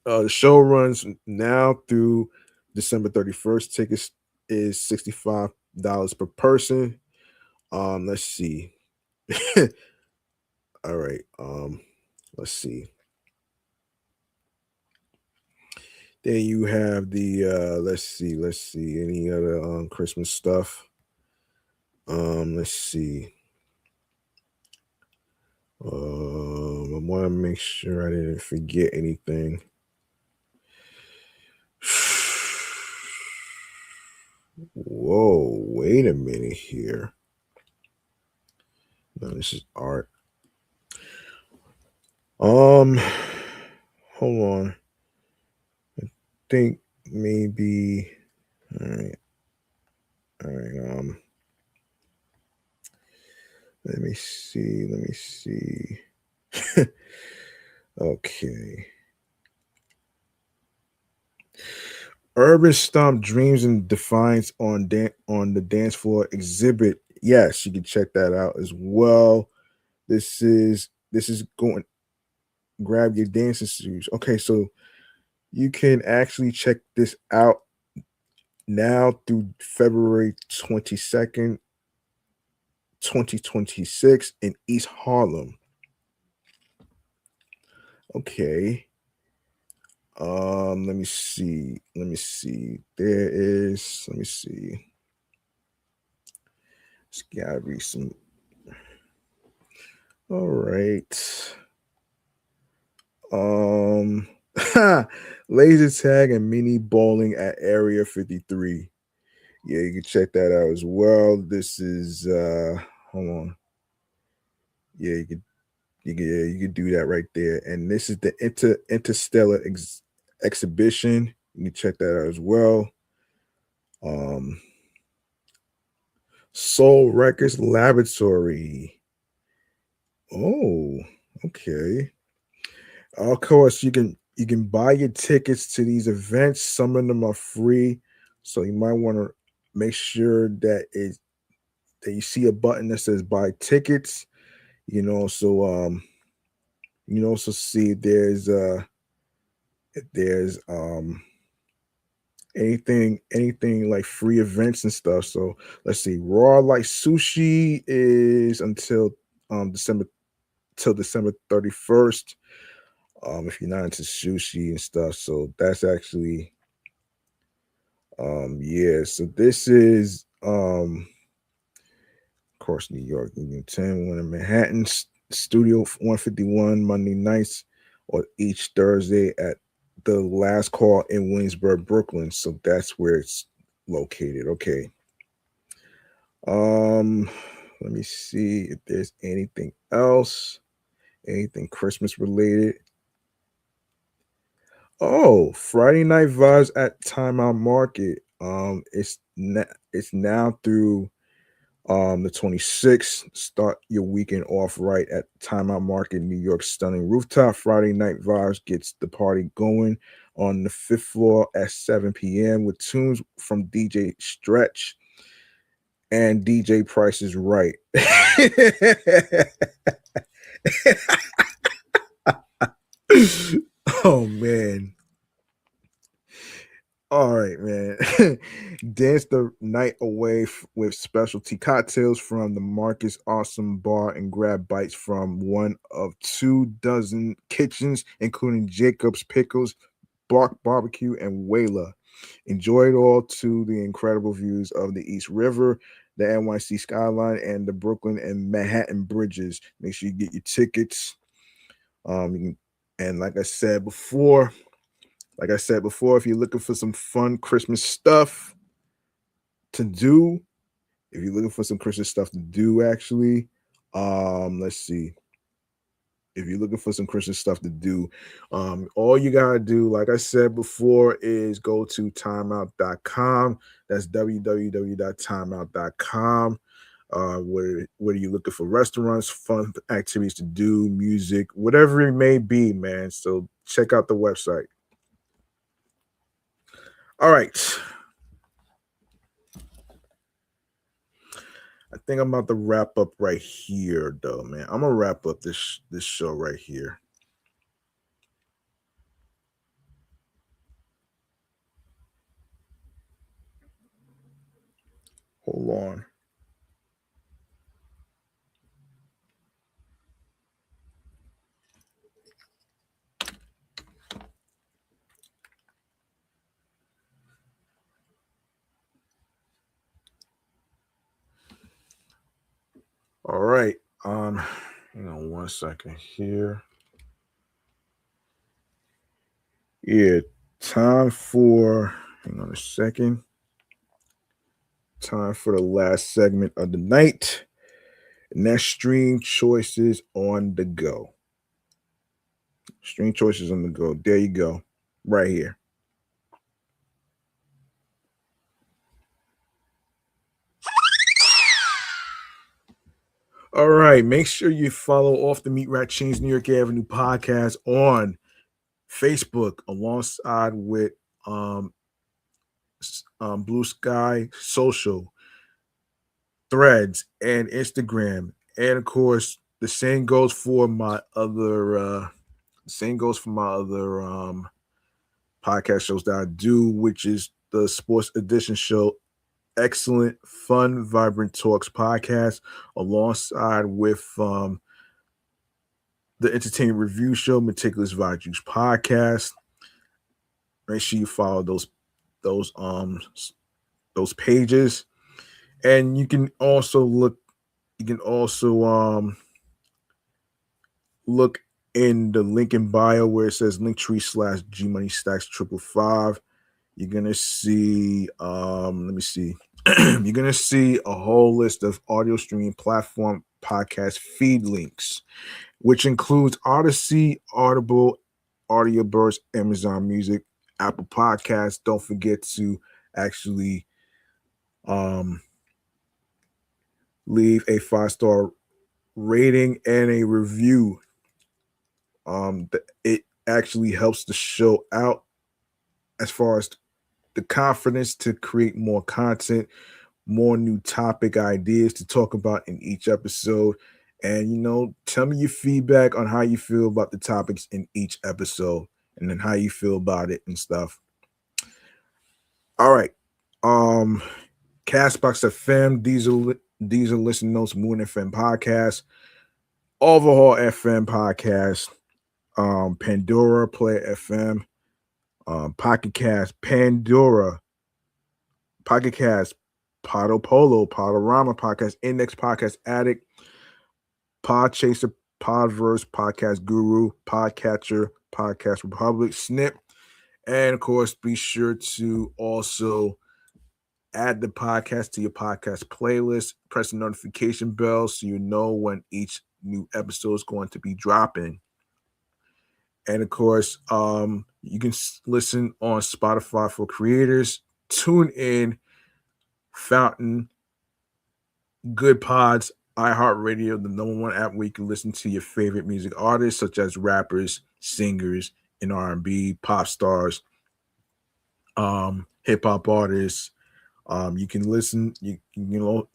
The show runs now through December 31st. Tickets is $65 per person. Let's see. All right. Let's see. Then you have the let's see any other Christmas stuff. Let's see. I want to make sure I didn't forget anything. Whoa, wait a minute here. No, this is art. Hold on. I think maybe. All right. All right. Let me see. Let me see. Okay. Urban Stomp Dreams and Defiance on the dance floor exhibit. Yes, you can check that out as well. This is going grab your dancing shoes. Okay, so you can actually check this out now through February 22nd, 2026 in East Harlem. Okay. Let me see. Let me see. There is, let me see. It's gotta be some. All right. Um laser tag and mini bowling at Area 53. Yeah, you can check that out as well. This is hold on. Yeah, you could do that right there. And this is the interstellar exhibition. You can check that out as well. Um Soul Records Laboratory. Oh, okay. Of course, you can buy your tickets to these events. Some of them are free, so you might want to make sure that you see a button that says buy tickets. You can also you can also see if there's anything like free events and stuff. So let's see, Raw like Sushi is until December till December 31st. If you're not into sushi and stuff, so that's actually yeah. So this is of course New York Union 10, one in Manhattan Studio 151 Monday nights or each Thursday at the Last Call in Williamsburg, Brooklyn. So that's where it's located. Okay. Um, let me see if there's anything else, anything Christmas related. Oh, Friday Night Vibes at Timeout Market. It's now through the 26th. Start your weekend off right at Timeout Market, New York's stunning rooftop. Friday Night Vibes gets the party going on the fifth floor at 7 p.m. with tunes from DJ Stretch and DJ Price is Right. Oh man. All right, man. Dance the night away with specialty cocktails from the Marcus Awesome Bar and grab bites from one of 2 dozen kitchens, including Jacob's Pickles, Bark Barbecue, and Wayla. Enjoy it all to the incredible views of the East River, the NYC skyline, and the Brooklyn and Manhattan bridges. Make sure you get your tickets. And like I said before, if you're looking for some fun Christmas stuff to do, if you're looking for some Christmas stuff to do, actually, let's see. If you're looking for some Christmas stuff to do, all you gotta do, like I said before, is go to timeout.com. That's www.timeout.com. Whether you're looking for restaurants, fun activities to do, music, whatever it may be, man. So check out the website. All right. I think I'm about to wrap up right here, though, man. I'm gonna wrap up this show right here. Hold on. All right. Hang on one second here. Yeah, time for hang on a second. Time for the last segment of the night. And that's stream choices on the go. Stream choices on the go. There you go. Right here. All right. Make sure you follow Off the Meat Rat Chainz New York Avenue podcast on Facebook alongside with Bluesky Social, Threads, and Instagram. And of course, the same goes for my other podcast shows that I do, which is the Sports Edition show, Excellent Fun Vibrant Talks podcast, alongside with the Entertainment Review Show, Meticulous Vibe Juice podcast. Make sure you follow those um those pages, and you can also look in the link in bio where it says linktree/G Money Stacks 555. You're gonna see let me see. You're gonna see a whole list of audio streaming platform podcast feed links, which includes Odyssey, Audible, Audioburst, Amazon Music, Apple Podcasts. Don't forget to actually leave a 5-star rating and a review. It actually helps the show out as far as the confidence to create more content, more new topic ideas to talk about in each episode. And tell me your feedback on how you feel about the topics in each episode, and then how you feel about it and stuff. All right. Castbox FM, Diesel Listen Notes, Moon FM podcast, Overhaul FM podcast, Pandora Play FM, Pocket Cast, Pandora, Pocket Cast, Podopolo, Podorama Podcast, Index Podcast Addict, Podchaser, Podverse, Podcast Guru, Podcatcher, Podcast Republic, Snip. And of course, be sure to also add the podcast to your podcast playlist. Press the notification bell so you know when each new episode is going to be dropping. And of course, you can listen on Spotify for creators, Tune In, Fountain, Good Pods, iHeartRadio, the #1 app where you can listen to your favorite music artists, such as rappers, singers, and R&B, pop stars, hip hop artists. You can listen. You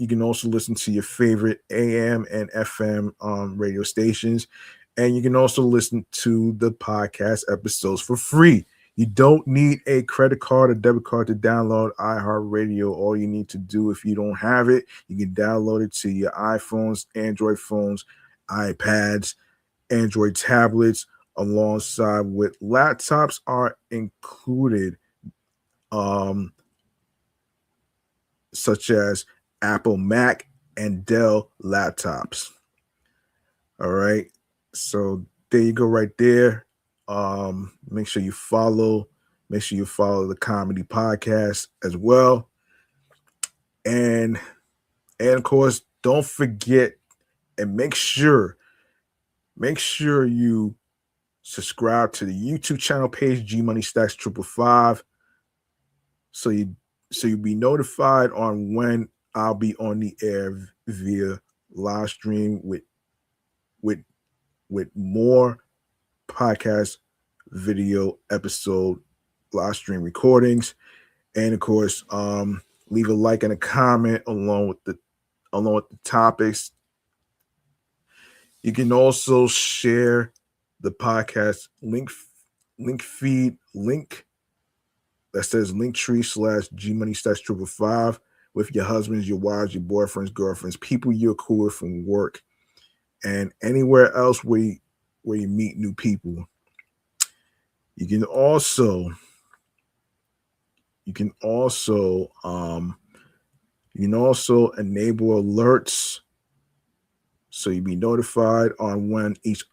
can also listen to your favorite AM and FM radio stations, and you can also listen to the podcast episodes for free. You don't need a credit card or debit card to download iHeartRadio. All you need to do, if you don't have it, you can download it to your iPhones, Android phones, iPads, Android tablets, alongside with laptops are included, such as Apple Mac and Dell laptops. All right. So there you go right there. Make sure you follow the comedy podcast as well. And of course, don't forget and make sure you subscribe to the YouTube channel page, G Money Stacks 555, so you'll be notified on when I'll be on the air via live stream with more podcast video episode live stream recordings. And of course, leave a like and a comment along with the topics. You can also share the podcast link feed link that says Linktree/G Money Stacks 555 with your husbands, your wives, your boyfriends, girlfriends, people you're cool with from work, and anywhere else where you meet new people. You can also enable alerts so you'll be notified on when each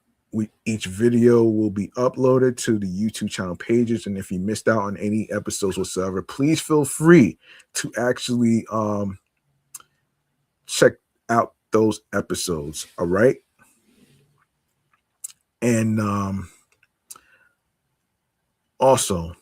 video will be uploaded to the YouTube channel pages. And if you missed out on any episodes whatsoever, please feel free to actually check out those episodes. All right. And also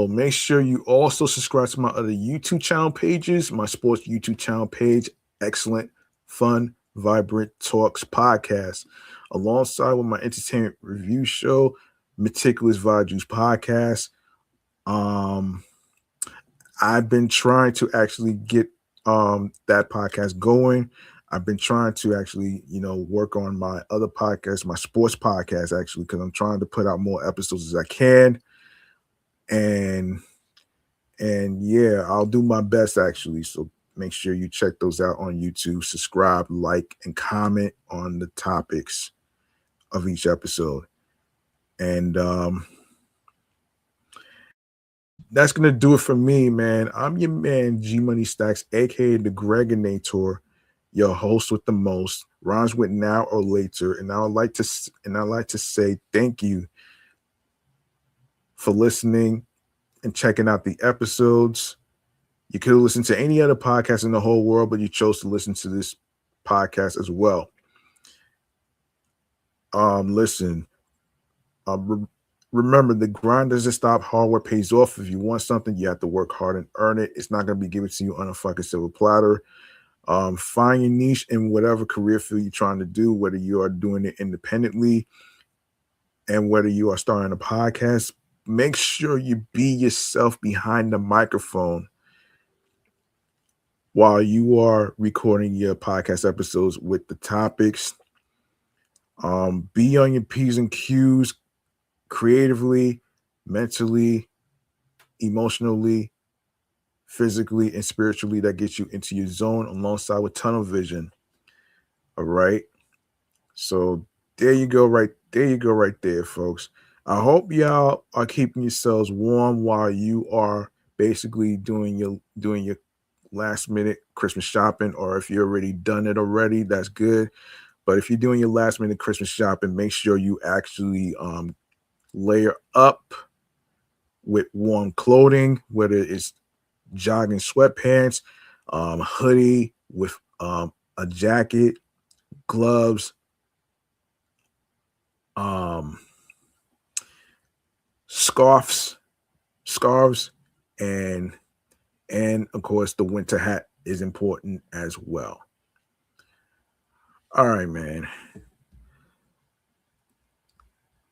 make sure you also subscribe to my other YouTube channel pages, my sports YouTube channel page, Excellent Fun Vibrant Talks podcast, alongside with my entertainment review show, Meticulous Vibe Juice podcast. I've been trying to actually get that podcast going. I've been trying to actually, work on my other podcast, my sports podcast, actually, because I'm trying to put out more episodes as I can. And yeah, I'll do my best actually. So make sure you check those out on YouTube, subscribe, like, and comment on the topics of each episode. And that's gonna do it for me, man. I'm your man, G Money Stacks, aka the Gregonator, your host with the most, rhymes with now or later. And I like to say thank you for listening and checking out the episodes. You could listen to any other podcast in the whole world, but you chose to listen to this podcast as well. Listen, remember, the grind doesn't stop. Hard work pays off. If you want something, you have to work hard and earn it. It's not going to be given to you on a fucking silver platter. Find your niche in whatever career field you're trying to do, whether you are doing it independently and whether you are starting a podcast. Make sure you be yourself behind the microphone while you are recording your podcast episodes with the topics. Be on your P's and Q's creatively, mentally, emotionally, physically, and spiritually. That gets you into your zone alongside with tunnel vision. All right. So there you go right there, folks. I hope y'all are keeping yourselves warm while you are basically doing your last minute Christmas shopping, or if you're already done it already, that's good. But if you're doing your last minute Christmas shopping, make sure you actually layer up with warm clothing, whether it's jogging sweatpants, hoodie with a jacket, gloves, scarves, and of course the winter hat is important as well. All right, man.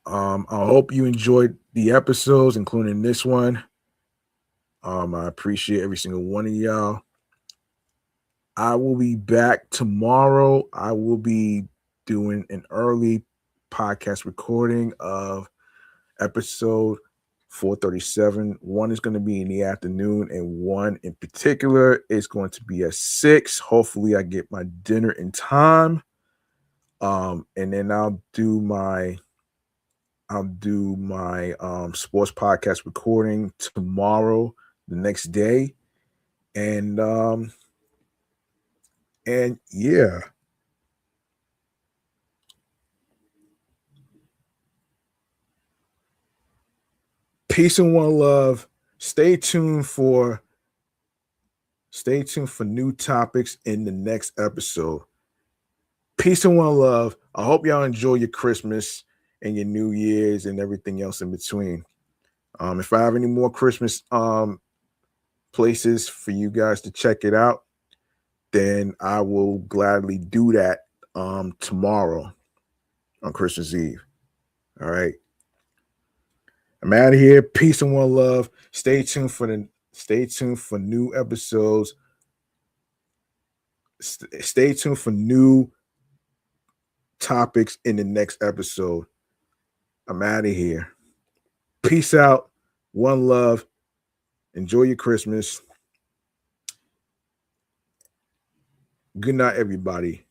I hope you enjoyed the episodes, including this one. I appreciate every single one of y'all. I will be back tomorrow. I will be doing an early podcast recording of episode 437. One is going to be in the afternoon, and one in particular is going to be at 6. Hopefully I get my dinner in time. And then I'll do my sports podcast recording tomorrow, the next day. And yeah. Peace and one love. Stay tuned for new topics in the next episode. Peace and one love. I hope y'all enjoy your Christmas and your New Year's and everything else in between. If I have any more Christmas places for you guys to check it out, then I will gladly do that tomorrow on Christmas Eve. All right. I'm out of here. Peace and one love. Stay tuned for new episodes. Stay tuned for new topics in the next episode. I'm out of here. Peace out. One love. Enjoy your Christmas. Good night, everybody.